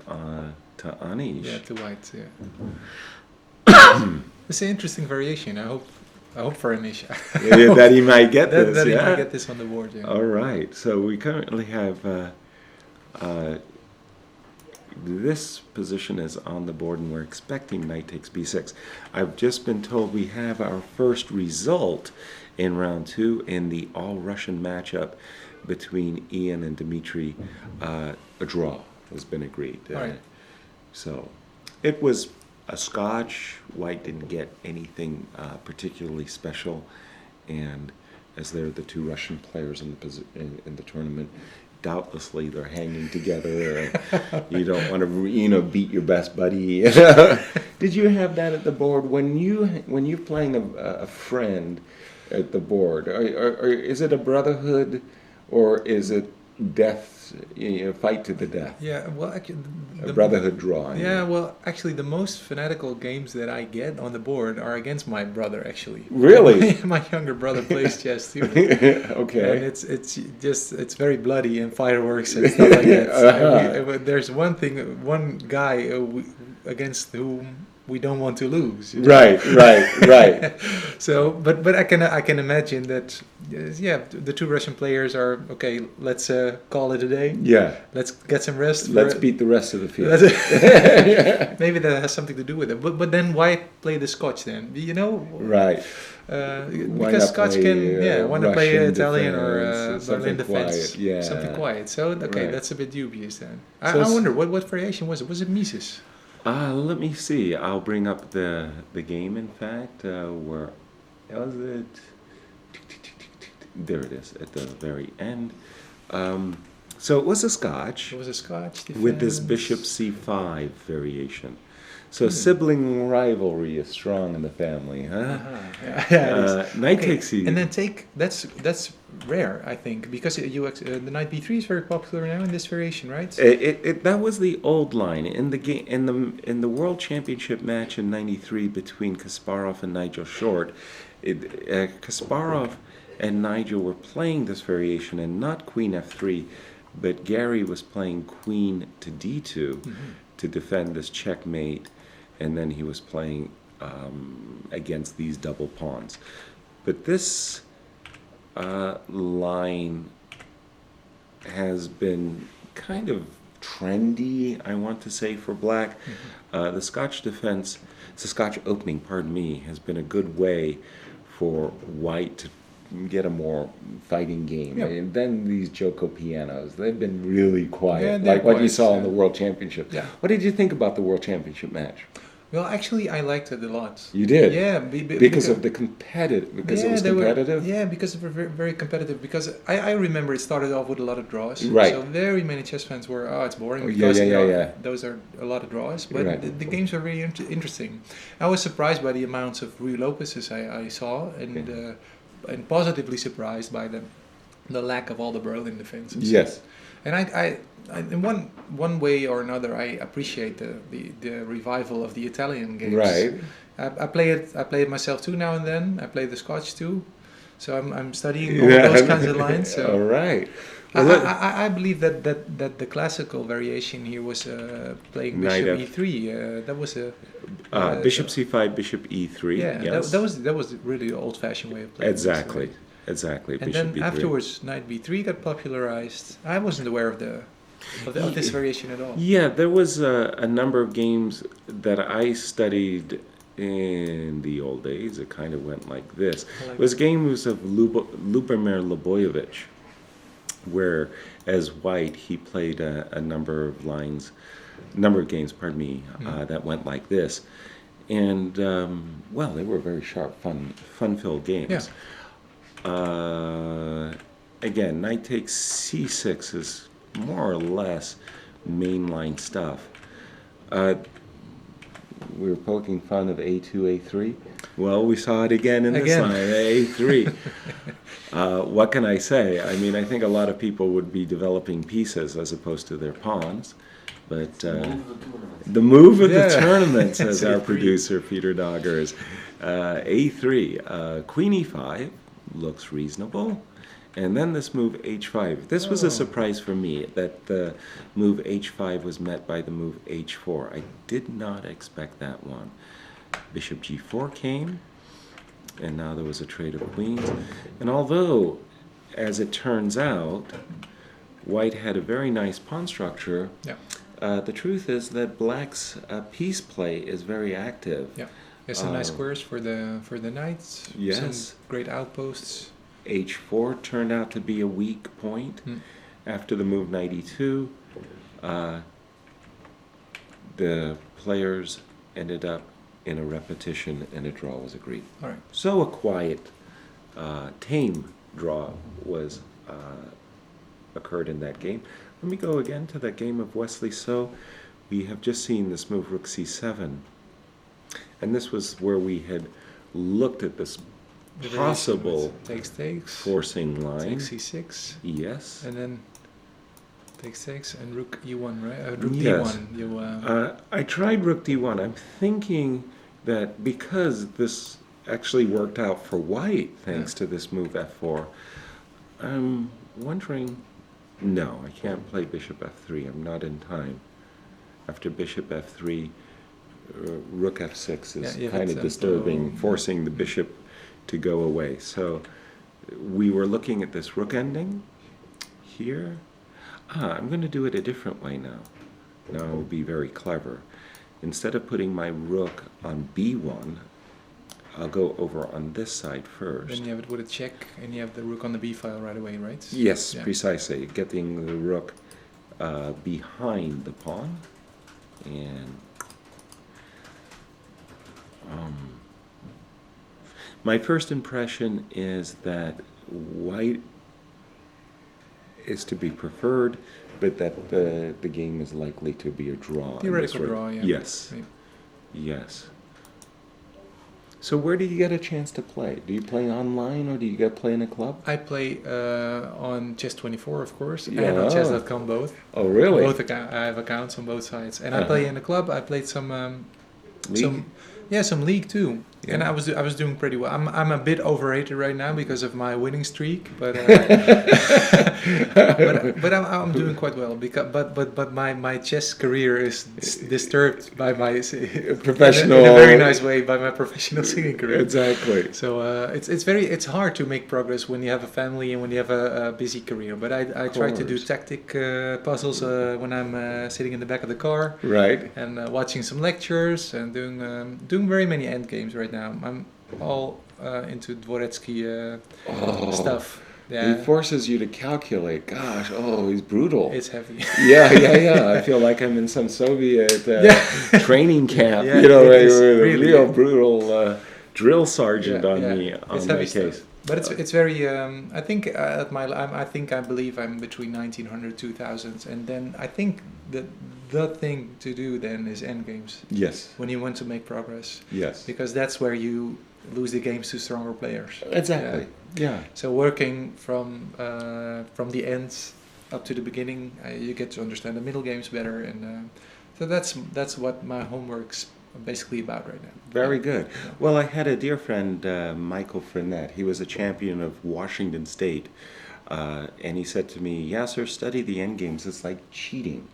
to Anish. Yeah, to white. Yeah. It's an interesting variation. I hope for Anish. Yeah, that he might get this. that he Yeah. might get this on the board. Yeah. All right. So we currently have this position is on the board, and we're expecting knight takes b6. I've just been told we have our first result in round 2 in the all-Russian matchup between Ian and Dmitry. A draw has been agreed. All right. So it was a scotch. White didn't get anything particularly special, and as they're the two Russian players in the tournament, doubtlessly they're hanging together. You don't want to, beat your best buddy. Did you have that at the board when you're playing a friend at the board? Or is it a brotherhood, or is it death? Fight to the death. Yeah. Well, actually, A brotherhood draw. I Yeah, mean. well, actually, the most fanatical games that I get on the board are against my brother. Actually, Really? my younger brother plays chess too, Okay. and it's very bloody and fireworks and stuff like that. There's one guy against whom we don't want to lose. Right. So, but I can imagine that. The two Russian players are okay. Let's call it a day. Yeah. Let's get some rest. Let's beat the rest of the field. Maybe that has something to do with it. But then why play the Scotch then? Right. Because Scotch play, can want to play Russian Italian or defense, Berlin something defense, quiet, yeah. something quiet. So okay, Right. that's a bit dubious then. So I wonder what variation was it? Was it Mises? Let me see. I'll bring up the game. In fact, where was it? There it is at the very end. So it was a Scotch It was a Scotch with this defense. bishop c5 variation. So sibling rivalry is strong in the family, huh? Yeah, it is. Knight Okay, takes e. and then that's rare, I think, because the knight b3 is very popular now in this variation, right? That was the old line in the game in the World Championship match in '93 between Kasparov and Nigel Short. Kasparov and Nigel were playing this variation and not Queen f3, but Gary was playing Queen to d2 to defend this checkmate, and then he was playing against these double pawns. But this line has been kind of trendy, I want to say, for black. The Scotch opening, pardon me, has been a good way for white to get a more fighting game. Yeah. And then these Joko pianos, they've been really quiet, Yeah, they're like what you quiet, saw in yeah. the World Championship. Yeah. What did you think about the World Championship match? Well, actually, I liked it a lot. You did? Yeah, Because of the competitive, because it was competitive? Because it was very, very competitive. Because I remember it started off with a lot of draws. Right. So very many chess fans were, it's boring. Oh, Because yeah. those are a lot of draws. But Right. the games are very interesting. I was surprised by the amounts of Ruy Lopez's I saw, and positively surprised by the lack of all the Berlin defenses. Yes. And I in one way or another, I appreciate the revival of the Italian games. Right. I play it myself too now and then. I play the Scotch too, so I'm studying all those kinds of lines. So. All right. I believe that the classical variation here was playing Knight Bishop F- E3. That was a Bishop C5, Bishop E3. yeah. Yes. That was really the old-fashioned way of playing. Exactly. This, Exactly. and Bishop then E3. afterwards, Knight B3 got popularized. I wasn't aware of this variation at all. Yeah, there was a number of games that I studied in the old days. It kind of went like this. It was games of Lubomir Lobojevich, where as white he played a number of games, that went like this. And, well, they were very sharp, fun-filled games. Yeah. Again, knight takes c6 is more or less mainline stuff. We were poking fun of a2, a3. Well, we saw it again in this line, a3. What can I say? I mean, I think a lot of people would be developing pieces as opposed to their pawns. But the move of the tournament, says our producer, Peter Doggers. A3, Queen E5 looks reasonable. And then this move H5. This was a surprise for me, that the move H5 was met by the move H4. I did not expect that one. Bishop G4 came, and now there was a trade of queens. And although, as it turns out, white had a very nice pawn structure, the truth is that black's piece play is very active. Yeah, there's some nice squares for the knights. Yes. Some great outposts. H4 turned out to be a weak point. After the move knight e2, the players ended up in a repetition and a draw was agreed. All right. So a quiet, tame draw was occurred in that game. Let me go again to that game of Wesley So. We have just seen this move rook c7. And this was where we had looked at this possible takes forcing line. takes c6. Yes. And then takes and rook e1, right? Rook Yes. d1. I tried rook d1. I'm thinking that because this actually worked out for white thanks to this move f4, I'm wondering, no, I can't play bishop f3. I'm not in time. After bishop f3, rook f6 is kind of disturbing, forcing the bishop to go away. So we were looking at this rook ending here. I'm going to do it a different way now. Now I'll be very clever. Instead of putting my rook on b1, I'll go over on this side first. Then you have it with a check, and you have the rook on the b file right away, right? Yes, precisely. Getting the rook behind the pawn. And my first impression is that white is to be preferred, but that the game is likely to be a draw. Theoretical draw, yeah. Yes. Right. Yes. So where do you get a chance to play? Do you play online or do you get play in a club? I play on Chess24, of course, and on Chess.com both. Oh, really? I have accounts on both sides, and I play in a club. I played some League? some league too, Yeah. and I was doing pretty well. I'm a bit overrated right now because of my winning streak, but but I'm doing quite well but my chess career is disturbed by my Professional in a very nice way by my professional singing career. Exactly. So it's hard to make progress when you have a family and when you have a busy career. But I try to do tactic puzzles when I'm sitting in the back of the car. Right. And watching some lectures and doing very many end games right now. I'm all into Dvoretsky stuff. Yeah. He forces you to calculate. Gosh, oh, he's brutal. It's heavy. Yeah. I feel like I'm in some Soviet training camp, Yeah, you know, it is with a really, real yeah. brutal drill sergeant on Yeah. me It's on heavy my stuff. case. But it's very. I think I believe I'm between 1900 2000, and then I think that the thing to do then is end games Yes, when you want to make progress, yes, because that's where you lose the games to stronger players. exactly. Yeah. So working from the ends up to the beginning, you get to understand the middle games better, and so that's what my homework's basically about right now. Very good. Well, I had a dear friend, Michael Frenette. He was a champion of Washington State, and he said to me, "Yasser, study the end games. It's like cheating,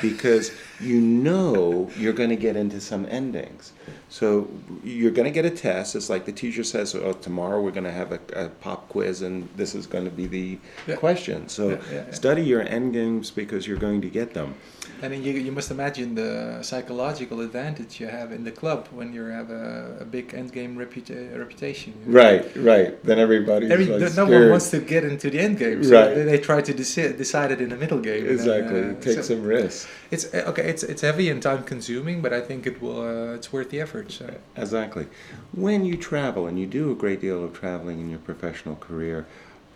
because you know you're going to get into some endings. So you're going to get a test. It's like the teacher says, oh, tomorrow we're going to have a pop quiz, and this is going to be the question. So study your end games because you're going to get them." And then you must imagine the psychological advantage you have in the club when you have a big endgame reputation. You know? Right. Then everybody's no one wants to get into the end game, so they try to decide it in the middle game. Exactly, And, take some risks. It's okay. It's heavy and time consuming, but I think it will. It's worth the effort. So. Exactly. When you travel, and you do a great deal of traveling in your professional career,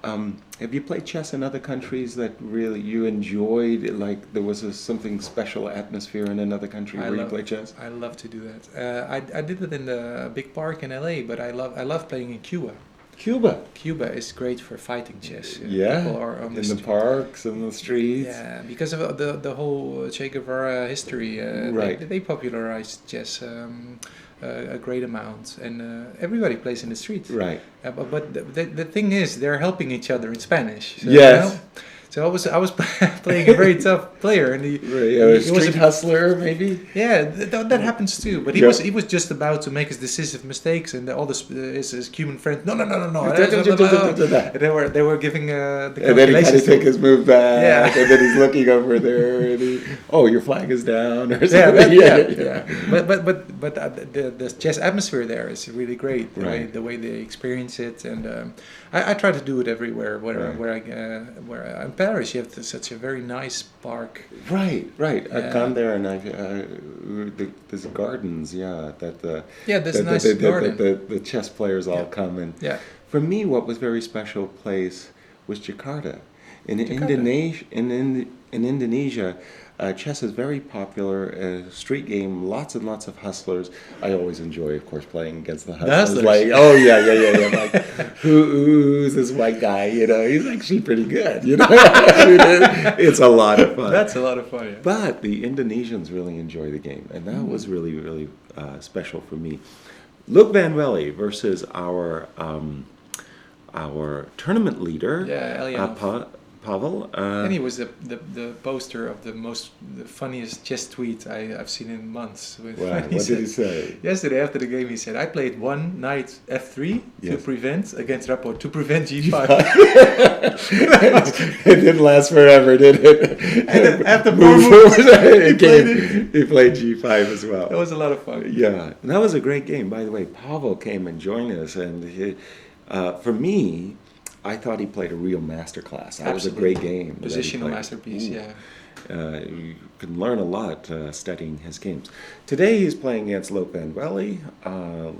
have you played chess in other countries that really you enjoyed? Like there was something special atmosphere in another country where you played chess? I love to do that. I did it in the big park in LA, but I love playing in Cuba. Cuba is great for fighting chess. People are on in the parks and the streets. Yeah, because of the whole Che Guevara history. They popularized chess a great amount, and everybody plays in the street. Right. But the thing is, they're helping each other in Spanish. So, yes. You know? So I was playing a very tough player, and he was a hustler, maybe. Yeah, that happens too. But he was just about to make his decisive mistakes, and all his Cuban friends. No. They were giving the and then he had to take his move back. Yeah. And then he's looking over there, and your flag is down, or something. Yeah. But the chess atmosphere there is really great. The way they experience it, and I try to do it everywhere where I'm Paris, you have such a very nice park. Right. I've gone there, and there's gardens. There's a nice garden. The chess players all come, and for me, what was very special place was Jakarta. In Indonesia, chess is very popular. Street game, lots and lots of hustlers. I always enjoy, of course, playing against the hustlers. Like, like, who's this white guy? You know, he's actually pretty good. You know, it's a lot of fun. That's a lot of fun. Yeah. But the Indonesians really enjoy the game, and that was really, really special for me. Luke Van Welle versus our tournament leader, Pavel. And he was the poster of the funniest chess tweet I've seen in months. What did he say? Yesterday after the game he said, I played one knight f3 to prevent against Rapport, to prevent g5. It didn't last forever, did it? And then after 4 moves, he played g5 as well. That was a lot of fun. Yeah, and that was a great game. By the way, Pavel came and joined us, and for me, I thought he played a real masterclass. That was a great game. Positional masterpiece, yeah. You can learn a lot studying his games. Today he's playing against Luke Van Welle.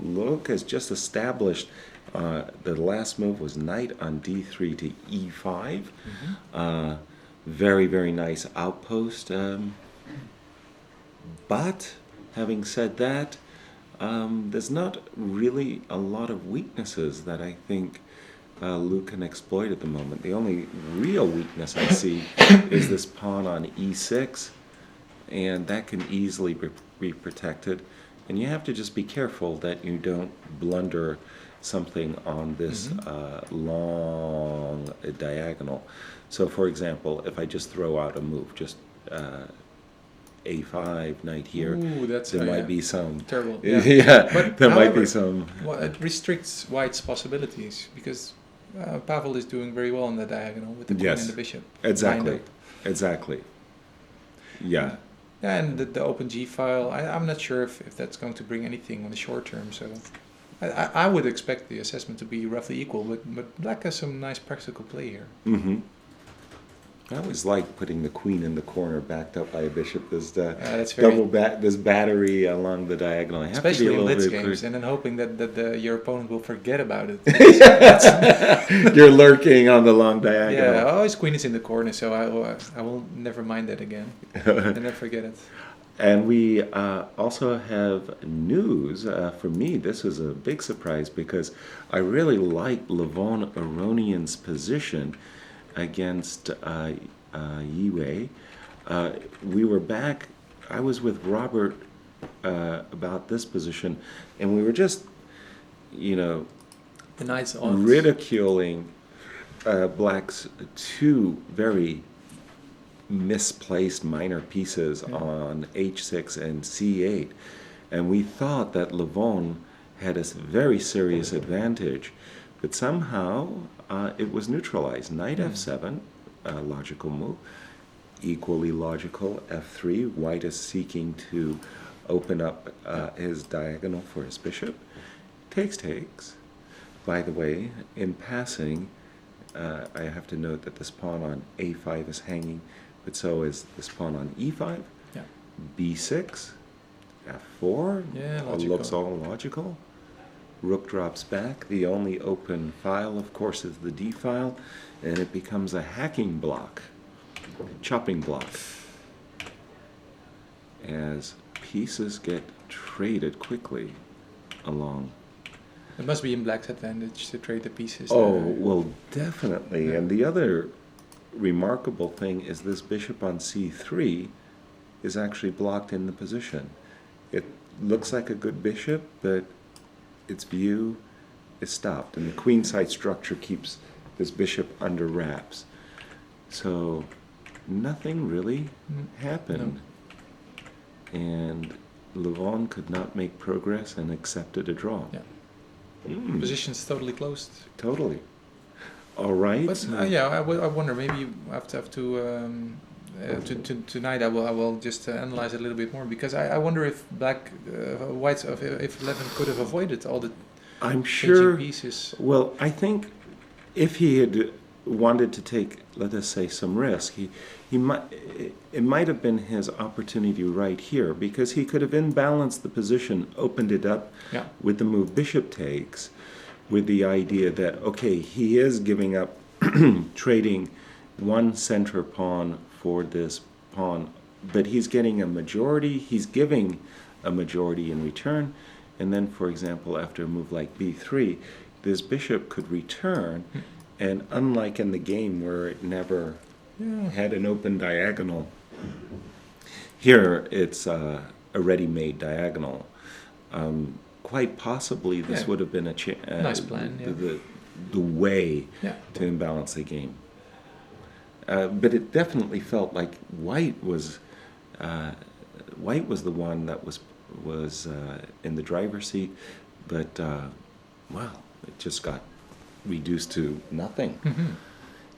Luke has just established the last move was knight on d3 to e5. Very, very nice outpost. But having said that, there's not really a lot of weaknesses that I think Luke can exploit at the moment. The only real weakness I see is this pawn on e6, and that can easily be protected. And you have to just be careful that you don't blunder something on this long diagonal. So, for example, if I just throw out a move, just a5, knight here. Ooh, there might be some terrible. But there might be some. Well, it restricts White's possibilities because Pavel is doing very well on the diagonal with the queen and the bishop. Exactly. Yeah. And the open G file. I'm not sure if that's going to bring anything on the short term. So. I would expect the assessment to be roughly equal, but black has some nice practical play here. Mm-hmm. I always like putting the queen in the corner, backed up by a bishop. There's That's very, this battery along the diagonal. I have especially to be a in little blitz bit games, and then hoping that your opponent will forget about it. You're lurking on the long diagonal. Yeah, his queen is in the corner, so I will never mind that again. And then forget it. And we also have news. For me, this was a big surprise because I really liked Levon Aronian's position against Yiwei. We were back, I was with Robert about this position, and we were just, The knight's on. ridiculing Black's two very misplaced minor pieces on h6 and c8, and we thought that Levon had a very serious advantage, but somehow it was neutralized. Knight f7, logical move. Equally logical, f3. White is seeking to open up his diagonal for his bishop. Takes. By the way, in passing, I have to note that this pawn on a5 is hanging, but so is this pawn on e5. Yeah. b6, f4. Yeah, All logical. looks all logical. Rook drops back. The only open file, of course, is the d file, and it becomes a hacking block, chopping block, as pieces get traded quickly along. It must be in black's advantage to trade the pieces. Oh, well, definitely. And the other remarkable thing is this bishop on c3 is actually blocked in the position. It looks like a good bishop, but its view is stopped, and the queenside structure keeps this bishop under wraps. So nothing really happened. No. And Levon could not make progress and accepted a draw. Yeah. Position's totally closed. Totally. All right. But I wonder, maybe you have to tonight I will just analyze it a little bit more, because I wonder if white's if Levin could have avoided all the I'm sure pieces. Well, I think if he had wanted to take, let us say, some risk, it might have been his opportunity right here, because he could have imbalanced the position, opened it up with the move bishop takes, with the idea that, okay, he is giving up trading one center pawn for this pawn, but he's getting a majority, he's giving a majority in return, and then, for example, after a move like b3, this bishop could return, and unlike in the game where it never had an open diagonal, here it's a ready-made diagonal. Quite possibly this would have been a nice plan, the way to imbalance the game. But it definitely felt like white was the one that was in the driver's seat, but well, it just got reduced to nothing.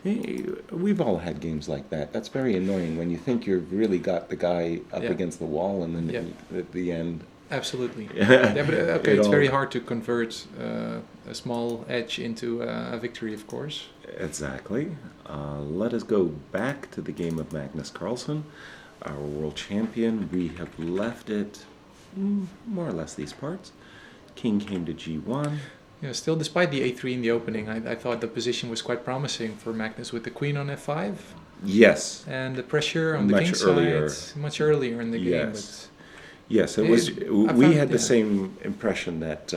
Hey, we've all had games like that. That's very annoying when you think you've really got the guy up against the wall, and then at the end. Absolutely. But okay, it's very hard to convert a small edge into a victory, of course. Exactly. Let us go back to the game of Magnus Carlsen, our world champion. We have left it more or less these parts. King came to g1. Yeah, still, despite the a3 in the opening, I thought the position was quite promising for Magnus with the queen on f5. Yes. And the pressure on the king side much earlier in the game. But yes, it was. We had the same impression that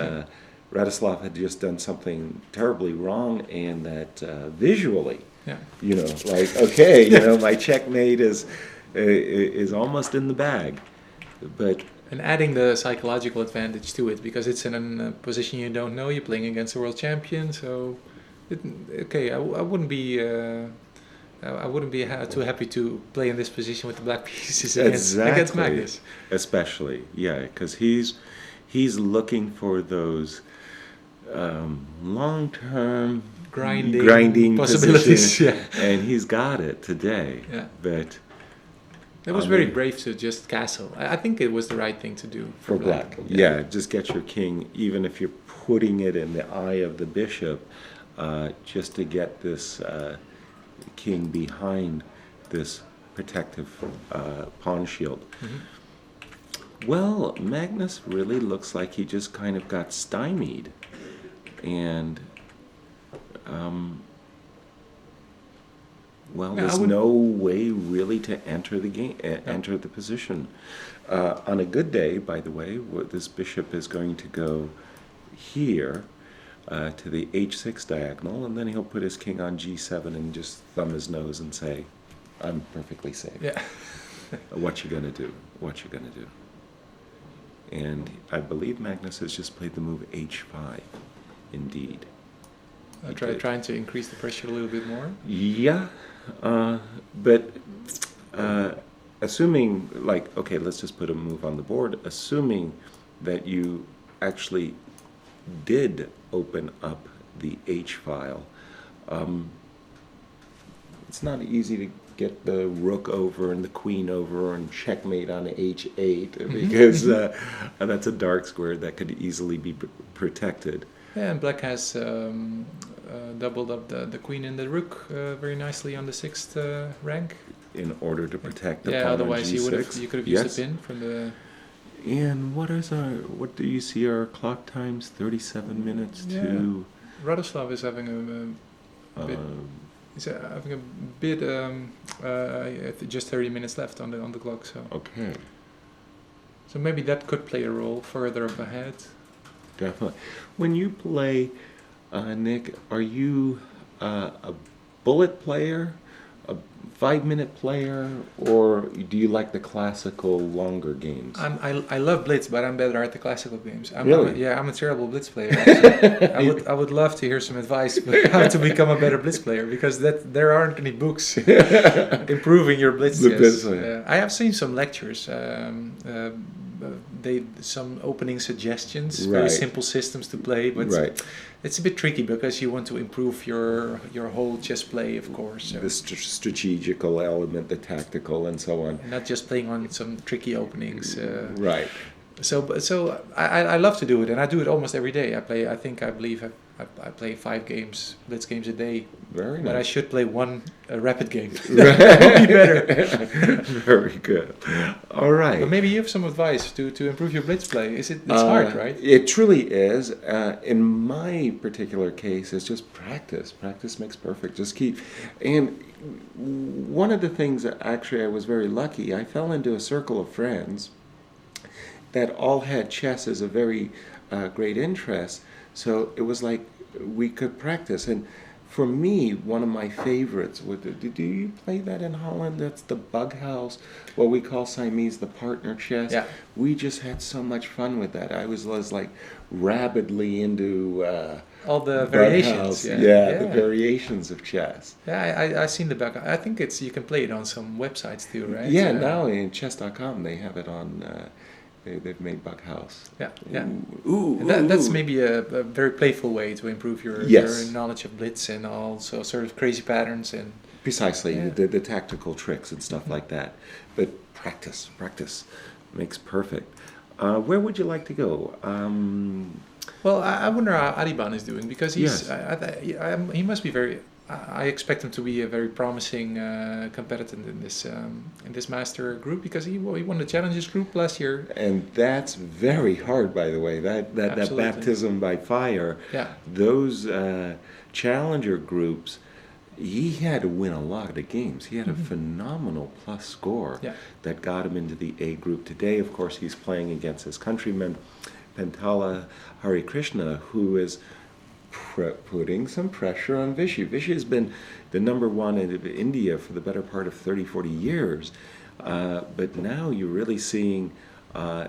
Radislav had just done something terribly wrong, and that visually, like, okay, my checkmate is almost in the bag, but. And adding the psychological advantage to it, because it's in a position you don't know, you're playing against a world champion, so I wouldn't be too happy to play in this position with the black pieces against Magnus. Especially, because he's looking for those long-term grinding possibilities, and he's got it today. But it was very brave to just castle. I think it was the right thing to do for black. Just get your king, even if you're putting it in the eye of the bishop just to get this king behind this protective pawn shield. Well, Magnus really looks like he just kind of got stymied, and there's no way really to enter the game, enter the position. On a good day, by the way, this bishop is going to go here to the h6 diagonal, and then he'll put his king on g7 and just thumb his nose and say, "I'm perfectly safe." Yeah. What you gonna do? What you gonna do? And I believe Magnus has just played the move h5. Indeed. Trying to increase the pressure a little bit more. Yeah, but assuming, like, okay, let's just put a move on the board. Assuming that you actually did open up the H file, it's not easy to get the rook over and the queen over and checkmate on h8 because that's a dark square that could easily be protected. Yeah, and black has doubled up the queen and the rook very nicely on the 6th rank. In order to protect the pawn on otherwise g6. you could have used the pin from the... And what do you see our clock times? 37 minutes to... Radoslav is having a bit... He's having a bit, just 30 minutes left on the clock. So Okay. So maybe that could play a role further up ahead. Definitely. When you play, Nick, are you a bullet player, a 5-minute player, or do you like the classical longer games? I love Blitz, but I'm better at the classical games. Really? I'm a terrible Blitz player. Actually. I would love to hear some advice on how to become a better Blitz player, because there aren't any books improving your Blitz. I have seen some lectures. Some opening suggestions, very simple systems to play, but it's a bit tricky because you want to improve your whole chess play, of course. So. The strategical element, the tactical, and so on. And not just playing on some tricky openings. Right. So I love to do it, and I do it almost every day. I believe I play 5 games, Blitz games a day. Very nice. But I should play one rapid game. That would be better. Very good. All right. But maybe you have some advice to improve your Blitz play. It's hard, right? It truly is. In my particular case, it's just practice. Practice makes perfect. Just keep. And one of the things that actually I was very lucky, I fell into a circle of friends that all had chess as a very great interest. So it was like we could practice. And for me, one of my favorites, do you play that in Holland? That's the Bug House, what we call Siamese, the partner chess. Yeah. We just had so much fun with that. I was like rabidly into all the Bug variations. House. The variations of chess. Yeah, I seen the Bug. I think you can play it on some websites too, right? Yeah, now in chess.com they have it on. They've made Bug House. Yeah. Ooh, that's maybe a very playful way to improve your knowledge of Blitz and also sort of crazy patterns and precisely the tactical tricks and stuff like that. But practice makes perfect. Where would you like to go? Well, I wonder how Adiban is doing, because he must be very. I expect him to be a very promising competitor in this master group, because he won the Challengers group last year. And that's very hard, by the way. That baptism by fire. Yeah. Those challenger groups, he had to win a lot of games. He had a phenomenal plus score that got him into the A group. Today, of course, he's playing against his countryman Pentala Harikrishna, who is putting some pressure on Vishy. Vishy has been the number one in India for the better part of 30-40 years, but now you're really seeing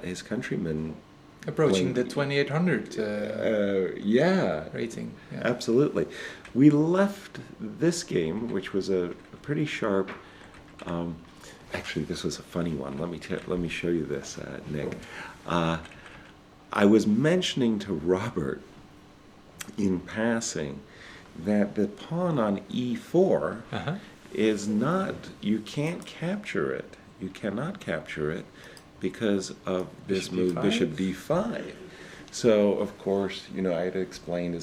his countryman approaching the 2800 rating. Yeah. Absolutely. We left this game, which was a pretty sharp. Actually, this was a funny one. Let me show you this, Nick. I was mentioning to Robert in passing that the pawn on e4 is not, you can't capture it. You cannot capture it because of this move, bishop d5. So, of course, I had explained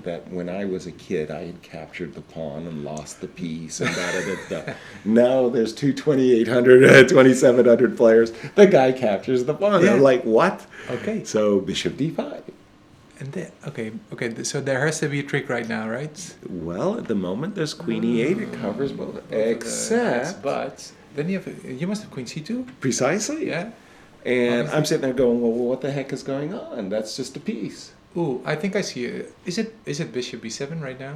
that when I was a kid, I had captured the pawn and lost the piece and da-da-da-da. Now there's two 2,800, 2,700 players. The guy captures the pawn. Yeah. I'm like, what? Okay. So bishop d5. And then, okay. So there has to be a trick right now, right? Well, at the moment, there's queen e8. It covers both. Except... But then you must have queen c2. Precisely. Yeah. And Obviously. I'm sitting there going, well, what the heck is going on? That's just a piece. Ooh, I think I see it. Is it bishop b7 right now?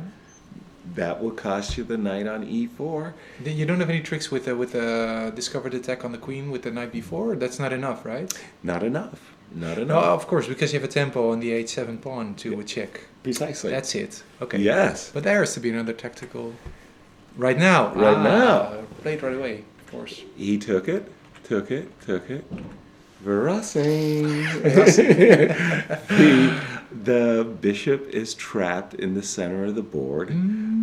That will cost you the knight on e4. Then you don't have any tricks with a discovered attack on the queen with the knight b4? That's not enough, right? Not enough. Not No, enough. of course, because you have a tempo on the h7 pawn to check. Precisely. That's it. Okay. Yes. But there has to be another tactical. Right now. Right now. Played right away, of course. He took it. Verrassing. The bishop is trapped in the center of the board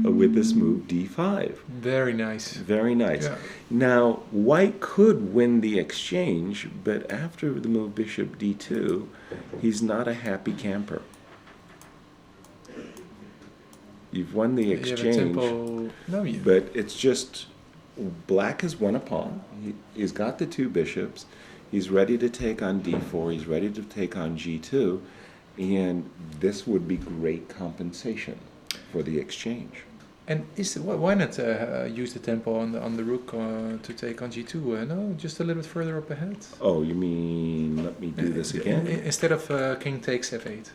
with this move d5. Very nice. Very nice. Yeah. Now, white could win the exchange, but after the move bishop d2, he's not a happy camper. You've won the You have a exchange, tempo. No, you. but it's just black has won a pawn. He's got the two bishops. He's ready to take on d4. He's ready to take on g2. And this would be great compensation for the exchange. And why not use the tempo on the rook to take on g2? No, just a little bit further up ahead. Oh, you mean, let me do this again? Instead of king takes f8.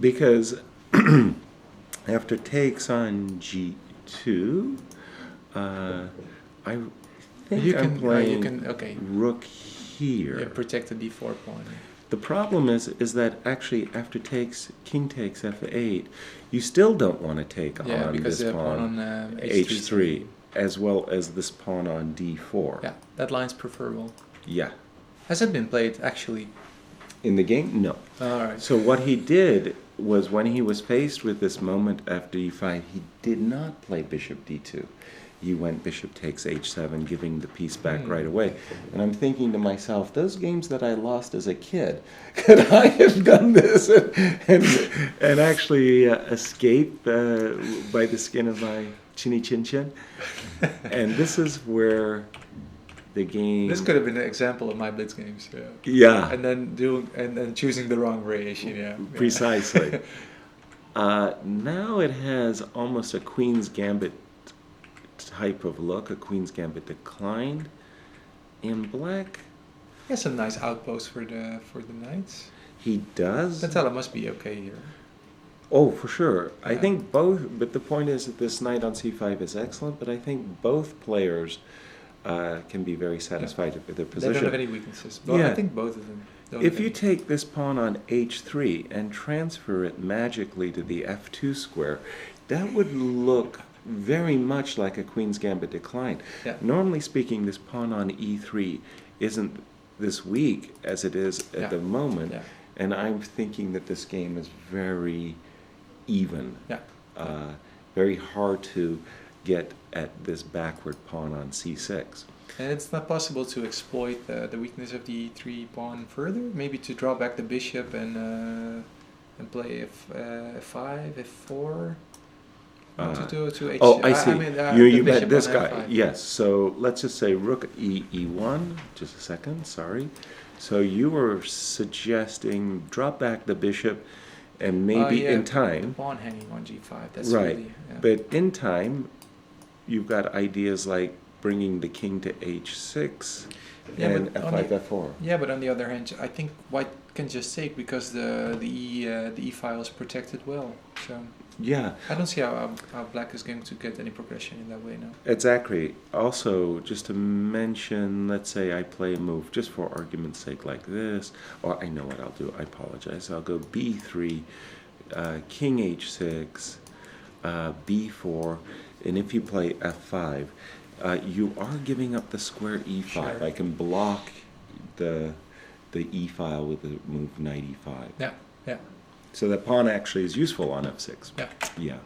Because after takes on g2, I think I'm playing okay. rook here. Yeah, protect the d4 pawn. The problem is that actually after king takes f8, you still don't want to take on because this the pawn on h3, as well as this pawn on d4. Yeah, that line's preferable. Yeah. Has it been played actually? In the game, no. All right. So what he did was when he was faced with this moment after e5, he did not play bishop d2. He went bishop takes h7, giving the piece back right away. And I'm thinking to myself, those games that I lost as a kid, could I have done this and actually escape by the skin of my chinny chin chin? And this is where the game... This could have been an example of my blitz games. Yeah. Yeah. And then choosing the wrong variation. Yeah. Precisely. Now it has almost a Queen's Gambit type of look, a Queen's Gambit declined, and black. He has some nice outposts for the knights. He does. Tantala must be okay here. Oh, for sure. I Yeah. think both. But the point is that this knight on c5 is excellent. But I think both players can be very satisfied with their position. They don't have any weaknesses. Well, Yeah. I think both of them. Don't If have you any. take this pawn on h3 and transfer it magically to the f2 square, that would look very much like a Queen's Gambit decline. Yeah. Normally speaking, this pawn on e3 isn't this weak as it is at Yeah. the moment, Yeah. and I'm thinking that this game is very even. Yeah. Very hard to get at this backward pawn on c6. And it's not possible to exploit the weakness of the e3 pawn further. Maybe to draw back the bishop and play f5, f4. To h. Oh, I see. You the bet this bishop on guy. f5. Yes. So let's just say rook e1. Just a second. Sorry. So you were suggesting drop back the bishop, and maybe Yeah, in The time, pawn hanging on g5. That's right? Really, yeah. But in time, you've got ideas like bringing the king to h6 Yeah, and but on f5, the- f4. Yeah, but on the other hand, I think white can just take because the e file is protected well. So Yeah. I don't see how black is going to get any progression in that way now. Exactly. Also, just to mention, let's say I play a move just for argument's sake like this, or I know what I'll do. I apologize. I'll go b3, king h6, b4, and if you play f5, you are giving up the square e5. Sure. I can block the e file with the move knight e5. Yeah, yeah, So that pawn actually is useful on f6. yeah. Yeah.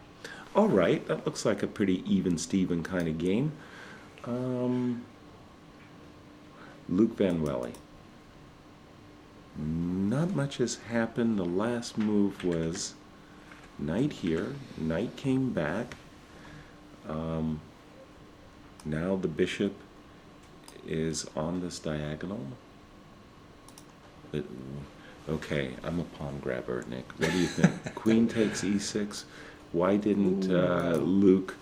All right. That looks like a pretty even-steven kind of game. Luke Van Welly. not much has happened. The last move was knight here. Knight came back. Now the bishop is on this diagonal. Okay, I'm a pawn grabber, Nick. What do you think? Queen takes e6. Why didn't Luke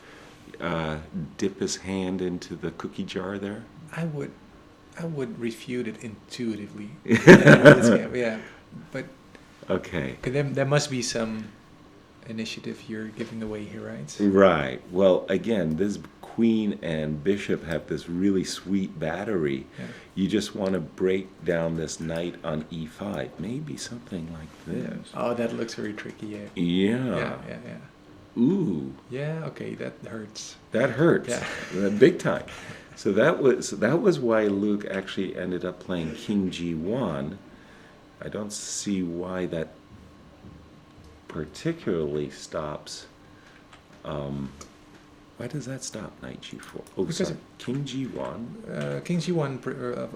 dip his hand into the cookie jar there? I would refute it intuitively. Yeah, but Okay. there must be some initiative you're giving away here, right? Right. Well, again, this queen and bishop have this really sweet battery. Yeah. You just want to break down this knight on e5. Maybe something like this. Oh, that looks very tricky. Yeah. Yeah. Yeah. Ooh, Yeah. Okay, that hurts. that hurts. Yeah. Big time. So that was why Luke actually ended up playing King G1. I don't see why that particularly stops. Why does that stop Knight G4? Oh, Because sorry. King G1. King G1,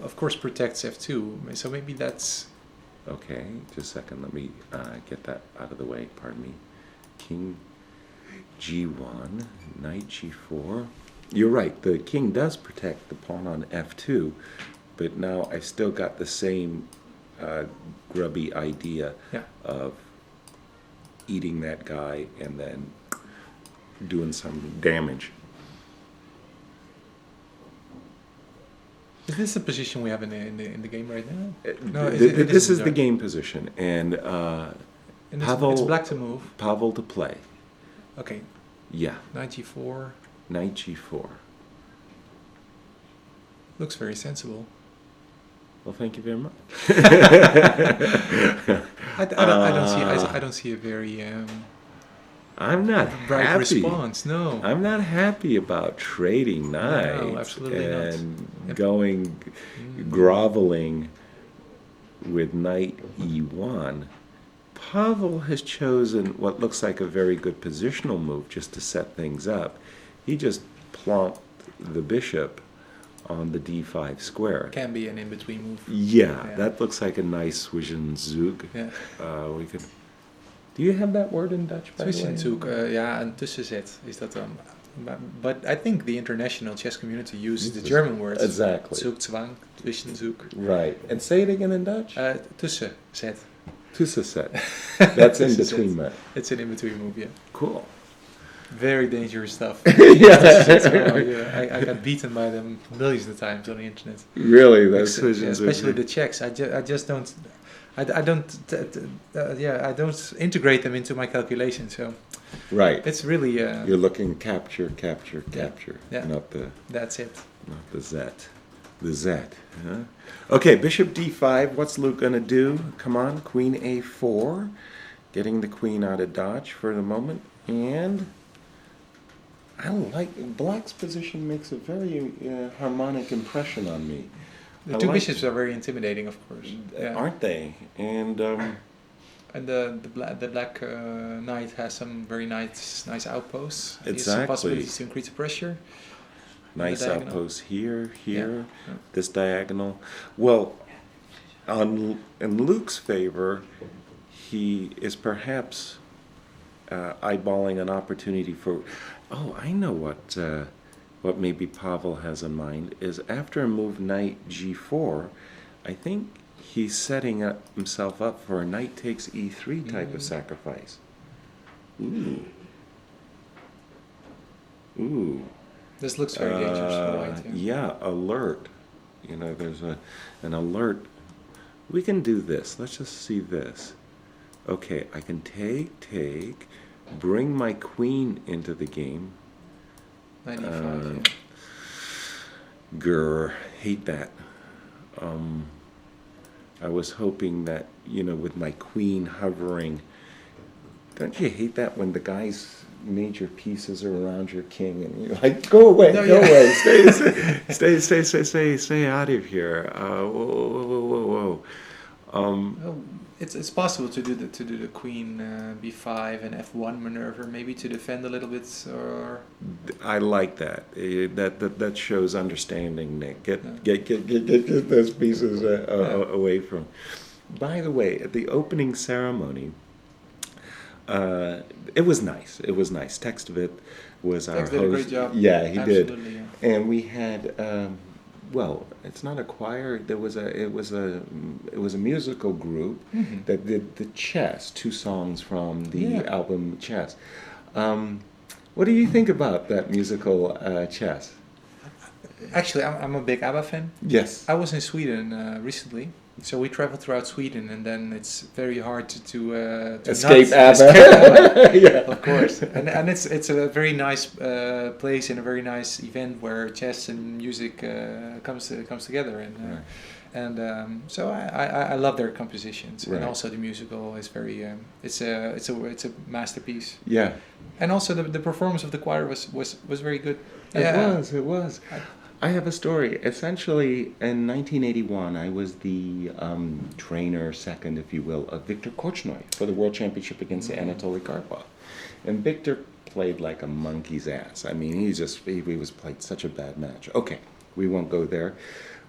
of course, protects F2. So maybe that's. Okay, just a second. Let me get that out of the way. Pardon me. King G1, Knight G4. You're right. The king does protect the pawn on F2, but now I still got the same grubby idea Yeah. of eating that guy and then doing some damage. Is this the position we have in the game right now? No, This is isn't, the game position, and And Pavel- it's black to move. Pavel to play. Okay, Yeah, knight G4 Knight G4. looks very sensible. Well, thank you very much. I don't see a very I'm not bright happy. response. No. I'm not happy about trading knights absolutely not. and Yep. going groveling with knight e1. Pavel has chosen what looks like a very good positional move just to set things up. He just plonked the bishop on the d5 square. Can be an in-between move. Yeah, that looks like a nice Zwischenzug. Yeah. We could. Do you have that word in Dutch, by the way? Zwischenzug, ja, een tussenzet is dat dan. But I think the international chess community uses the German words. Exactly. Zugzwang, Zwischenzug. Right. And say it again in Dutch? Tussenzet. Tussenset. That's in Tussenzet. between that. It's an in-between move, yeah. Cool. Very dangerous stuff. Yeah. I got beaten by them millions of times on the internet. Really, that's Especially the Czechs. I just don't. I don't integrate them into my calculation. So right. it's really. You're looking capture, Yeah. not the That's it. zet. The zet. Huh? Okay, bishop d5. What's Luke gonna do? Come on, queen a4. Getting the queen out of dodge for the moment, and I like black's position. Makes a very harmonic impression on me. The I two like bishops are very intimidating, of course. Yeah. Aren't they? And And the black knight has some very nice outposts. He has Exactly. some possibilities to increase the pressure. nice diagonal. outpost here, Yeah. this diagonal. Well, in Luke's favor, he is perhaps eyeballing an opportunity for. Oh, I know what maybe Pavel has in mind is after a move knight g4, I think he's setting himself up for a knight takes e3 type of sacrifice. Ooh. Ooh. This looks very dangerous for white. Yeah, alert. You know, there's an alert. We can do this. Let's just see this. Okay, I can take, bring my queen into the game. 95. Grr, hate that. I was hoping that, with my queen hovering. Don't you hate that when the guy's major pieces are around your king and you're like, go away, No, go yeah. away, stay out of here. Whoa. Well, it's possible to do the queen b5 and f1 maneuver, maybe to defend a little bit, or I like that. That shows understanding, Nick. Get those pieces away from. by the way, at the opening ceremony, it was nice. It was nice. Textavit was our Tex host. did a great job. Yeah, he did. Absolutely, yeah. And we had, well, it's not a choir. It was a musical group that did the Chess, 2 songs from the album Chess. What do you think about that musical Chess? Actually, I'm a big ABBA fan. Yes. I was in Sweden recently, so we traveled throughout Sweden, and then it's very hard to Escape not ABBA. escape ABBA. Yeah. Of course, and it's a very nice place and a very nice event where chess and music comes together, and so I love their compositions, Right. and also the musical is very it's a masterpiece. Yeah. And also the performance of the choir was very good. It was. I have a story. Essentially, in 1981, I was the trainer, second, if you will, of Viktor Korchnoi for the World Championship against Anatoly Karpov. And Viktor played like a monkey's ass. I mean, he was played such a bad match. Okay, we won't go there.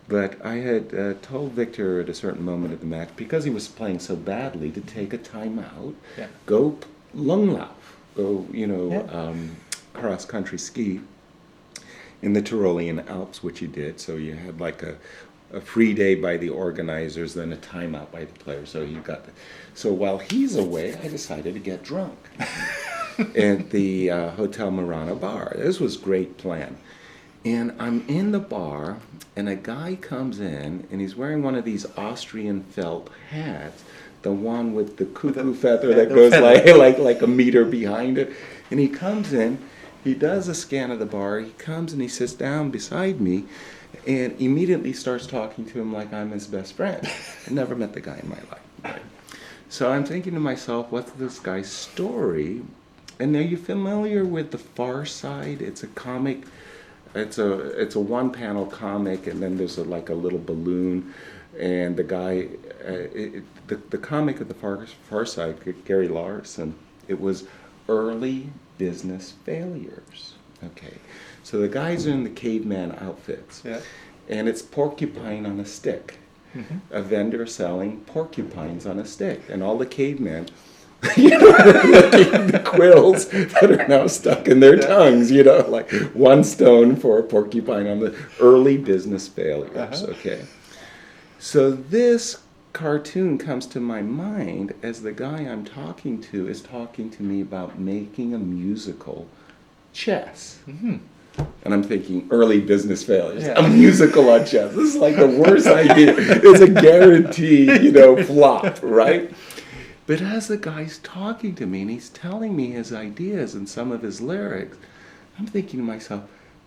But I had told Viktor at a certain moment of the match, because he was playing so badly, to take a timeout, go Lunglauf, go, cross-country ski in the Tyrolean Alps, which he did. So you had like a free day by the organizers, then a timeout by the players. So while he's away, I decided to get drunk at the Hotel Murano bar. This was great plan. And I'm in the bar, and a guy comes in, and he's wearing one of these Austrian felt hats, the one with the cuckoo feather that goes like a meter behind it. And he comes in, he does a scan of the bar, he comes and he sits down beside me, and immediately starts talking to him like I'm his best friend. I never met the guy in my life. Right? So I'm thinking to myself, what's this guy's story? And are you familiar with The Far Side? It's a comic. It's a one-panel comic, and then there's like a little balloon, and the guy, the comic of The Far Side, Gary Larson, it was early business failures. Okay, so the guys are in the caveman outfits, and it's porcupine on a stick. A vendor selling porcupines on a stick, and all the cavemen, the quills that are now stuck in their tongues, like 1 stone for a porcupine on the early business failures. Okay, so this cartoon comes to my mind as the guy I'm talking to is talking to me about making a musical Chess. And I'm thinking, early business failures. A musical on chess. This is like the worst idea. It's a guaranteed, flop, right? But as the guy's talking to me and he's telling me his ideas and some of his lyrics, I'm thinking to myself,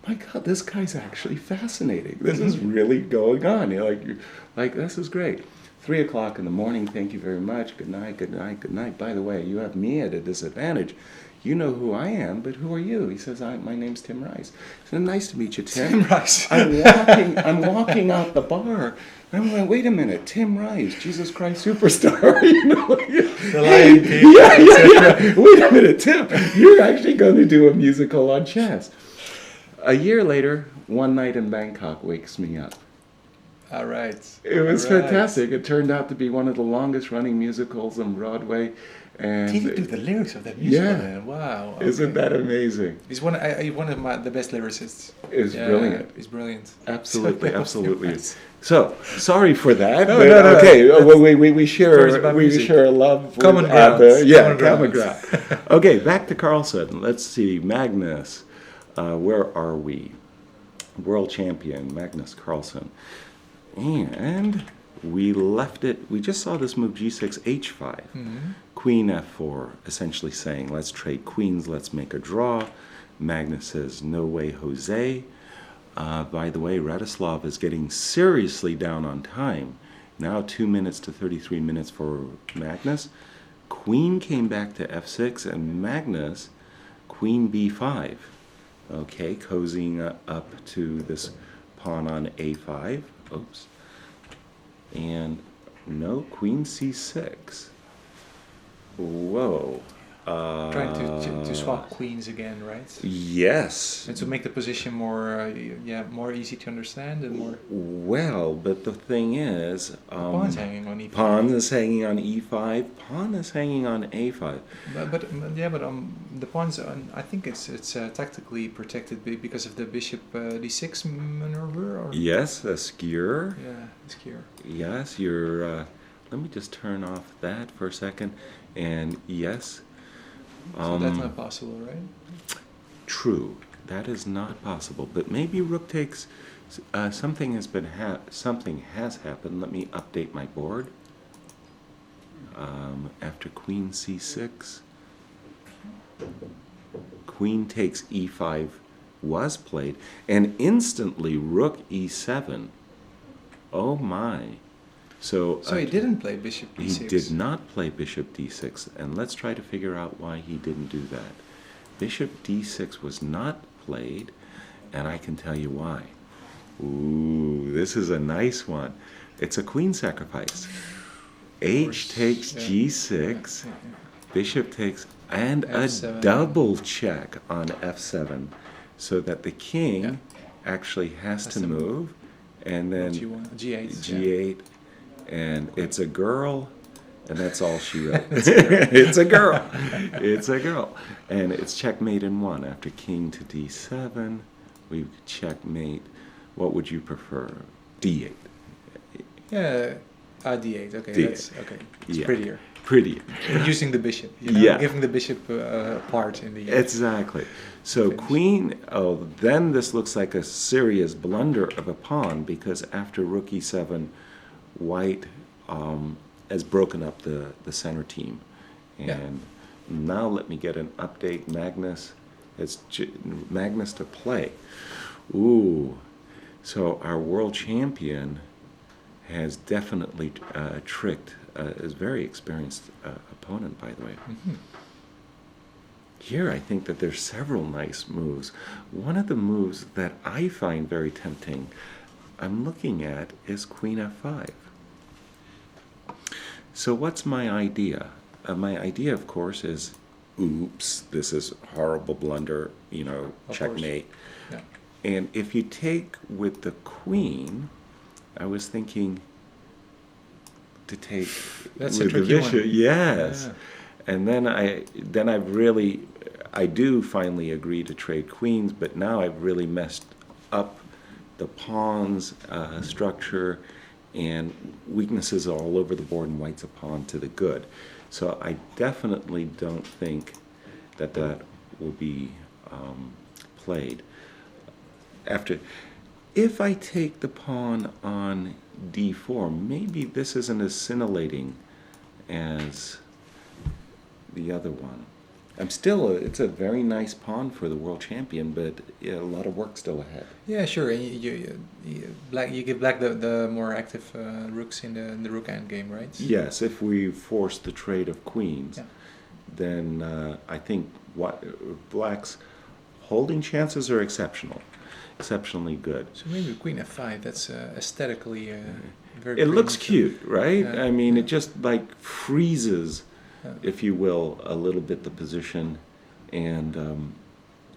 my God, this guy's actually fascinating. This is really going on. You're like, this is great. 3 o'clock in the morning, thank you very much. Good night, good night, good night. By the way, you have me at a disadvantage. You know who I am, but who are you? He says, my name's Tim Rice. I said, nice to meet you, Tim. Tim Rice. I'm walking out the bar. And I'm like, wait a minute, Tim Rice, Jesus Christ Superstar. The Lion King. Yeah. Wait a minute, Tim, you're actually going to do a musical on chess. A year later, One Night in Bangkok wakes me up. All right. It was fantastic. It turned out to be one of the longest running musicals on Broadway. And Did you do the lyrics of that musical? Yeah. Wow. Okay. Isn't that amazing? He's one of the best lyricists. It's brilliant. He's brilliant. Absolutely, So, absolutely. nice. So sorry for that. No, but no, no, okay, that's- we share about we music. share a love. Common with grounds. ABBA. Yeah, Common common grounds. ground. Okay, back to Carlsen. Let's see, Magnus. Where are we? World champion Magnus Carlsen, and we left it. We just saw this move G6 H5. Queen F4, essentially saying, let's trade queens, let's make a draw. Magnus says, no way, Jose. By the way, Radislav is getting seriously down on time. Now 2 minutes to 33 minutes for Magnus. Queen came back to F6, and Magnus, Queen B5. Okay, cozying up to this pawn on A5. Oops. And no, Queen C6. Whoa. Trying To swap queens again, right? Yes. And to make the position more, more easy to understand and more. Well, but the thing is, Pawn's hanging on e5. pawn is hanging on e5. Pawn is hanging on a5. But the pawn's on. I think it's tactically protected because of the bishop d6 maneuver. Or? Yes, a skewer. Yeah, skewer. Yes, you're. Let me just turn off that for a second. And yes. So that's not possible, right? True, that is not possible. But maybe rook takes. Something has happened. Let me update my board. After queen c6, queen takes e5 was played, and instantly rook e7. Oh my! So he didn't play bishop d6. He did not play bishop d6, and let's try to figure out why he didn't do that. Bishop d6 was not played, and I can tell you why. Ooh, this is a nice one. It's a queen sacrifice. H takes g6, bishop takes, and F7. A double check on f7, so that the king actually has to move, and then g8. And it's a girl, and that's all she wrote. It's a girl. It's a girl. And it's checkmate in one. After king to d7, we checkmate. What would you prefer? d8. Yeah, d8. Okay, d8. That's okay. It's prettier. Prettier. Using the bishop. Giving the bishop part in the end. Exactly. So queen. Oh, then this looks like a serious blunder of a pawn, because after rook e7. White has broken up the center team. And now let me get an update. Magnus to play. Ooh. So our world champion has definitely tricked a very experienced opponent, by the way. Mm-hmm. Here I think that there's several nice moves. One of the moves that I find very tempting, I'm looking at, is queen f5. So what's my idea? My idea, of course, is, oops, this is horrible blunder, checkmate. Yeah. And if you take with the queen, I was thinking to take That's with a tricky the bishop. one. Yes. Yeah. And then I do finally agree to trade queens, but now I've really messed up the pawns structure, and weaknesses are all over the board, and white's a pawn to the good. So I definitely don't think that will be played. If I take the pawn on d4, maybe this isn't as scintillating as the other one. It's a very nice pawn for the world champion, but a lot of work still ahead. Yeah, sure. And you give black the more active rooks in the rook endgame, right? Yes, if we force the trade of queens, then I think black's holding chances are exceptionally good. So maybe queen f5. That's aesthetically very. It looks cute, right? Yeah. I mean, it just like freezes, if you will, a little bit the position, and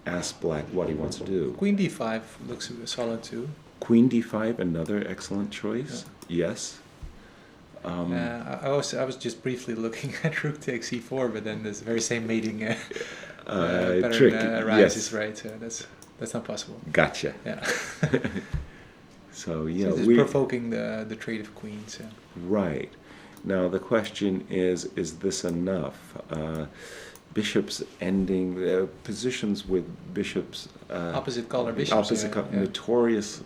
asks black what he wants to do. Queen d5 looks solid too. Queen d5, another excellent choice. Yes. I was just briefly looking at rook takes e4, but then this very same mating pattern trick arises, right? So that's not possible. Gotcha. Yeah. So it's provoking the trade of queens. Yeah. Right. Now the question is this enough? Bishops ending positions with bishops opposite color bishops. Notorious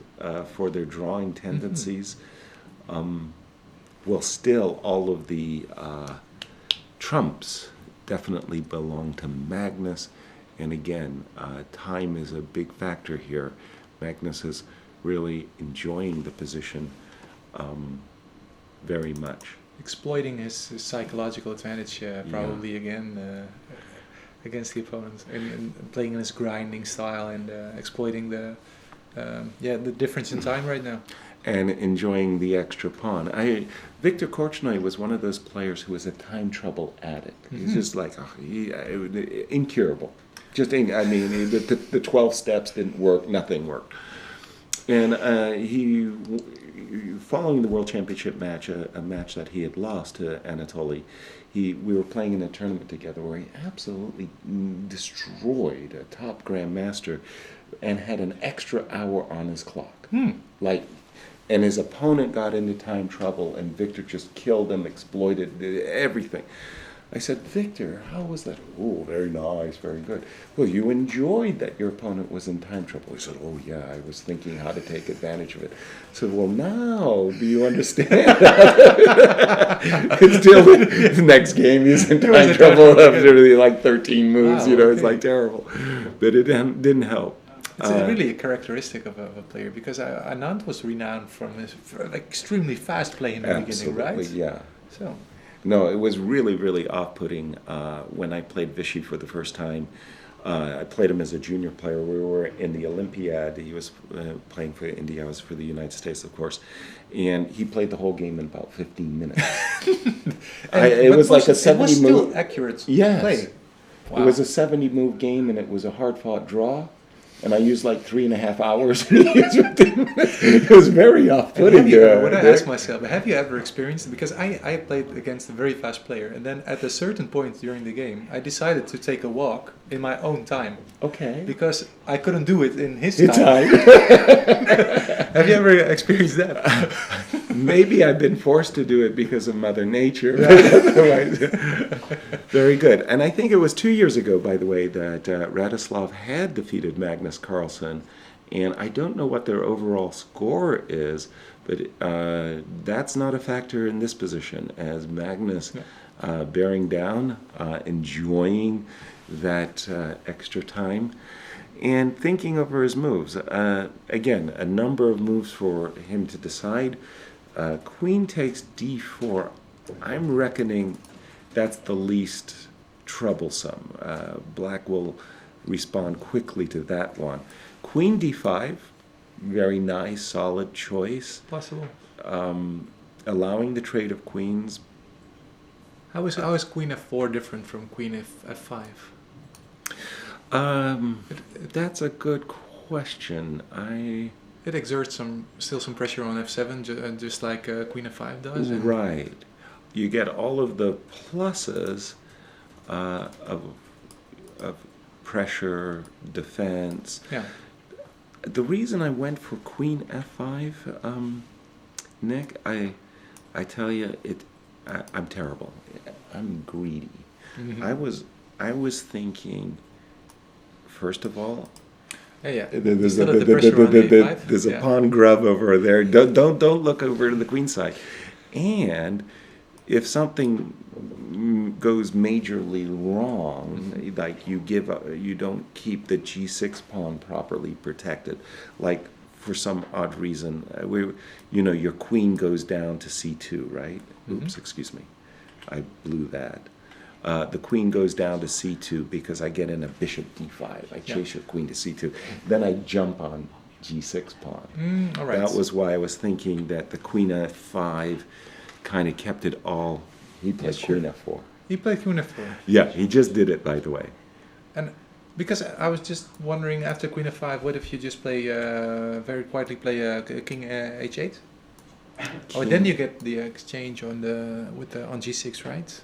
for their drawing tendencies. Well, still all of the trumps definitely belong to Magnus, and again, time is a big factor here. Magnus is really enjoying the position very much. Exploiting his psychological advantage, probably again against the opponent, and playing in his grinding style and exploiting the difference in time right now. and enjoying the extra pawn. Victor Korchnoi was one of those players who was a time trouble addict. He's just like incurable. The 12 steps didn't work. Nothing worked. And following the World Championship match, a match that he had lost to Anatoly, we were playing in a tournament together where he absolutely destroyed a top grandmaster and had an extra hour on his clock. And his opponent got into time trouble, and Victor just killed him, exploited everything. I said, Victor, how was that? Oh, very nice, very good. Well, you enjoyed that your opponent was in time trouble. He said, oh, yeah, I was thinking how to take advantage of it. I said, well, now do you understand? Still, the next game he's in time trouble after like 13 moves, it's like terrible. But it didn't help. It's really a characteristic of a player, because Anand was renowned for extremely fast play in the beginning, right? Absolutely, yeah. So. No, it was really, really off-putting when I played Vichy for the first time. I played him as a junior player. We were in the Olympiad. He was playing for India. I was for the United States, of course. And he played the whole game in about 15 minutes. It was like a 70-move. It was still accurate play. Wow. It was a 70-move game, and it was a hard-fought draw. And I used like 3.5 hours. It was very off-putting. What I ask myself, have you ever experienced it? Because I played against a very fast player, and then at a certain point during the game, I decided to take a walk in my own time. Okay. Because I couldn't do it in his time. Have you ever experienced that? Maybe I've been forced to do it because of Mother Nature. Very good. And I think it was 2 years ago, by the way, that Radislav had defeated Magnus Carlsen. And I don't know what their overall score is, but that's not a factor in this position, as Magnus bearing down, enjoying that extra time, and thinking over his moves. Again, a number of moves for him to decide. Queen takes d4. I'm reckoning that's the least troublesome. Black will respond quickly to that one. Queen d5, very nice, solid choice. Possible. Allowing the trade of queens. How is Queen f4 different from Queen f5? That's a good question. It exerts still some pressure on f7, just like Queen f5 does. Right. You get all of the pluses of pressure, defense. Yeah. The reason I went for Queen f5, Nick, I tell you, I'm terrible. I'm greedy. Mm-hmm. I was thinking, first of all, there's a pawn grub over there. Don't look over to the queen side. And if something goes majorly wrong, like you don't keep the g6 pawn properly protected, like for some odd reason, your queen goes down to c2, right? Oops, excuse me, I blew that. The queen goes down to c2 because I get in a bishop d5. I chase your queen to c2. Then I jump on g6 pawn. All right. That was why I was thinking that the queen f5 kind of kept it all. He played queen f4. He played queen f4. Yeah, he just did it, by the way. And because I was just wondering, after queen f5, what if you just play very quietly play king h8? Oh, then you get the exchange on g6, right?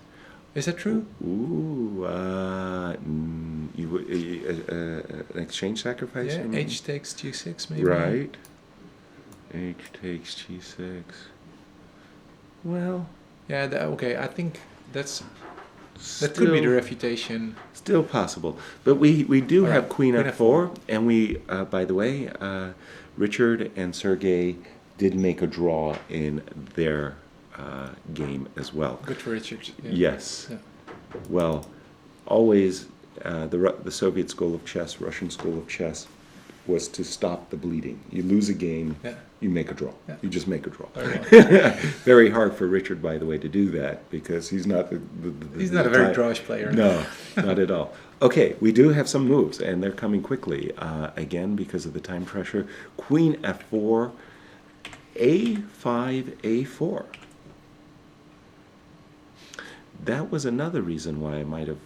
Is that true? Ooh, an exchange sacrifice? Yeah, h takes g6 maybe. Right. H takes g6. Well. Yeah, okay, I think that could be the refutation. Still possible. But we do have queen f4, and we, by the way, Richard and Sergey did make a draw in their game as well. Good for Richard. Yeah. Yes. Yeah. Well, always the Soviet school of chess, Russian school of chess, was to stop the bleeding. You lose a game, you make a draw. Yeah. You just make a draw. Very hard for Richard, by the way, to do that because he's not he's not a very drawish player. No, not at all. Okay, we do have some moves, and they're coming quickly. Again, because of the time pressure. Queen f4. a5, a4. That was another reason why I might have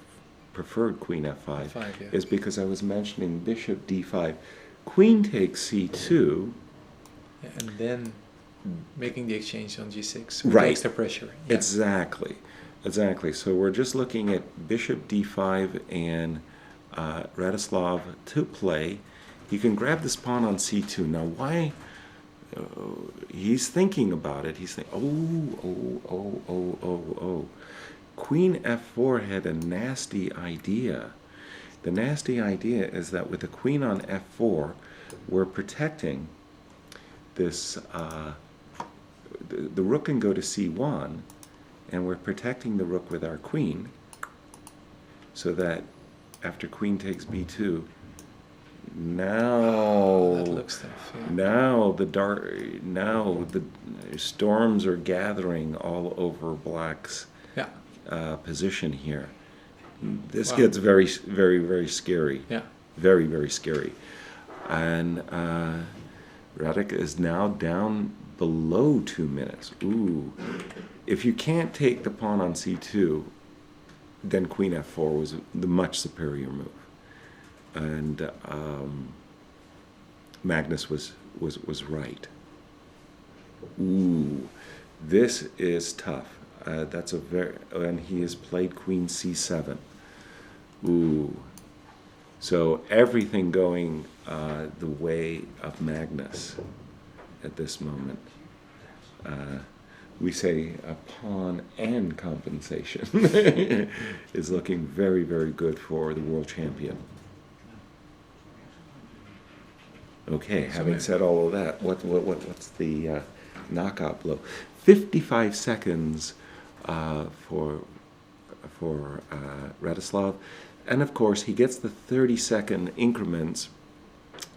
preferred queen f5, F5, yeah. is because I was mentioning bishop d5. Queen takes c2. Yeah, and then making the exchange on g6 with Right. the extra pressure. Yeah. Exactly. So we're just looking at bishop d5 and Radislav to play. He can grab this pawn on c2. Now, why? He's thinking about it. He's thinking, oh. Queen f4 had a nasty idea. The nasty idea is that with the queen on f4, we're protecting this. The rook can go to c1, and we're protecting the rook with our queen, so that after queen takes b2, now That looks tough. Yeah. now the storms are gathering all over black's Yeah. position here. This Wow. gets very, very, very scary. Yeah. Very, very scary. And Radek is now down below 2 minutes. Ooh. If you can't take the pawn on c2, then queen f4 was the much superior move. And Magnus was right. Ooh. This is tough. That's a and he has played queen c7. Ooh. So everything going the way of Magnus at this moment. We say a pawn and compensation is looking very, very good for the world champion. Okay, having said all of that, what's the knockout blow? 55 seconds for Radislav, and of course he gets the 30-second increments,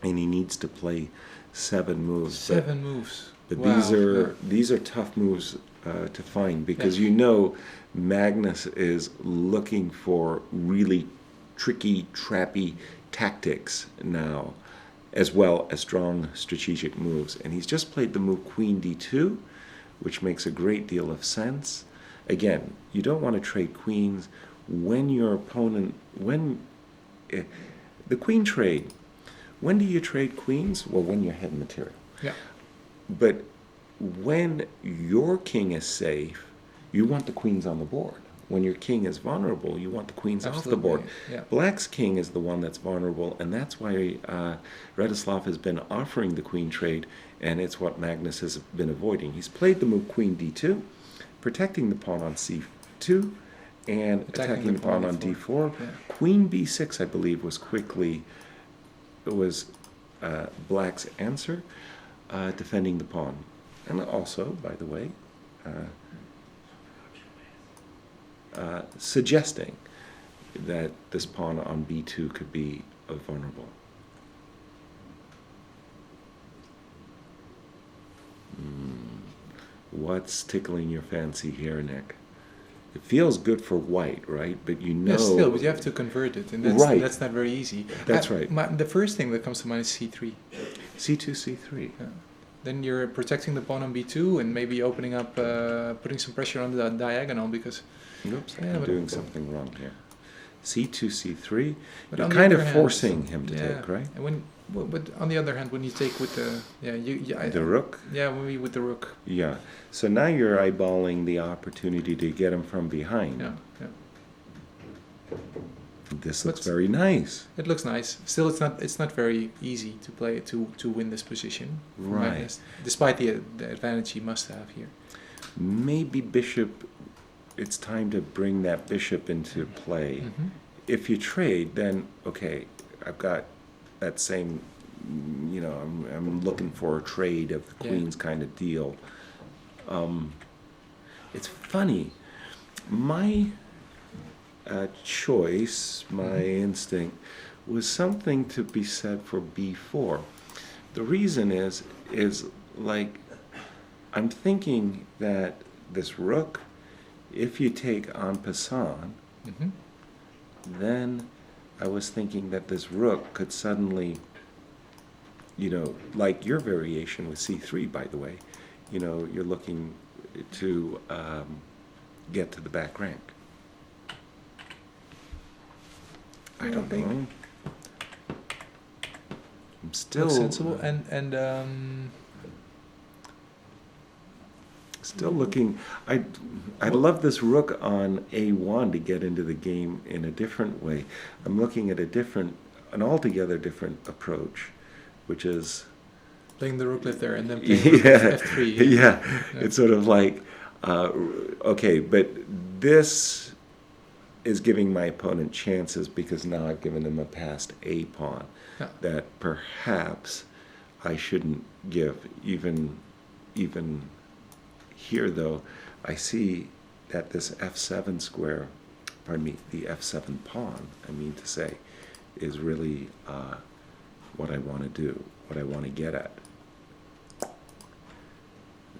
and he needs to play 7 moves. 7 moves. But Wow. these are tough moves to find, because Yeah. you know Magnus is looking for really tricky, trappy tactics now, as well as strong strategic moves. And he's just played the move queen d2, which makes a great deal of sense. Again, you don't want to trade queens when your opponent, the queen trade, when do you trade queens? Well, when you're head material. Yeah. But when your king is safe, you want the queens on the board. When your king is vulnerable, you want the queens off the board. Absolutely, yeah. Black's king is the one that's vulnerable, and that's why Radislav has been offering the queen trade, and it's what Magnus has been avoiding. He's played the move queen d2, protecting the pawn on c2, and attacking the pawn on d4. Yeah. Queen b6, I believe, was Black's answer, defending the pawn. And also, by the way, suggesting that this pawn on b2 could be vulnerable. What's tickling your fancy here, Nick? It feels good for white, right? But you know... Yeah, still, but you have to convert it, and that's, Right. that's not very easy. That's right. The first thing that comes to mind is c3. c2, c3. Yeah. Then you're protecting the pawn on b2 and maybe opening up, putting some pressure on the diagonal, because... Oops, Yeah, I'm but- doing something wrong here. c2, c3. But You're on the kind of other hand- forcing him to yeah, take, right? And but on the other hand, when you take with the... The rook? Yeah, maybe with the rook. Yeah. So now you're eyeballing the opportunity to get him from behind. Yeah, yeah. This looks But- very nice. It looks nice. Still, it's not very easy to play to win this position. for Right. Magnus, despite the advantage he must have here. Maybe bishop, it's time to bring that bishop into play. Mhm. If you trade, then, okay, I've got that same, I'm looking for a trade of the Yeah. queens kind of deal. It's funny. My choice, my instinct, was something to be said for b4. The reason is like, I'm thinking that this rook, if you take en passant, Mhm. then I was thinking that this rook could suddenly, like your variation with c3, by the way, you're looking to get to the back rank. I don't know. I'm still Looks sensible and still looking. I love this rook on A1 to get into the game in a different way. I'm looking at an altogether different approach, which is playing the rook left there and then playing rook F3. Yeah. It's sort of like, okay, but this is giving my opponent chances because now I've given him a passed A pawn that perhaps I shouldn't give. Even here, though, I see that this F7 square, the F7 pawn, I mean to say, is really what I want to do, what I want to get at.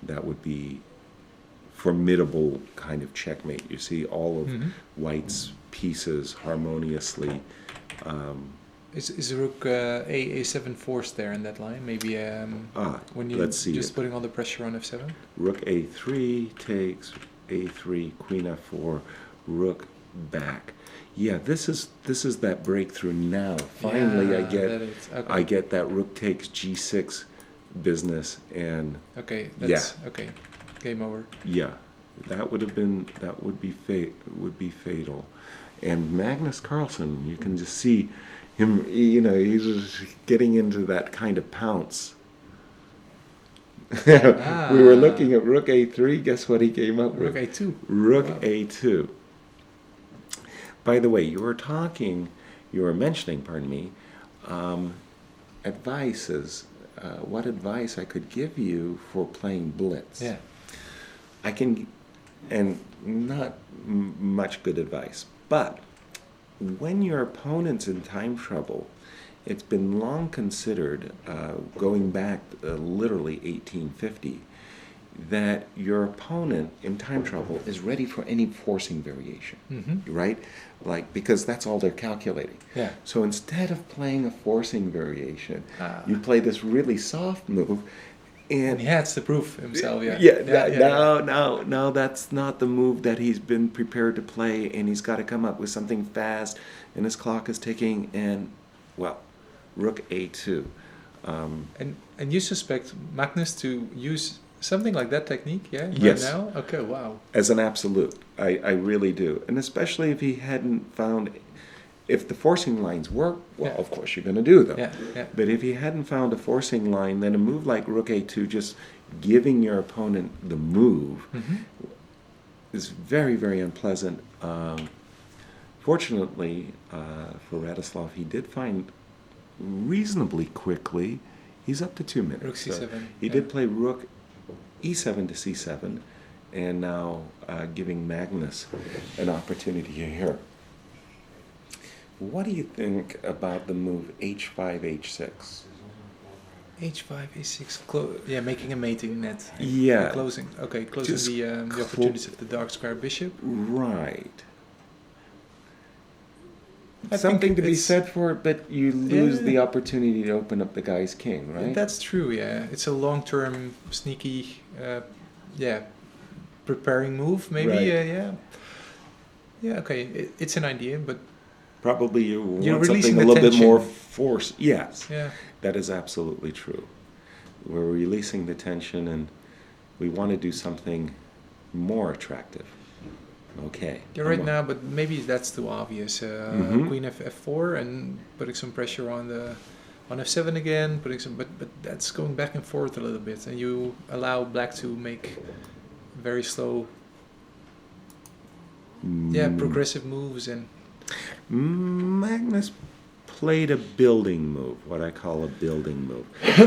That would be formidable kind of checkmate. You see all of White's pieces harmoniously. Is rook A7 forced there in that line? Maybe when you're just putting all the pressure on F7? Rook A3 takes A3, Queen F4, Rook back. Yeah, this is that breakthrough now. Finally, I get that Rook takes G6 business, and okay, game over. Yeah, that would be fatal. And Magnus Carlsen, you can just see him. He's just getting into that kind of pounce. We were looking at Rook A3. Guess what he came up with? Rook A2. Rook A2. By the way, you were mentioning, pardon me, advices. What advice I could give you for playing blitz? Yeah. I can, and not much good advice, but when your opponent's in time trouble, it's been long considered, going back literally 1850, that your opponent in time trouble is ready for any forcing variation, right? Because that's all they're calculating. Yeah. So instead of playing a forcing variation, you play this really soft move, and he has to prove himself. Now that's not the move that he's been prepared to play, and he's got to come up with something fast, and his clock is ticking, and Rook A2. And you suspect Magnus to use something like that technique, Yes. Right now? Okay, wow. As an absolute, I really do. And especially if he hadn't found, if the forcing lines work, of course you're going to do them. Yeah. But if he hadn't found a forcing line, then a move like Rook A2, just giving your opponent the move, is very, very unpleasant. Fortunately for Radislav, he did find reasonably quickly, he's up to 2 minutes. Rook C7. He did play Rook E7 to C7, and now giving Magnus an opportunity here. What do you think about the move H5, H6? H5, H6, making a mating net. Yeah. Closing Just the opportunities of the dark square bishop. Right. I Something think to be it's- said for it, but you lose the opportunity to open up the guy's king, right? That's true, yeah. It's a long-term, sneaky, preparing move, maybe, Right. Yeah, okay, it's an idea, but Probably you want You're something releasing a the little bit tension. more force. Yes, yeah. that is absolutely true. We're releasing the tension, and we want to do something more attractive. Okay. You're right now, but maybe that's too obvious. Queen F4 and putting some pressure on F7 again, but that's going back and forth a little bit, and you allow black to make very slow, progressive moves. And Magnus played a building move, what I call a building move.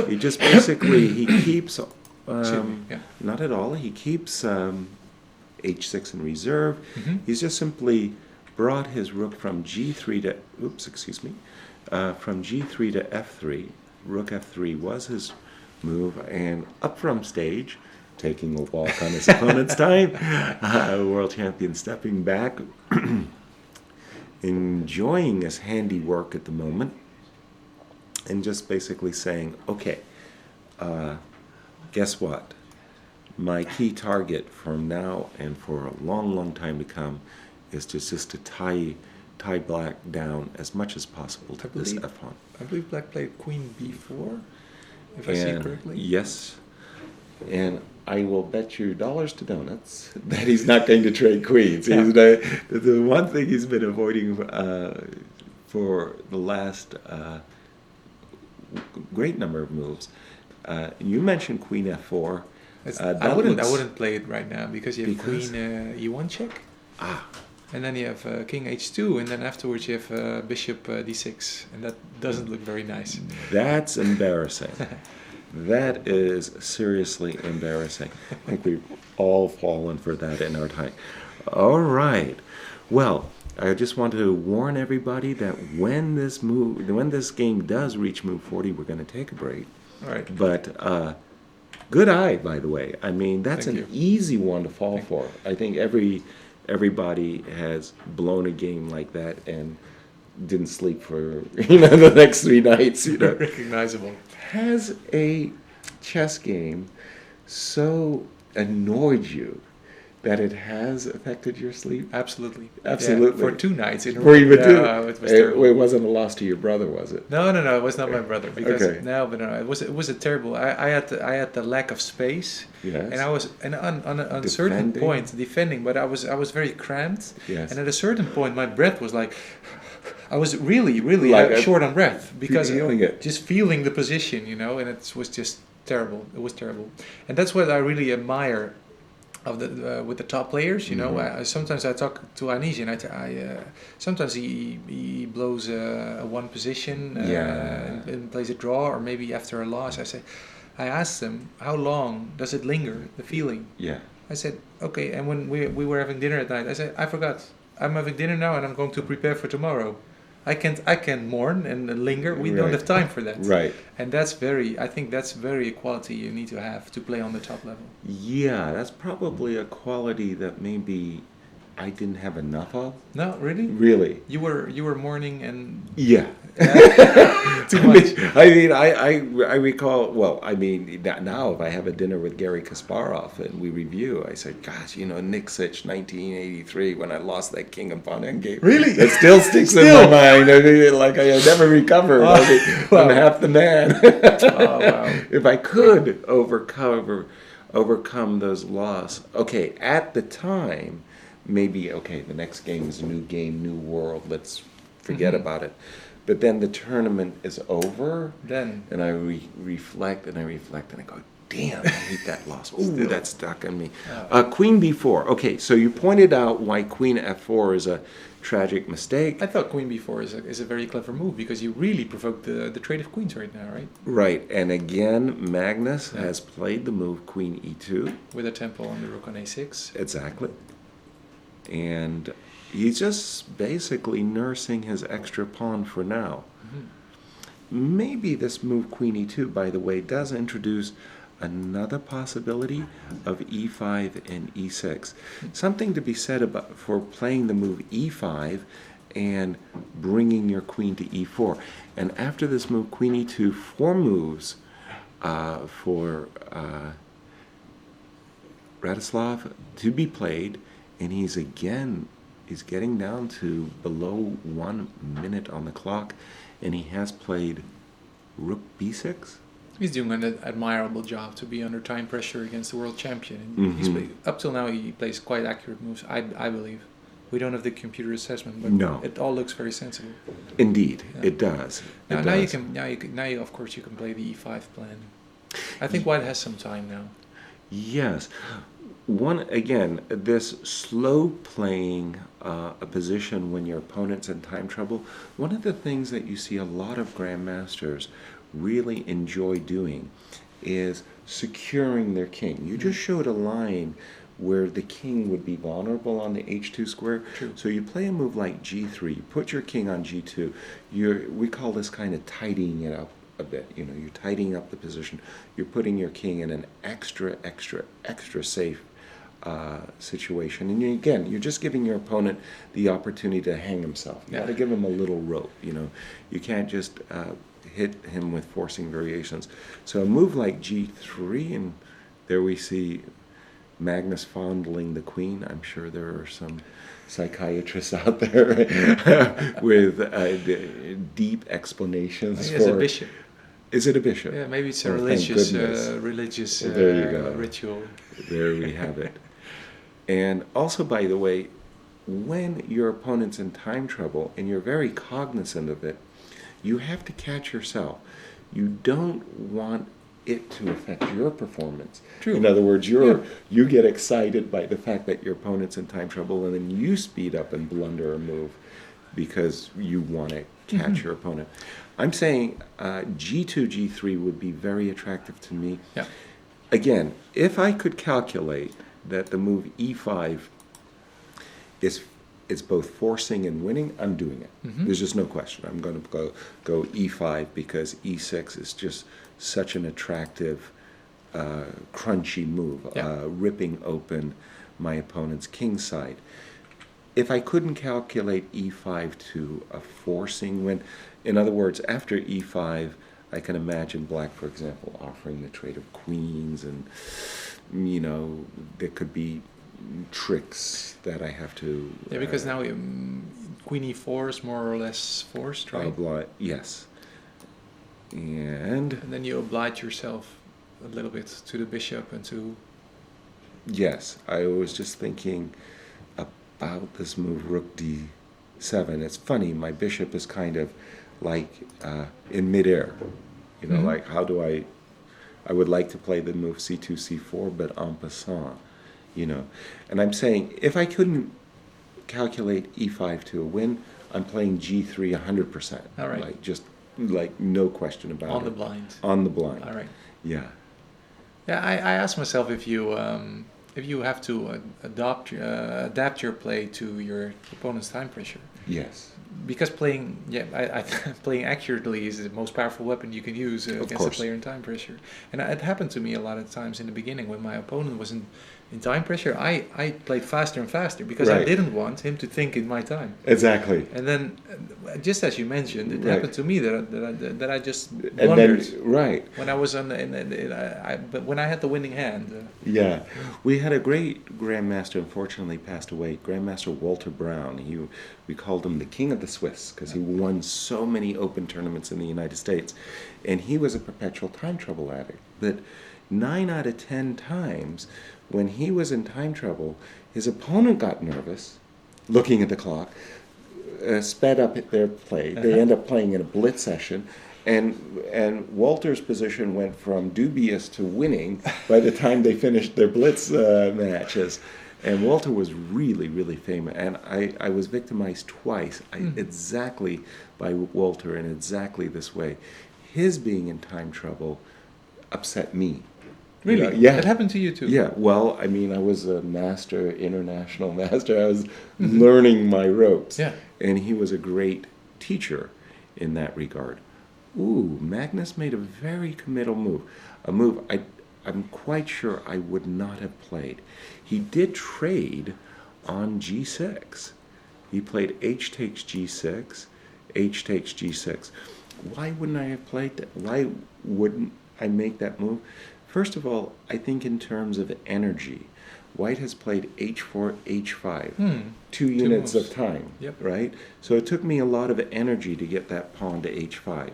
He just basically, he keeps, not at all, he keeps H6 in reserve. He's just simply brought his rook from G3 to, from G3 to F3. Rook F3 was his move, and up from stage, taking a walk on his opponent's time, world champion stepping back, enjoying his handiwork at the moment, and just basically saying, okay, guess what? my key target from now and for a long, long time to come is just to tie black down as much as possible to this f-pawn. I believe black played queen b4, if I see it correctly. Yes, and I will bet you dollars to donuts that he's not going to trade queens. Yeah. The one thing he's been avoiding for the last great number of moves. You mentioned queen f4. I wouldn't play it right now because you have queen e1 check. And then you have king h2, and then afterwards you have bishop d6, and that doesn't look very nice. That's embarrassing. That is seriously embarrassing. I think we've all fallen for that in our time. All right. Well, I just want to warn everybody that when this game does reach move 40, we're going to take a break. All right. But good eye, by the way. I mean, that's Thank an you. easy one to fall for. I think everybody has blown a game like that and didn't sleep for the next 3 nights. Recognizable. Has a chess game so annoyed you that it has affected your sleep? Absolutely. Absolutely. Yeah, for 2 nights in a For even 2? It was terrible. It wasn't a loss to your brother, was it? No, it was not my brother because Okay. no, it was a terrible. I had the lack of space, Yes. and I was on a certain Defending. point defending, but I was very cramped, Yes. and at a certain point my breath was like. I was really Like short on breath because feeling it. just feeling the position, and it was just terrible. It was terrible, and that's what I really admire of the with the top players. Sometimes I talk to Anish, and sometimes he blows a one position and plays a draw, or maybe after a loss. I asked him how long does it linger, the feeling. Yeah. I said okay, and when we were having dinner at night, I said I forgot. I'm having dinner now, and I'm going to prepare for tomorrow. I can mourn and linger. We don't Right. have time for that. Right. And I think that's very a quality you need to have to play on the top level. Yeah, that's probably a quality that maybe I didn't have enough of. No, really? Really. You were mourning and Yeah. too much. I recall, well, I mean, now if I have a dinner with Gary Kasparov and we review, I say, gosh, Nick Sitch, 1983, when I lost that king and pawn endgame. Really? It still sticks in my mind. I mean, like I never recovered. I'm half the man. Oh, wow. If I could overcome those losses. Okay, at the time, maybe, okay, the next game is a new game, new world. Let's forget about it. But then the tournament is over, and I reflect and I go, damn, I hate that loss. Ooh, that stuck on me. Queen b4. Okay, so you pointed out why queen f4 is a tragic mistake. I thought queen b4 is a very clever move because you really provoked the trade of queens right now, right? Right, and again, Magnus has played the move queen e2. With a tempo on the rook on a6. Exactly. And he's just basically nursing his extra pawn for now. Mm-hmm. Maybe this move queen e2, by the way, does introduce another possibility of e5 and e6. Something to be said about for playing the move e5 and bringing your queen to e4. And after this move queen e2, 4 moves for Radislav to be played, and he's getting down to below 1 minute on the clock, and he has played rook b6. He's doing an admirable job to be under time pressure against the world champion. Mm-hmm. Up till now, he plays quite accurate moves, I believe. We don't have the computer assessment, but No. it all looks very sensible. Indeed, Yeah. it does. Now you of course you can play the e5 plan. I think White has some time now. Yes. This slow playing a position when your opponent's in time trouble, one of the things that you see a lot of grandmasters really enjoy doing is securing their king. You just showed a line where the king would be vulnerable on the h2 square. True. So you play a move like g3, you put your king on g2. We call this kind of tidying it up a bit. You're tidying up the position. You're putting your king in an extra safe situation. And you're just giving your opponent the opportunity to hang himself. You got to give him a little rope. You can't just hit him with forcing variations. So a move like g3, and there we see Magnus fondling the queen. I'm sure there are some psychiatrists out there with deep explanations He is a bishop. Is it a bishop? Yeah, maybe it's a Oh, thank religious goodness. There you go. ritual. There we have it. And also, by the way, when your opponent's in time trouble and you're very cognizant of it, you have to catch yourself. You don't want it to affect your performance. True. In other words, you get excited by the fact that your opponent's in time trouble, and then you speed up and blunder a move because you want to catch your opponent. I'm saying G2, G3 would be very attractive to me. Yeah. Again, if I could calculate that the move E5 is both forcing and winning, I'm doing it. There's just no question. I'm going to go E5 because E6 is just such an attractive, crunchy move, ripping open my opponent's king side. If I couldn't calculate E5 to a forcing win, in other words, after E5, I can imagine black, for example, offering the trade of queens, and there could be tricks that I have to. Yeah, because now Queen E4 is more or less forced, right? Yes. And then you oblige yourself a little bit to the bishop and to. Yes, I was just thinking about this move, Rook D7. It's funny, my bishop is kind of like in midair. Like how do I would like to play the move C2, C4, but en passant, And I'm saying, if I couldn't calculate E5 to a win, I'm playing G3 100%. All right. Like no question about it. On the blind. On the blind. All right. Yeah. Yeah, I asked myself if you have to adapt your play to your opponent's time pressure. Yes. Because playing playing accurately is the most powerful weapon you can use against a player in time pressure. And it happened to me a lot of times in the beginning when my opponent was in time pressure. I played faster and faster because I didn't want him to think in my time. Exactly. And then, just as you mentioned, it happened to me that I just blundered. When I was but when I had the winning hand. Yeah, we had a great grandmaster. Unfortunately, passed away. Grandmaster Walter Brown. We called him the King of the Swiss because he won so many open tournaments in the United States, and he was a perpetual time trouble addict. But 9 out of 10 times, when he was in time trouble, his opponent got nervous, looking at the clock, sped up their play. They end up playing in a blitz session, and Walter's position went from dubious to winning by the time they finished their blitz matches. And Walter was really, really famous, and I was victimized twice, exactly by Walter in exactly this way. His being in time trouble upset me. Really? Yeah. It happened to you too? Yeah. Well, I mean, I was a master, international master. I was learning my ropes. Yeah. And he was a great teacher in that regard. Ooh, Magnus made a very committal move. A move I'm quite sure I would not have played. He did trade on G6. He played H takes G6, H takes G6. Why wouldn't I have played that? Why wouldn't I make that move? First of all, I think in terms of energy, White has played H4, H5, 2 units of time, right? So it took me a lot of energy to get that pawn to H5.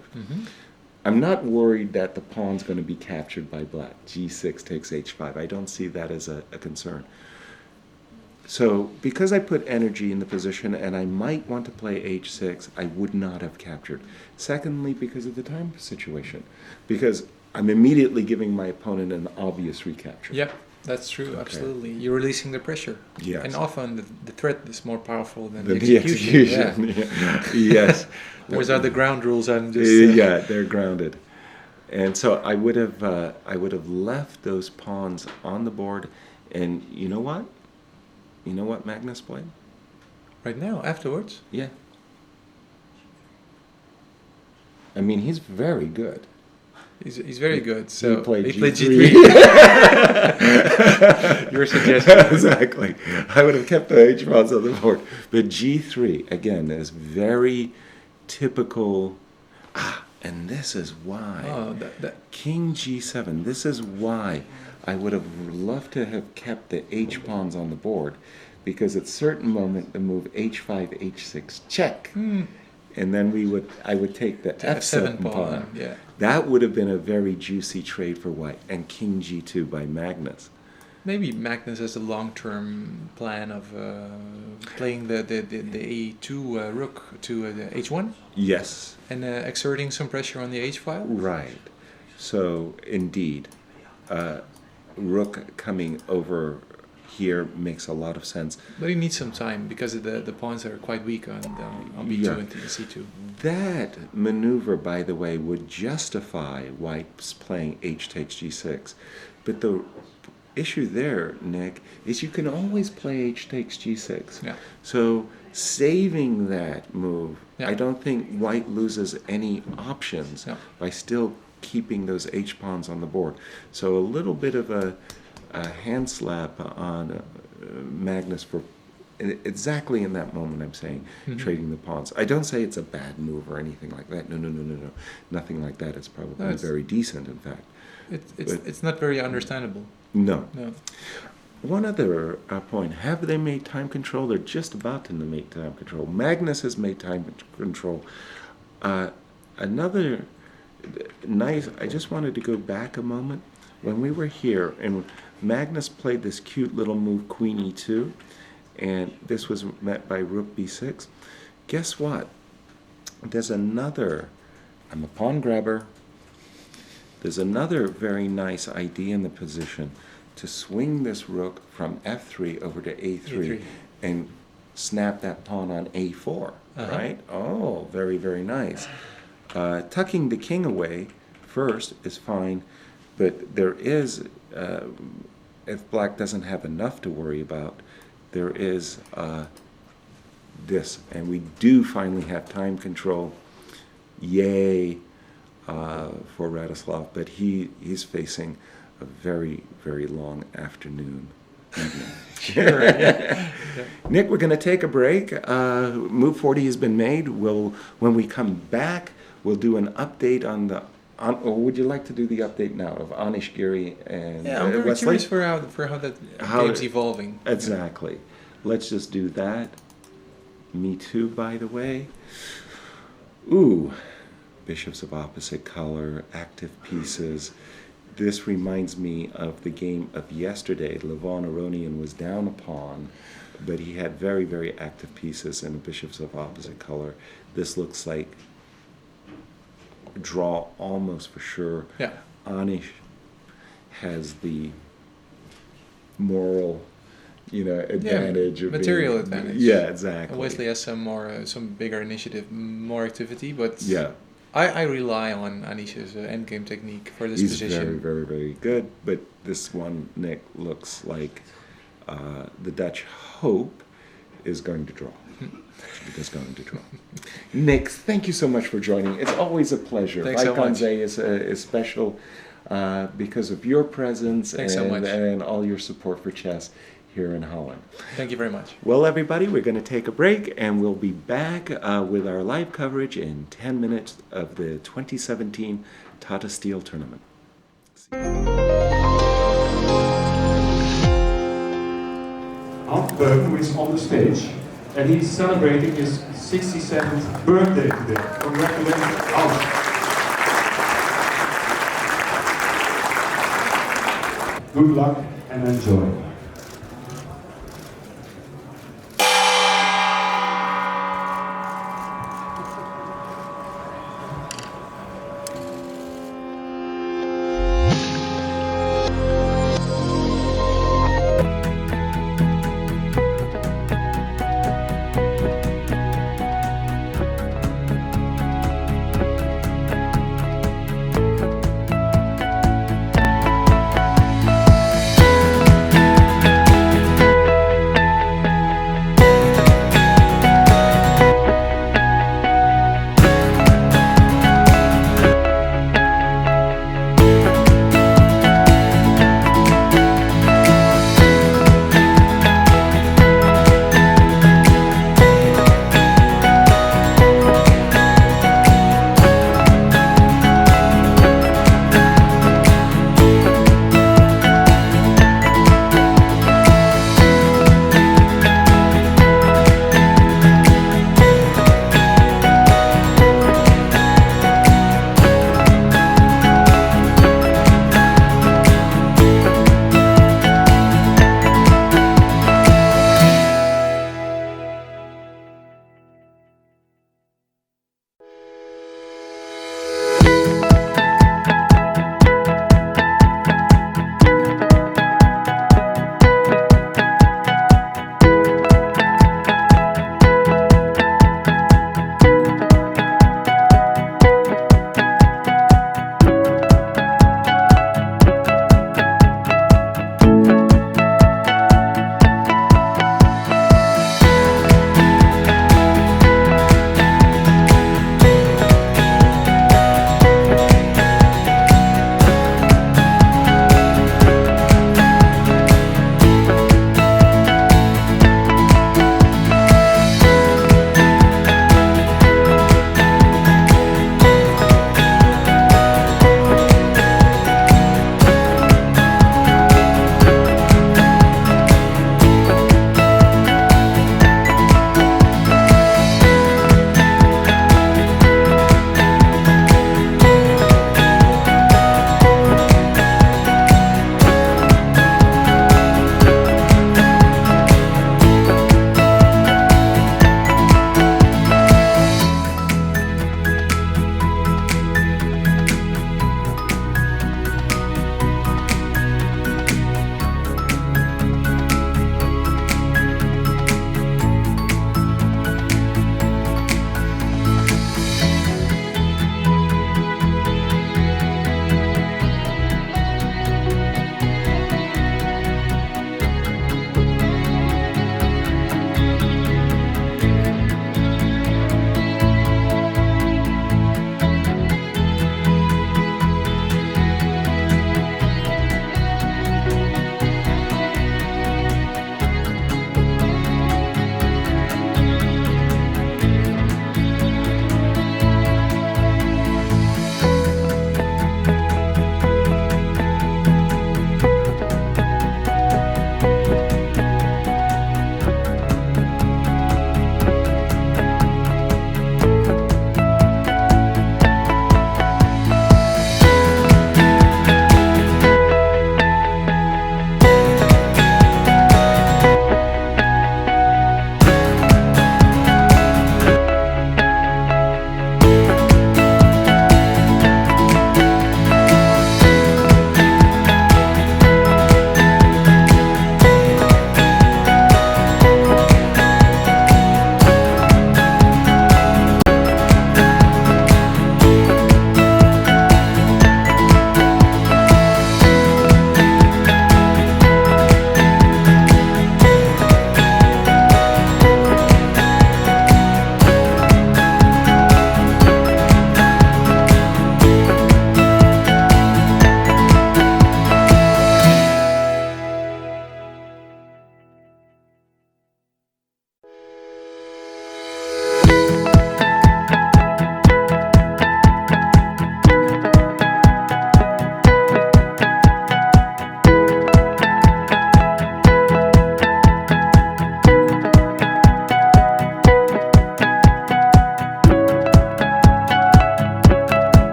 I'm not worried that the pawn's going to be captured by black. G6 takes H5. I don't see that as a concern. So because I put energy in the position and I might want to play H6, I would not have captured. Secondly, because of the time situation. Because I'm immediately giving my opponent an obvious recapture. Yep, that's true, absolutely. You're releasing the pressure. Yes. And often the threat is more powerful than the execution. Yes. Those are the ground rules. I'm just yeah, they're grounded. And so I would have left those pawns on the board, and you know what? You know what Magnus played? Right now, afterwards? Yeah. I mean, he's very good. He's very good. So he played G3. Your suggestion. Exactly. I would have kept the H pawns on the board. But G3, again, is very typical. And this is why. Oh, that King G7. This is why I would have loved to have kept the H pawns on the board, because at certain moment the move H5, H6 check, and then I would take the F7 pawn. Yeah. That would have been a very juicy trade for white. And King G2 by Magnus. Maybe Magnus has a long-term plan of playing the A2 rook to the H1 Yes. and exerting some pressure on the H file. Right. So indeed, rook coming over here makes a lot of sense. But he needs some time because the pawns are quite weak on B2 Yeah. and C2. That maneuver, by the way, would justify white's playing H takes G6. But the issue there, Nick, is you can always play H takes G6. Yeah. So saving that move, Yeah. I don't think white loses any options Yeah. by still keeping those H pawns on the board. So a little bit of a hand slap on Magnus for exactly in that moment, I'm saying, trading the pawns. I don't say it's a bad move or anything like that. No. Nothing like that. It's probably No, it's- very decent, in fact. It's not very understandable. No. No. One other point. Have they made time control? They're just about to make time control. Magnus has made time control. Another nice... I just wanted to go back a moment. When we were here, and Magnus played this cute little move, Queen E2, and this was met by Rook B6. Guess what? There's another... I'm a pawn grabber. There's another very nice idea in the position to swing this rook from F3 over to A3 and snap that pawn on A4, right? Oh, very, very nice. Tucking the king away first is fine, but there is, if black doesn't have enough to worry about, there is this, and we do finally have time control. Yay for Radislav, but he's facing a very, very long afternoon. Sure. Yeah. Nick, we're going to take a break. Move 40 has been made. When we come back, we'll do an update on the... or would you like to do the update now of Anish Giri and Yeah, I'm very Wesley? curious for how that How game's it- evolving. Exactly. Let's just do that. Me too, by the way. Ooh, bishops of opposite color, active pieces. This reminds me of the game of yesterday. Levon Aronian was down a pawn, but he had very, very active pieces and bishops of opposite color. This looks like draw almost for sure. Yeah. Anish has the moral, advantage of material being, advantage. Yeah, exactly. Wesley has some bigger initiative, more activity, but Yeah. I rely on Anish's endgame technique for this He's position. very, very, very good. But this one, Nick, looks like the Dutch hope is going to draw. It is going to draw. Nick, thank you so much for joining. It's always a pleasure. Thanks so much. is special because of your presence Thanks so much. and all your support for chess here in Holland. Thank you very much. Well, everybody, we're going to take a break, and we'll be back with our live coverage in 10 minutes of the 2017 Tata Steel Tournament. Ant Beuken is on the stage, and he's celebrating his 67th birthday today. Congratulations, Ant. Good luck and enjoy.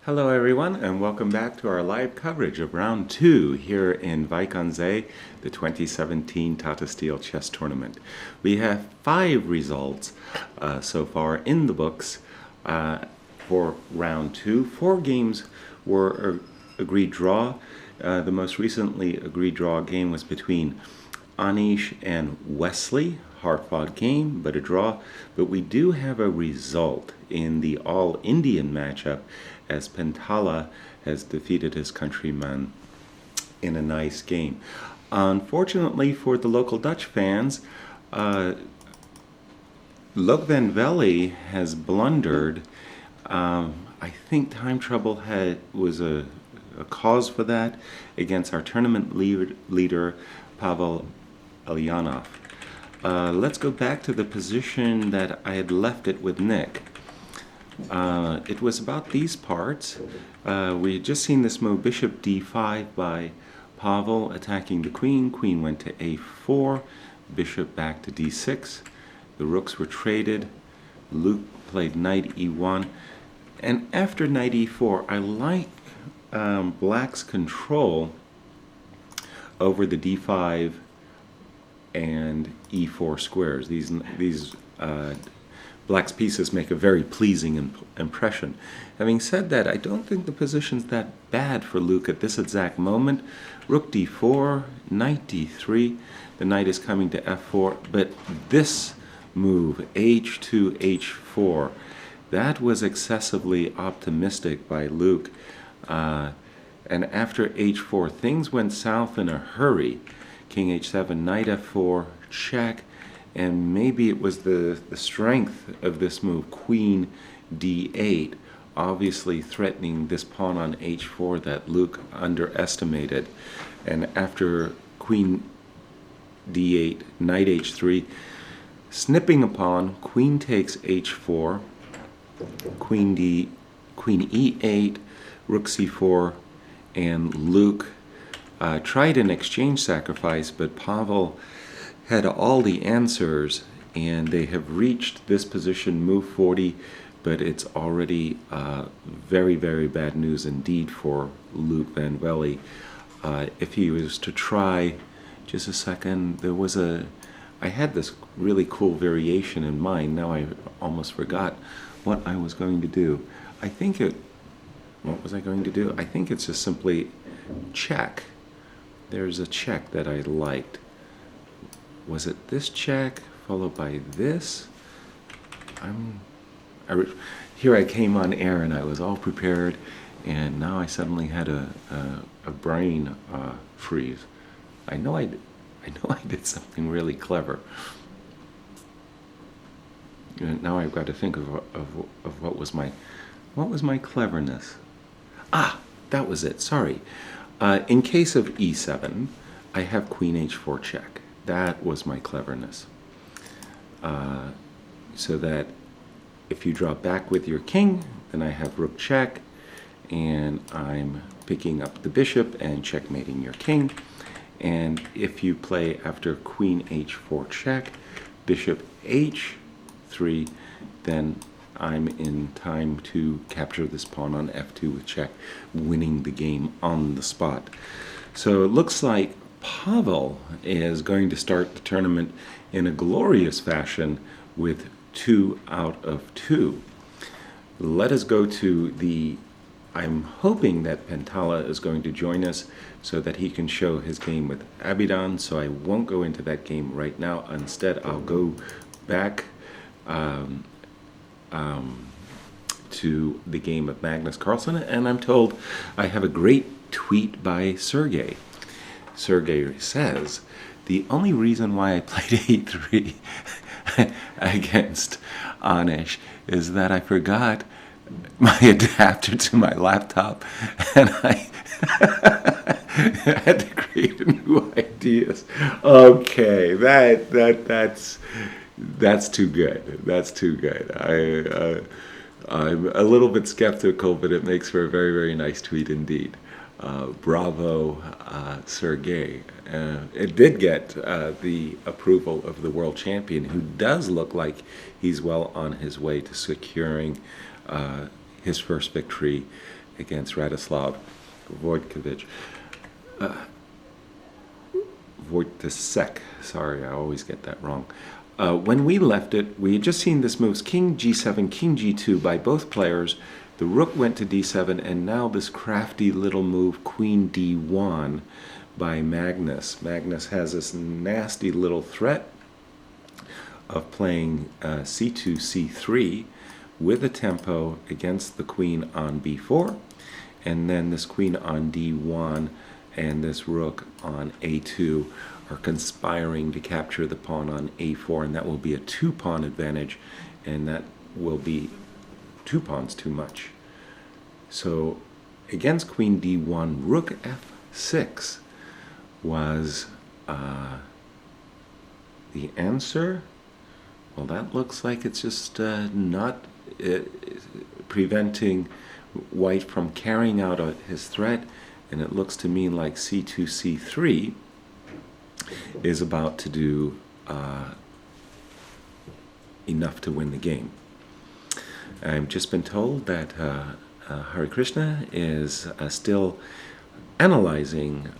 Hello everyone, and welcome back to our live coverage of round 2 here in Wijk aan Zee, the 2017 Tata Steel Chess Tournament. We have 5 results so far in the books for round 2. 4 games were agreed draw. The most recently agreed draw game was between Anish and Wesley. Hard-fought game, but a draw. But we do have a result in the All-Indian matchup, as Pentala has defeated his countryman in a nice game. Unfortunately for the local Dutch fans, Loek van Velde has blundered. I think time trouble was a cause for that against our tournament leader, Pavel Elyanov. Let's go back to the position that I had left it with Nick. It was about these parts. We had just seen this move, bishop d5 by Pavel attacking the queen. Queen went to a4, bishop back to d6. The rooks were traded. Luke played knight e1. And after knight e4, I like black's control over the d5 and e4 squares. These black's pieces make a very pleasing impression. Having said that, I don't think the position's that bad for Luke at this exact moment. Rook d4, knight d3, the knight is coming to f4, but this move, h2, h4, that was excessively optimistic by Luke. And after h4, things went south in a hurry. King h7, knight f4, check, and maybe it was the strength of this move, queen d8, obviously threatening this pawn on h4 that Luke underestimated. And after queen d8, knight h3, snipping a pawn, queen takes h4, queen e8, rook c4, and Luke tried an exchange sacrifice, but Pavel had all the answers, and they have reached this position, move 40, but it's already very, very bad news indeed for Luke van Velde. If he was to try, just a second, I had this really cool variation in mind. Now I almost forgot what I was going to do. What was I going to do? I think it's just simply check. There's a check that I liked. Was it this check followed by this? Here I came on air and I was all prepared, and now I suddenly had a brain freeze. I know I did something really clever. And now I've got to think of what was my cleverness. That was it. Sorry. In case of e7, I have queen h4 check. That was my cleverness. So that if you draw back with your king, then I have rook check, and I'm picking up the bishop and checkmating your king. And if you play after queen h4 check, bishop h3, then I'm in time to capture this pawn on f2 with check, winning the game on the spot. So it looks like Pavel is going to start the tournament in a glorious fashion with 2 out of 2. Let us go to I'm hoping that Pentala is going to join us so that he can show his game with Abidan, so I won't go into that game right now. Instead, I'll go back to the game of Magnus Carlsen, and I'm told I have a great tweet by Sergey. Sergey says, the only reason why I played a3 against Anish is that I forgot my adapter to my laptop, and I had to create new ideas. Okay, that's too good. That's too good. I'm a little bit skeptical, but it makes for a very, very nice tweet indeed. Bravo, Sergey. It did get the approval of the world champion, who does look like he's well on his way to securing his first victory against Radislav Wojtkiewicz. Wojtasek. Sorry, I always get that wrong. When we left it, we had just seen this moves King G7, King G2 by both players. The rook went to D7, and now this crafty little move Queen D1 by Magnus. Magnus has this nasty little threat of playing C2, C3 with a tempo against the queen on B4, and then this queen on D1 and this rook on A2 are conspiring to capture the pawn on A4, and that will be a 2-pawn advantage, and that will be 2 pawns too much. So against Queen D1, Rook F6 was the answer. Well, that looks like it's just not preventing White from carrying out his threat, and it looks to me like C2, C3 is about to do enough to win the game. I've just been told that Hare Krishna is still analyzing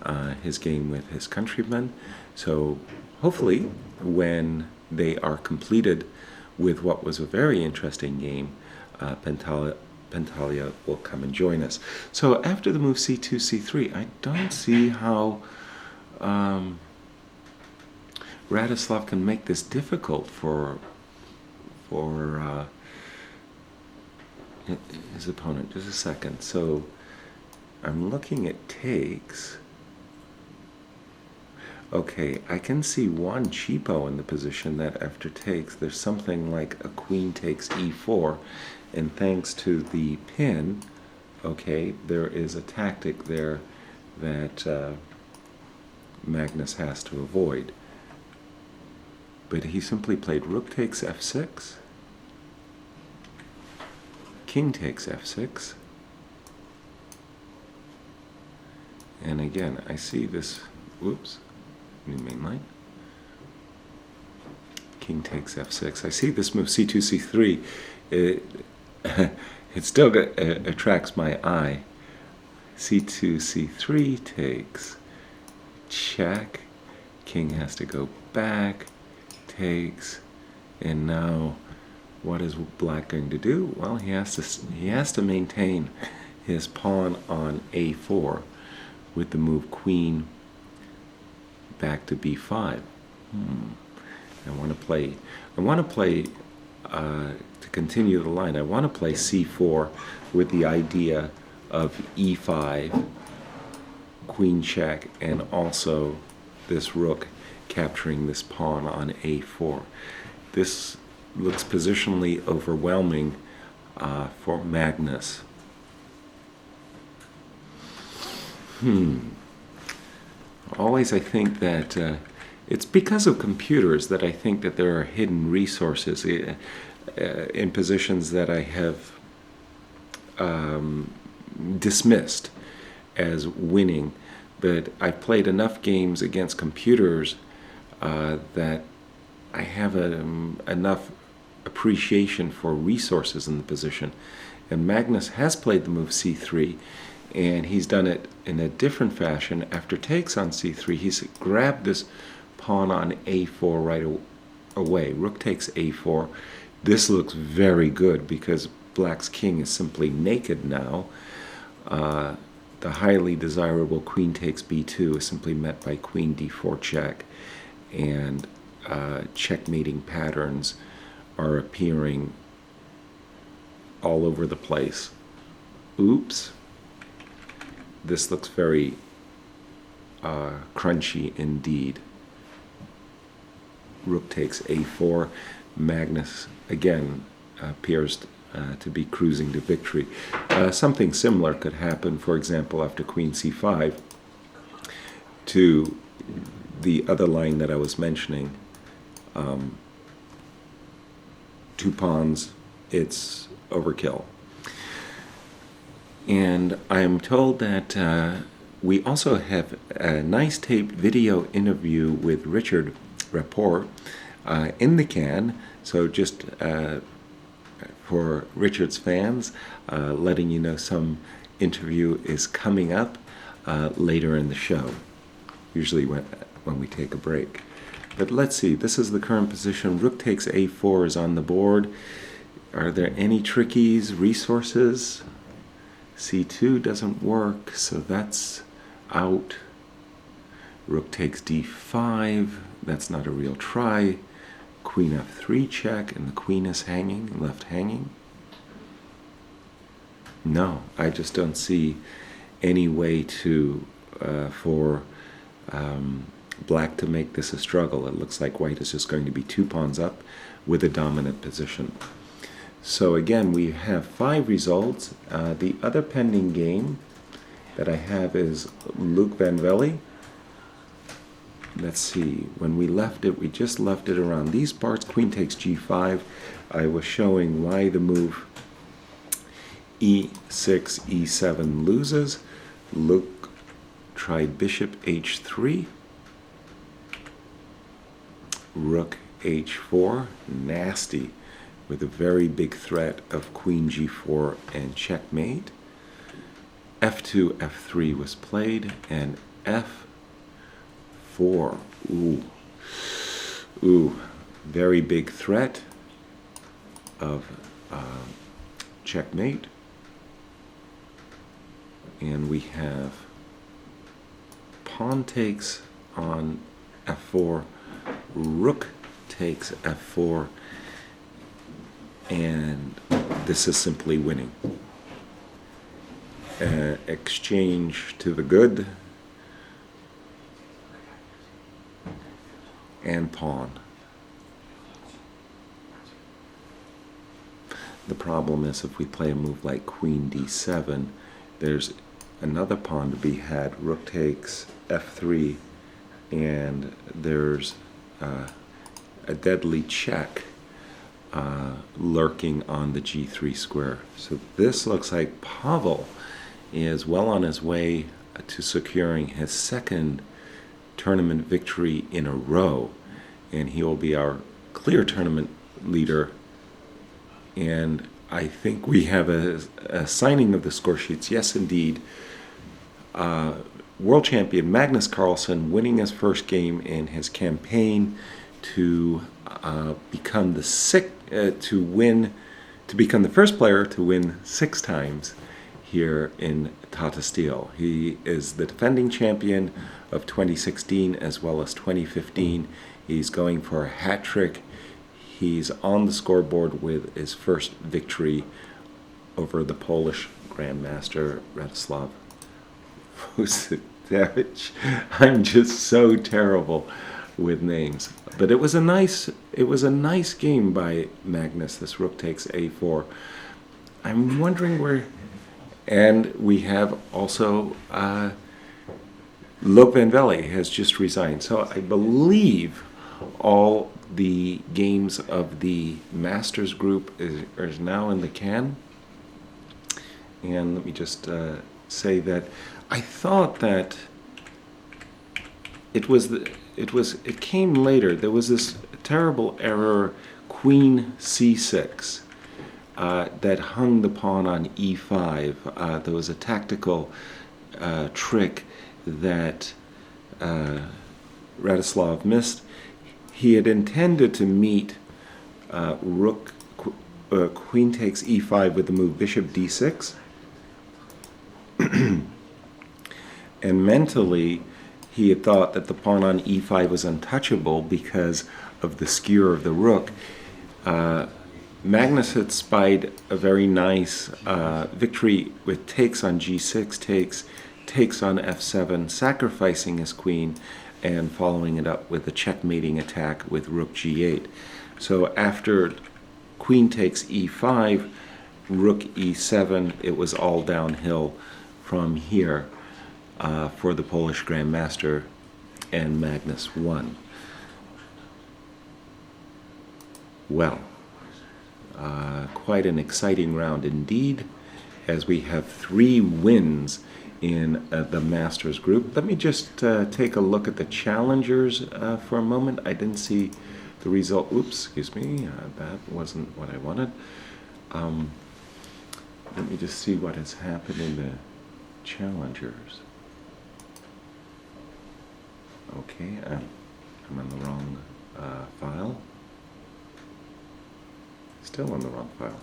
his game with his countrymen, so hopefully when they are completed with what was a very interesting game, Pentalia will come and join us. So after the move C2, C3, I don't see how Radislav can make this difficult for his opponent. Just a second. So I'm looking at takes. Okay, I can see one cheapo in the position that after takes, there's something like a queen takes e4, and thanks to the pin, okay, there is a tactic there that Magnus has to avoid. But he simply played rook takes f6, king takes f6, and again, I see this, whoops, new main line, king takes f6. I see this move c2, c3. It still attracts my eye. c2, c3 takes, check, king has to go back, takes, and now what is black going to do? Well, he has to maintain his pawn on a4 with the move queen back to b5. I want to play to continue the line. I want to play c4 with the idea of e5, queen check, and also this rook capturing this pawn on a4. This looks positionally overwhelming for Magnus. Always I think that it's because of computers that I think that there are hidden resources in positions that I have dismissed as winning. But I've played enough games against computers that I have enough appreciation for resources in the position. And Magnus has played the move c3, and he's done it in a different fashion. After takes on c3, he's grabbed this pawn on a4 right away. Rook takes a4. This looks very good because black's king is simply naked now. The highly desirable queen takes b2 is simply met by queen d4 check, and checkmating patterns are appearing all over the place. Oops. This looks very crunchy indeed. Rook takes a4. Magnus again appears to be cruising to victory. Something similar could happen, for example, after queen c5 to the other line that I was mentioning. 2 pawns, it's overkill. And I'm told that we also have a nice taped video interview with Richard Rapport in the can. So just for Richard's fans, letting you know some interview is coming up later in the show, usually when we take a break. But let's see, this is the current position. Rook takes a4 is on the board. Are there any trickies, resources? c2 doesn't work, so that's out. Rook takes d5, that's not a real try. Queen f3 check, and the queen is hanging, left hanging. No, I just don't see any way to for black to make this a struggle. It looks like white is just going to be 2 pawns up with a dominant position. So again, we have 5 results. The other pending game that I have is Luc Van Velde. Let's see, when we left it, we just left it around these parts. Queen takes g5. I was showing why the move e6, e7 loses. Luc tried bishop h3. Rook h4, nasty, with a very big threat of queen g4 and checkmate. f2, f3 was played, and f4. Ooh, very big threat of checkmate. And we have pawn takes on f4, rook takes f4, and this is simply winning. Exchange to the good, and pawn. The problem is if we play a move like queen d7, there's another pawn to be had. Rook takes f3, and there's a deadly check lurking on the g3 square. So this looks like Pavel is well on his way to securing his second tournament victory in a row, and he will be our clear tournament leader. And I think we have a signing of the score sheets. Yes, indeed. World champion Magnus Carlsen winning his first game in his campaign to become the first player to win 6 times here in Tata Steel. He is the defending champion of 2016 as well as 2015. He's going for a hat trick. He's on the scoreboard with his first victory over the Polish Grandmaster Radoslav Vucetevich. I'm just so terrible with names. But it was a nice game by Magnus. This rook takes a4. I'm wondering where, and we have also Luc Van Velde has just resigned. So I believe all the games of the Masters group is now in the can. And let me just say that I thought that it came later. There was this terrible error, queen c6, that hung the pawn on e5. There was a tactical trick that Radoslav missed. He had intended to meet queen takes e5 with the move bishop d6. And mentally, he had thought that the pawn on e5 was untouchable because of the skewer of the rook. Magnus had spied a very nice victory with takes on g6, takes on f7, sacrificing his queen, and following it up with a checkmating attack with rook g8. So after queen takes e5, rook e7, it was all downhill from here for the Polish Grandmaster, and Magnus won. Well, quite an exciting round indeed, as we have 3 wins in the Masters group. Let me just take a look at the challengers for a moment. I didn't see the result. Oops, excuse me, that wasn't what I wanted. Let me just see what has happened in the challengers. Okay, I'm on the wrong file. Still on the wrong file.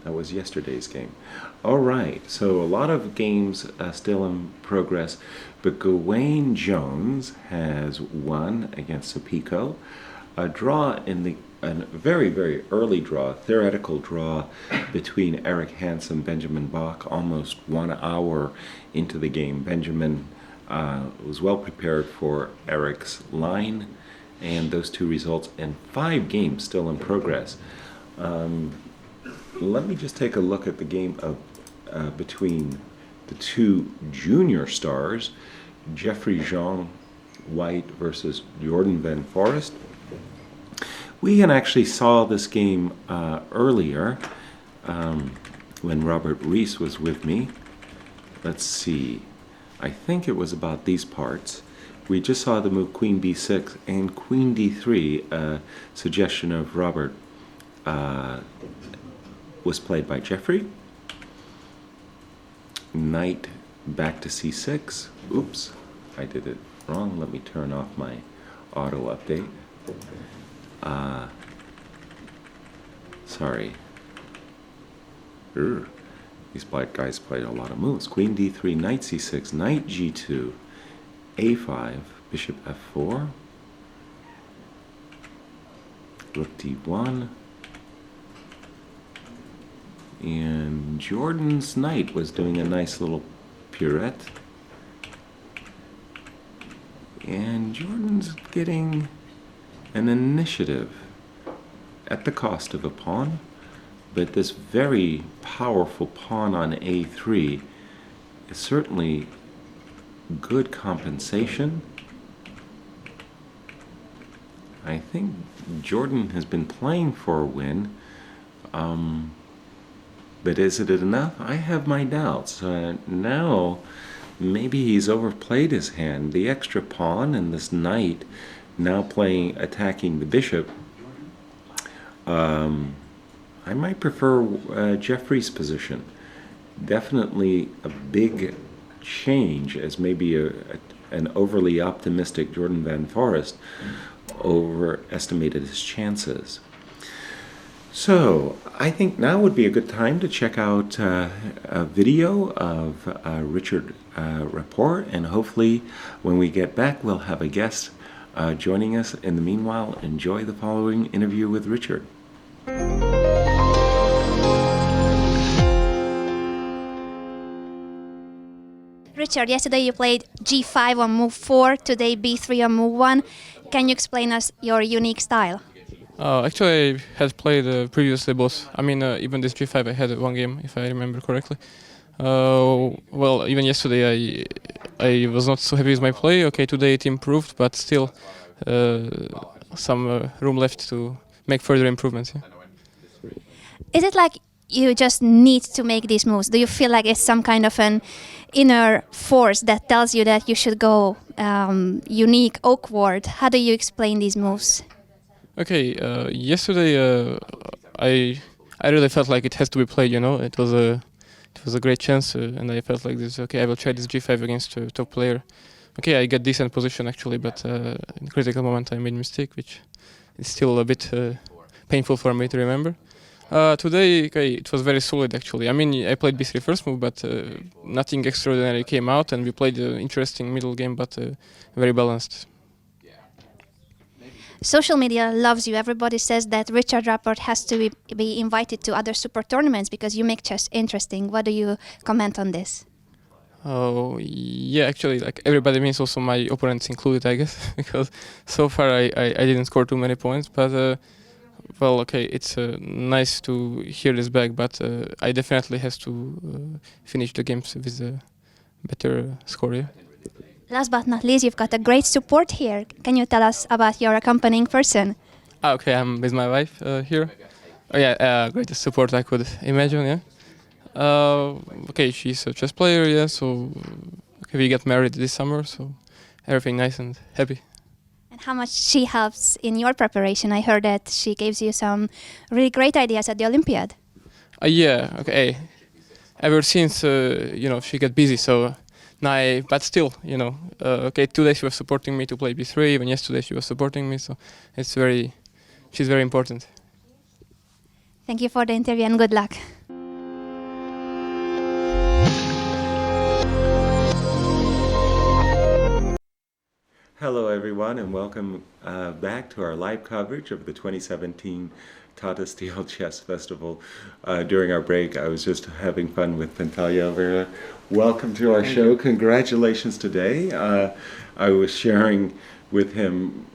That was yesterday's game. All right, so a lot of games still in progress, but Gawain Jones has won against Sopico. A draw in a very, very early draw, theoretical draw between Eric Hansen, Benjamin Bach, almost 1 hour into the game. Benjamin was well prepared for Eric's line, and those two results, and 5 games still in progress. Let me just take a look at the game of between the two junior stars, Jeffrey Jean White versus Jordan Van Forest. We actually saw this game earlier when Robert Rees was with me. Let's see. I think it was about these parts. We just saw the move Queen B6 and Queen D3, a suggestion of Robert, was played by Jeffrey. Knight back to C6. Oops, I did it wrong. Let me turn off my auto update. Sorry. These black guys played a lot of moves. Queen D3, Knight C6, Knight G2, A5, Bishop F4, Rook D1, and Jordan's knight was doing a nice little pirouette. And Jordan's getting an initiative at the cost of a pawn, but this very powerful pawn on A3 is certainly good compensation. I think Jordan has been playing for a win, but is it enough? I have my doubts. Now, maybe he's overplayed his hand. The extra pawn and this knight now attacking the bishop. I might prefer Jeffrey's position. Definitely a big change, as maybe an overly optimistic Jordan Van Forest overestimated his chances. So I think now would be a good time to check out a video of Richard Rapport, and hopefully when we get back we'll have a guest joining us. In the meanwhile, enjoy the following interview with Richard. Richard, yesterday you played G5 on move 4, today B3 on move 1. Can you explain us your unique style? Actually, I had played previously both. I mean, even this G5 I had one game, if I remember correctly. Well, even yesterday I was not so happy with my play. Okay, today it improved, but still some room left to make further improvements. Yeah. Is it like you just need to make these moves? Do you feel like it's some kind of an inner force that tells you that you should go unique, awkward? How do you explain these moves? Okay, yesterday I really felt like it has to be played. You know, it was a great chance, and I felt like this. Okay, I will try this G5 against a top player. Okay, I get decent position actually, but in the critical moment I made a mistake, which is still a bit painful for me to remember. Today, okay, it was very solid actually. I mean, I played B3 first move, but nothing extraordinary came out, and we played an interesting middle game, but very balanced. Social media loves you. Everybody says that Richard Rapport has to be invited to other super tournaments because you make chess interesting. What do you comment on this? Oh, yeah, actually, like everybody means also my opponents included, I guess, because so far I didn't score too many points, but well, okay, it's nice to hear this back, but I definitely have to finish the games with a better score. Yeah. Last but not least, you've got a great support here. Can you tell us about your accompanying person? Okay, I'm with my wife here. Oh yeah, greatest support I could imagine. Yeah. Okay, she's a chess player. Yeah, so okay, we got married this summer, so everything nice and happy. And how much she helps in your preparation? I heard that she gives you some really great ideas at the Olympiad. Yeah, okay. ever since she got busy. So now, but still, okay, today she was supporting me to play b3. Even yesterday she was supporting me. So she's very important. Thank you for the interview and good luck. Hello, everyone, and welcome back to our live coverage of the 2017 Tata Steel Chess Festival. During our break, I was just having fun with Pantalia over here. Welcome to our show. Congratulations today. I was sharing with him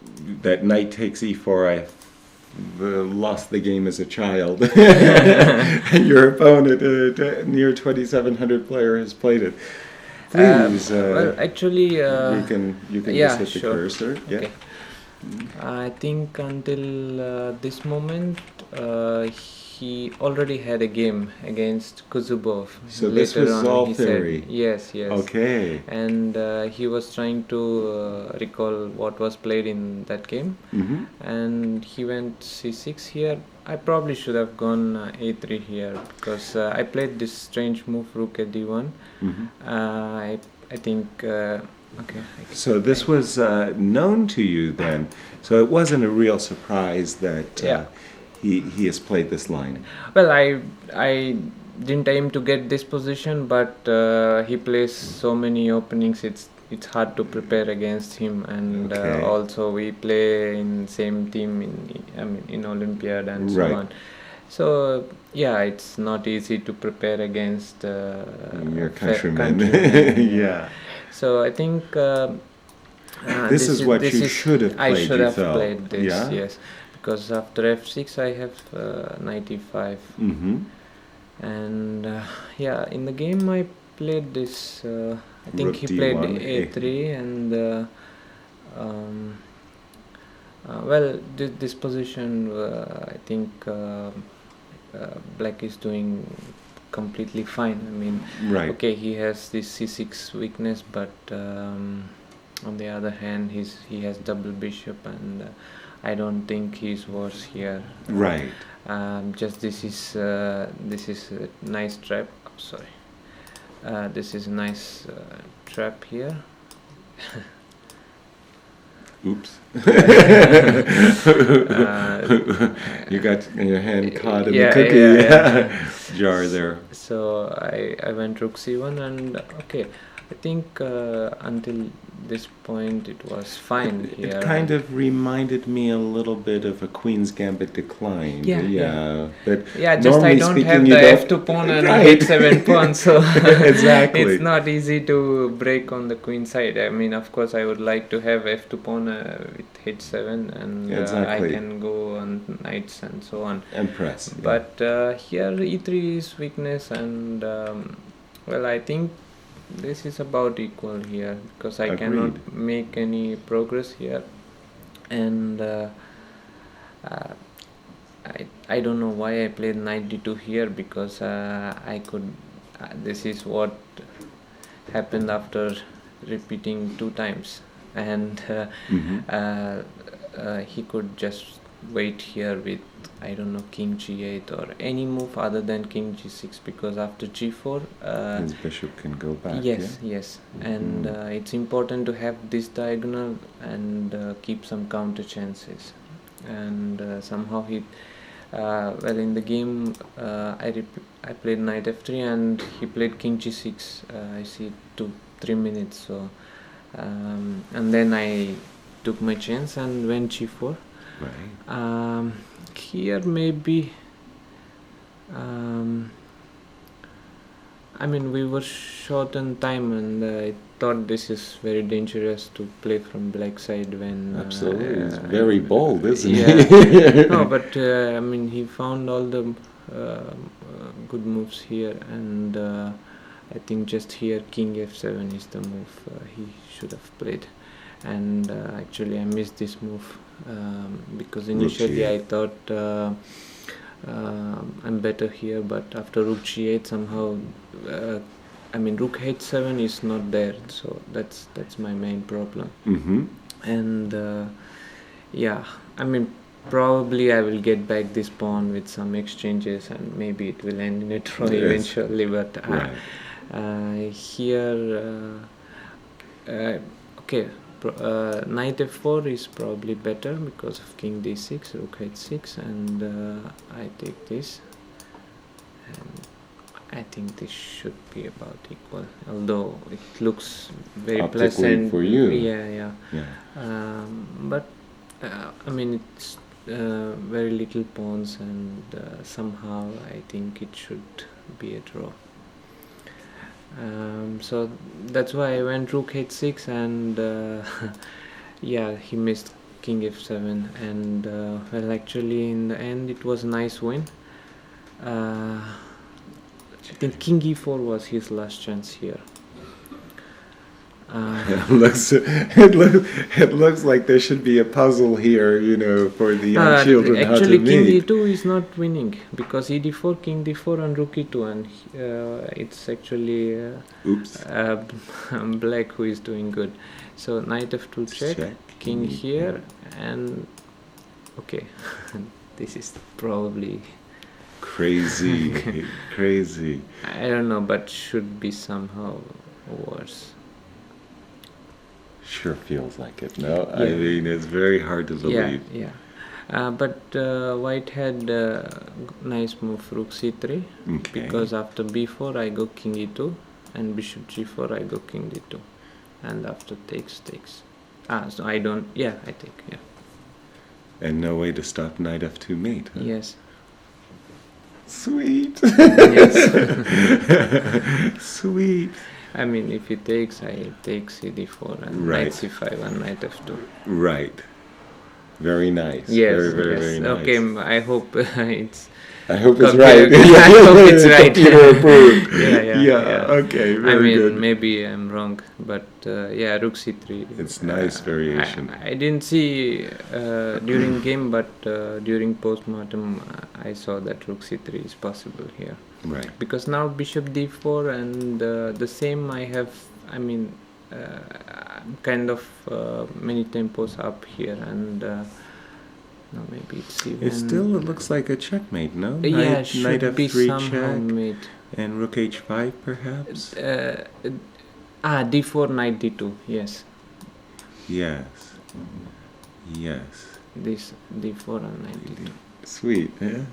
that knight takes e4. I lost the game as a child. And your opponent, near 2,700 player, has played it. Please, well, actually, you can yeah, just hit the sure. cursor. Yeah. Okay. I think until this moment, he already had a game against Kuzubov. So this was Later on, all he theory. said, yes. Okay. And he was trying to recall what was played in that game. Mm-hmm. And he went c6 here. I probably should have gone a3 here because I played this strange move rook at d1. Mm-hmm. I think okay. So this was known to you then. So it wasn't a real surprise that he has played this line. Well, I didn't aim to get this position, but he plays so many openings. It's hard to prepare against him, and Okay. also we play in same team in Olympiad and so Right. on. So yeah, it's not easy to prepare against Your countrymen. Yeah. So I think This is what you should have I played, should you have felt. played this, Yeah? yes, because after f6 I have knight e5, Mm-hmm. and yeah, in the game I played this. I think Rook he played d1, a3, and well, this position I think black is doing completely fine. I mean, Right. okay, he has this c6 weakness, but on the other hand, he has double bishop, and I don't think he's worse here. Right. Just this is a nice trap. Oh, sorry, this is a nice trap here. Oops. You got your hand caught in yeah, the cookie yeah. jar there. So I went rook c1, and okay, I think until this point it was fine here. It kind of reminded me a little bit of a Queen's Gambit decline. Yeah. But Yeah, just I normally don't speaking, have you the don't- f2 pawn and Right. h7 pawn, so Exactly. it's not easy to break on the queen side. I mean, of course, I would like to have f2 pawn with h7, and Exactly. I can go on knights and so on. And press. yeah. But here e3 is weakness, and well, I think this is about equal here because I cannot Agreed. make any progress here, and I don't know why I played knight d2 here, because I could this is what happened after repeating 2 times, and Mhm. he could just wait here with, I don't know, king g8 or any move other than king g6, because after g4 His bishop can go back. yes, and Mhm. it's important to have this diagonal and keep some counter chances, and somehow he well, in the game I played knight f3 and he played king g6. I see 3 minutes, so and then I took my chance and went g4. Right. Here maybe I mean, we were short on time, and I thought this is very dangerous to play from black side when Absolutely. It's very bold, isn't yeah. it? No, but I mean, he found all the good moves here, and I think just here king f7 is the move he should have played, and actually I missed this move because initially I thought I'm better here, but after rook g8 somehow I mean, rook h7 is not there, so that's my main problem. Mm-hmm. And yeah, I mean, probably I will get back this pawn with some exchanges, and maybe it will end in a draw Yes. eventually. But Right. here, okay, knight f4 is probably better because of king d6, rook h6, and I take this. And I think this should be about equal, although it looks very Optically pleasant for you. Yeah. Yeah. But I mean, it's very little pawns, and somehow I think it should be a draw. So that's why I went rook h6, and yeah, he missed king f7, and well, actually in the end it was a nice win. I think king e4 was his last chance here. It looks like there should be a puzzle here, for the young children how to Actually, king meet. e2 is not winning because ed4, king d4, and rook e2, and it's actually Oops. black who is doing good. So knight f2 check, king here, and okay, this is probably Crazy. Crazy. I don't know, but should be somehow worse. Sure feels like it, no? I Yeah. mean, it's very hard to believe. Yeah. But white had nice move rook c3 Okay. because after b4 I go king e2, and bishop g4 I go king d2, and after takes. So I don't. Yeah, I take. Yeah. And no way to stop knight f2 mate, huh? Yes. Sweet. Yes. Sweet. I mean, if he takes, I take cd4 and Right. knight c5 and knight f2. Right. Very nice. Yes. Very nice. Okay. I hope it's. I hope it's Computer- right. I hope it's right. Computer approved. Yeah. Okay. I Very mean, good. maybe I'm wrong, but yeah, rook c3. It's nice variation. I didn't see during game, but during postmortem, I saw that rook c3 is possible here. Right. Because now bishop d4 and the same I have. I mean, kind of many tempos up here, and no, maybe it's even. It looks like a checkmate, no? Yeah, Knight should be f3 somehow check mate. and rook h5 perhaps. D4 knight d2. Yes, Yes. this d4 and knight d2. Sweet. Yeah.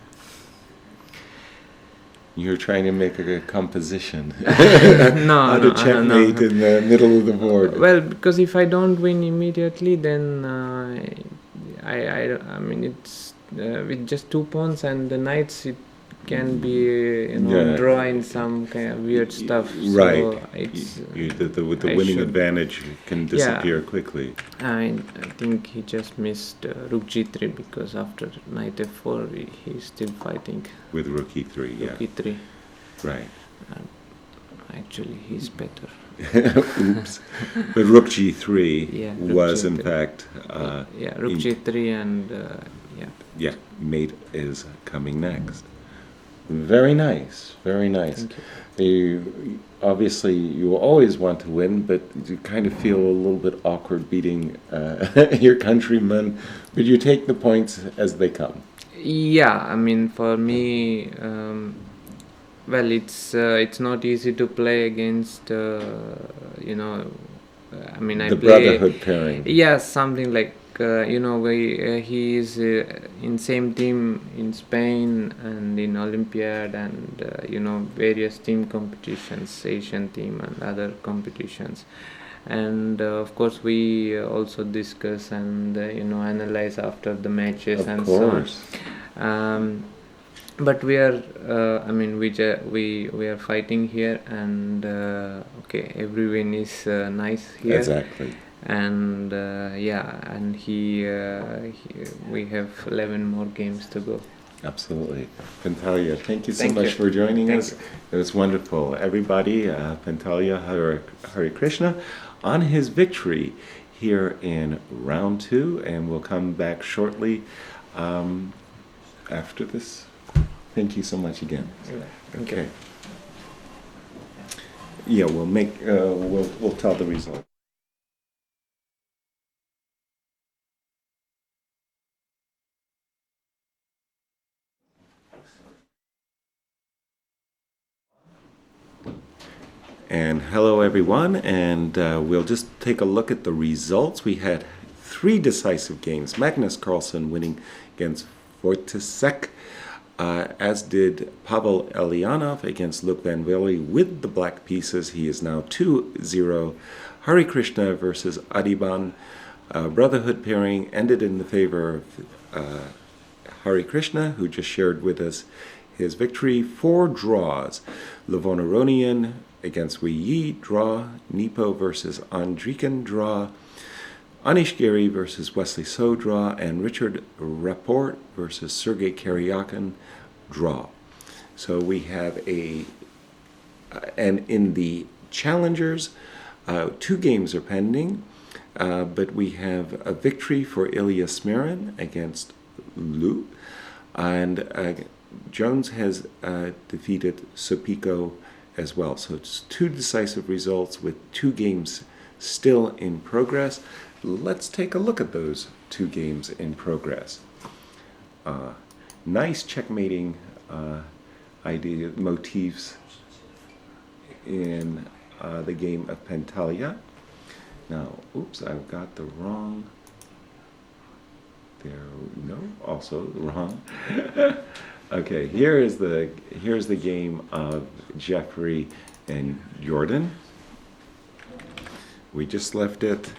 You're trying to make a composition. How to checkmate in the middle of the board. Well, because if I don't win immediately, then I mean it's with just 2 pawns and the knights, it can be draw in some kind of weird stuff. Right. So it's With the I winning should- advantage can disappear quickly. I think he just missed rook g3 because after knight f4 he's still fighting With rook e3, yeah. rook e3. Right. Actually, he's better. Oops. But rook g3 Yeah, rook was in G3. fact Rook in- g3 and yeah, mate is coming next. Very nice, very nice. Thank You obviously you always want to win, but you kind of feel a little bit awkward beating your countrymen. But you take the points as they come. Yeah, I mean, for me, well, it's not easy to play against, I mean, I The play. brotherhood pairing. Yeah, something like, he is in same team in Spain and in Olympiad and, various team competitions, Asian team and other competitions. And of course, we also discuss and, analyze after the matches Of and course. so on. But we are, we are fighting here, and okay, every win is nice here. Exactly. And and we have 11 more games to go. Absolutely. Pantalia, thank you so Thank much you. for joining Thank us. you. It was wonderful. Everybody, Pantalia Hare Krishna on his victory here in round 2, and we'll come back shortly after this. Thank you so much again. Thank you. Okay. Yeah, we'll tell the result. And hello everyone, and we'll just take a look at the results. We had 3 decisive games. Magnus Carlsen winning against Wojciech, as did Pavel Elianov against Luke Van Willy with the black pieces. He is now 2-0. Hari Krishna versus Adiban. Brotherhood pairing ended in the favor of Hari Krishna, who just shared with us his victory. 4 draws. Livonaronian against Wei Yi, draw. Nepo versus Andriken, draw. Anish Giri versus Wesley So, draw. And Richard Rapport versus Sergei Karyakin, draw. So we have and in the challengers, 2 games are pending, but we have a victory for Ilya Smirin against Lu, and Jones has defeated Sopiko as well. So it's 2 decisive results with 2 games still in progress. Let's take a look at those 2 games in progress. Nice checkmating idea motifs in the game of Pentalia. Now, oops, I've got the wrong. Also wrong. Okay, here's the game of Jeffrey and Jordan. We just left it.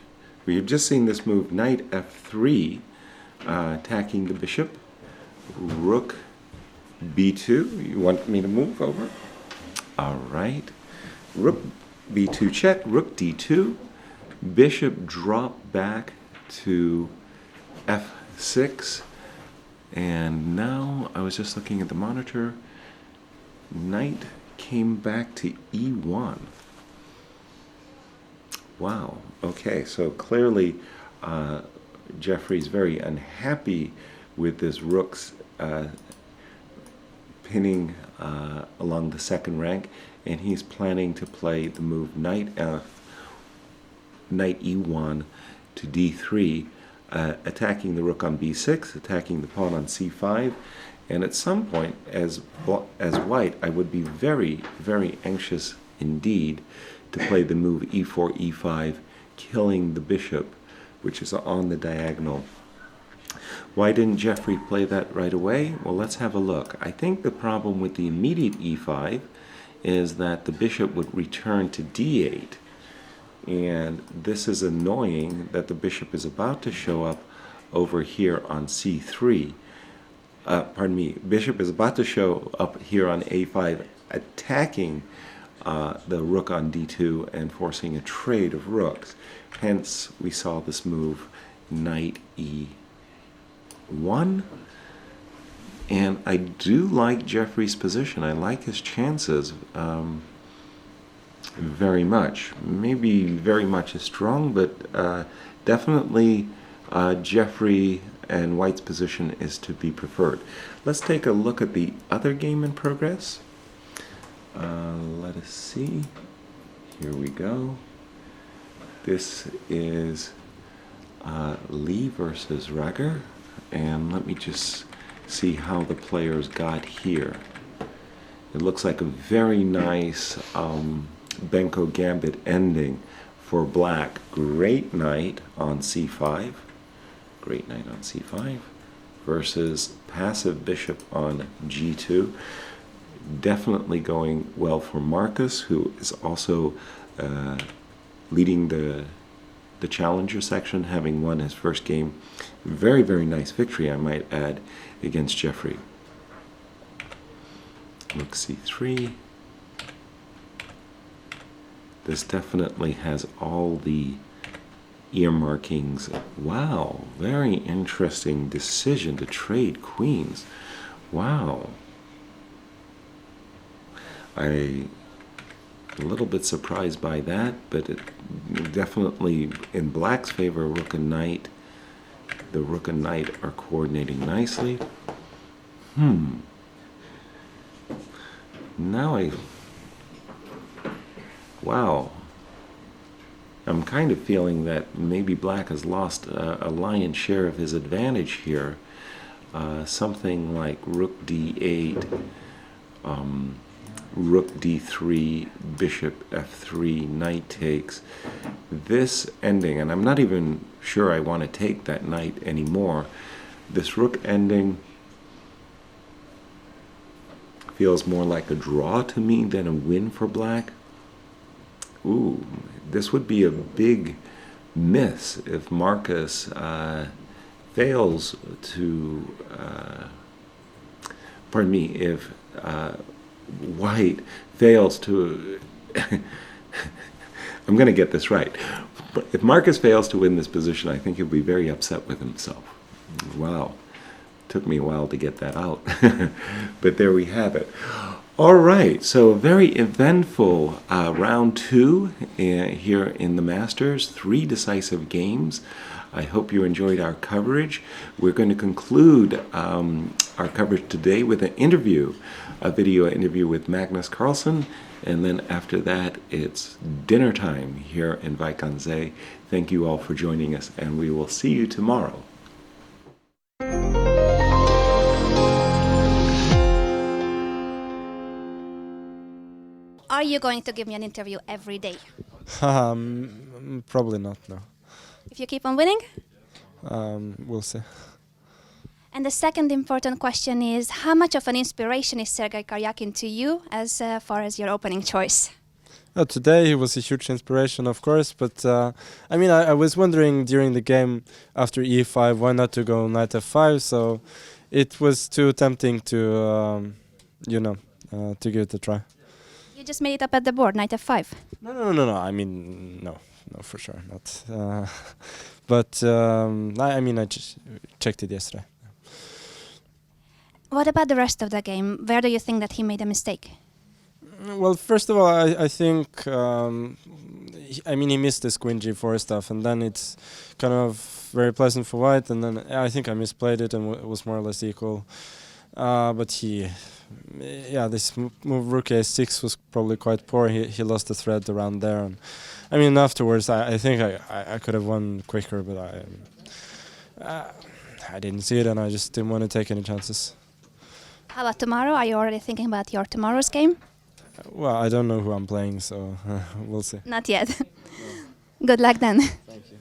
We have just seen this move, knight f3, attacking the bishop. Rook b2. You want me to move over? All right. Rook b2 check. Rook d2. Bishop drop back to f6. And now I was just looking at the monitor. Knight came back to e1. Wow. Okay, so clearly Jeffrey's very unhappy with this rook's pinning along the second rank, and he's planning to play the move knight e1 to d3, attacking the rook on b6, attacking the pawn on c5, and at some point, as white, I would be very, very anxious indeed to play the move e4, e5, killing the bishop, which is on the diagonal. Why didn't Jeffrey play that right away? Well, let's have a look. I think the problem with the immediate e5 is that the bishop would return to d8, and this is annoying that the bishop is about to show up over here on c3. Bishop is about to show up here on a5, attacking the rook on d2 and forcing a trade of rooks. Hence, we saw this move, knight e1. And I do like Jeffrey's position. I like his chances very much. Maybe very much is strong, but definitely Jeffrey and White's position is to be preferred. Let's take a look at the other game in progress. Let us see. Here we go. This is Lee versus Rager, and let me just see how the players got here. It looks like a very nice Benko Gambit ending for black. Great knight on c5. Great knight on c5 versus passive bishop on g2. Definitely going well for Marcus, who is also leading the challenger section, having won his first game. Very, very nice victory, I might add, against Jeffrey. Rook c3. This definitely has all the earmarkings. Wow, very interesting decision to trade queens. Wow. I'm a little bit surprised by that, but it definitely in black's favor, rook and knight. The rook and knight are coordinating nicely. Now wow. I'm kind of feeling that maybe black has lost a lion's share of his advantage here. Something like rook d8, rook d3, bishop f3, knight takes. This ending, and I'm not even sure I want to take that knight anymore. This rook ending feels more like a draw to me than a win for black. Ooh, this would be a big miss if Marcus fails to, pardon me, if white fails to, I'm going to get this right. But if Marcus fails to win this position, I think he'll be very upset with himself. Wow. Took me a while to get that out. But there we have it. All right, so a very eventful round two here in the Masters. 3 decisive games. I hope you enjoyed our coverage. We're going to conclude our coverage today with an interview, a video interview with Magnus Carlsen. And then after that, it's dinner time here in Wijk aan Zee. Thank you all for joining us, and we will see you tomorrow. Are you going to give me an interview every day? Probably not, no. If you keep on winning? We'll see. And the second important question is, how much of an inspiration is Sergei Karyakin to you as far as your opening choice? Today he was a huge inspiration, of course, but I mean, I was wondering during the game after e5 why not to go knight f5, so it was too tempting to, to give it a try. You just made it up at the board, knight f5. No. I mean, no, for sure not. But I just checked it yesterday. What about the rest of the game? Where do you think that he made a mistake? Well, first of all, I think he missed the queen g4 stuff, and then it's kind of very pleasant for white, and then I think I misplayed it and it was more or less equal. But this move rook a6 was probably quite poor. He lost the thread around there, and I mean afterwards I think I could have won quicker, but I didn't see it and I just didn't want to take any chances. How about tomorrow? Are you already thinking about your tomorrow's game? Well, I don't know who I'm playing, so we'll see. Not yet. Good luck then. Thank you.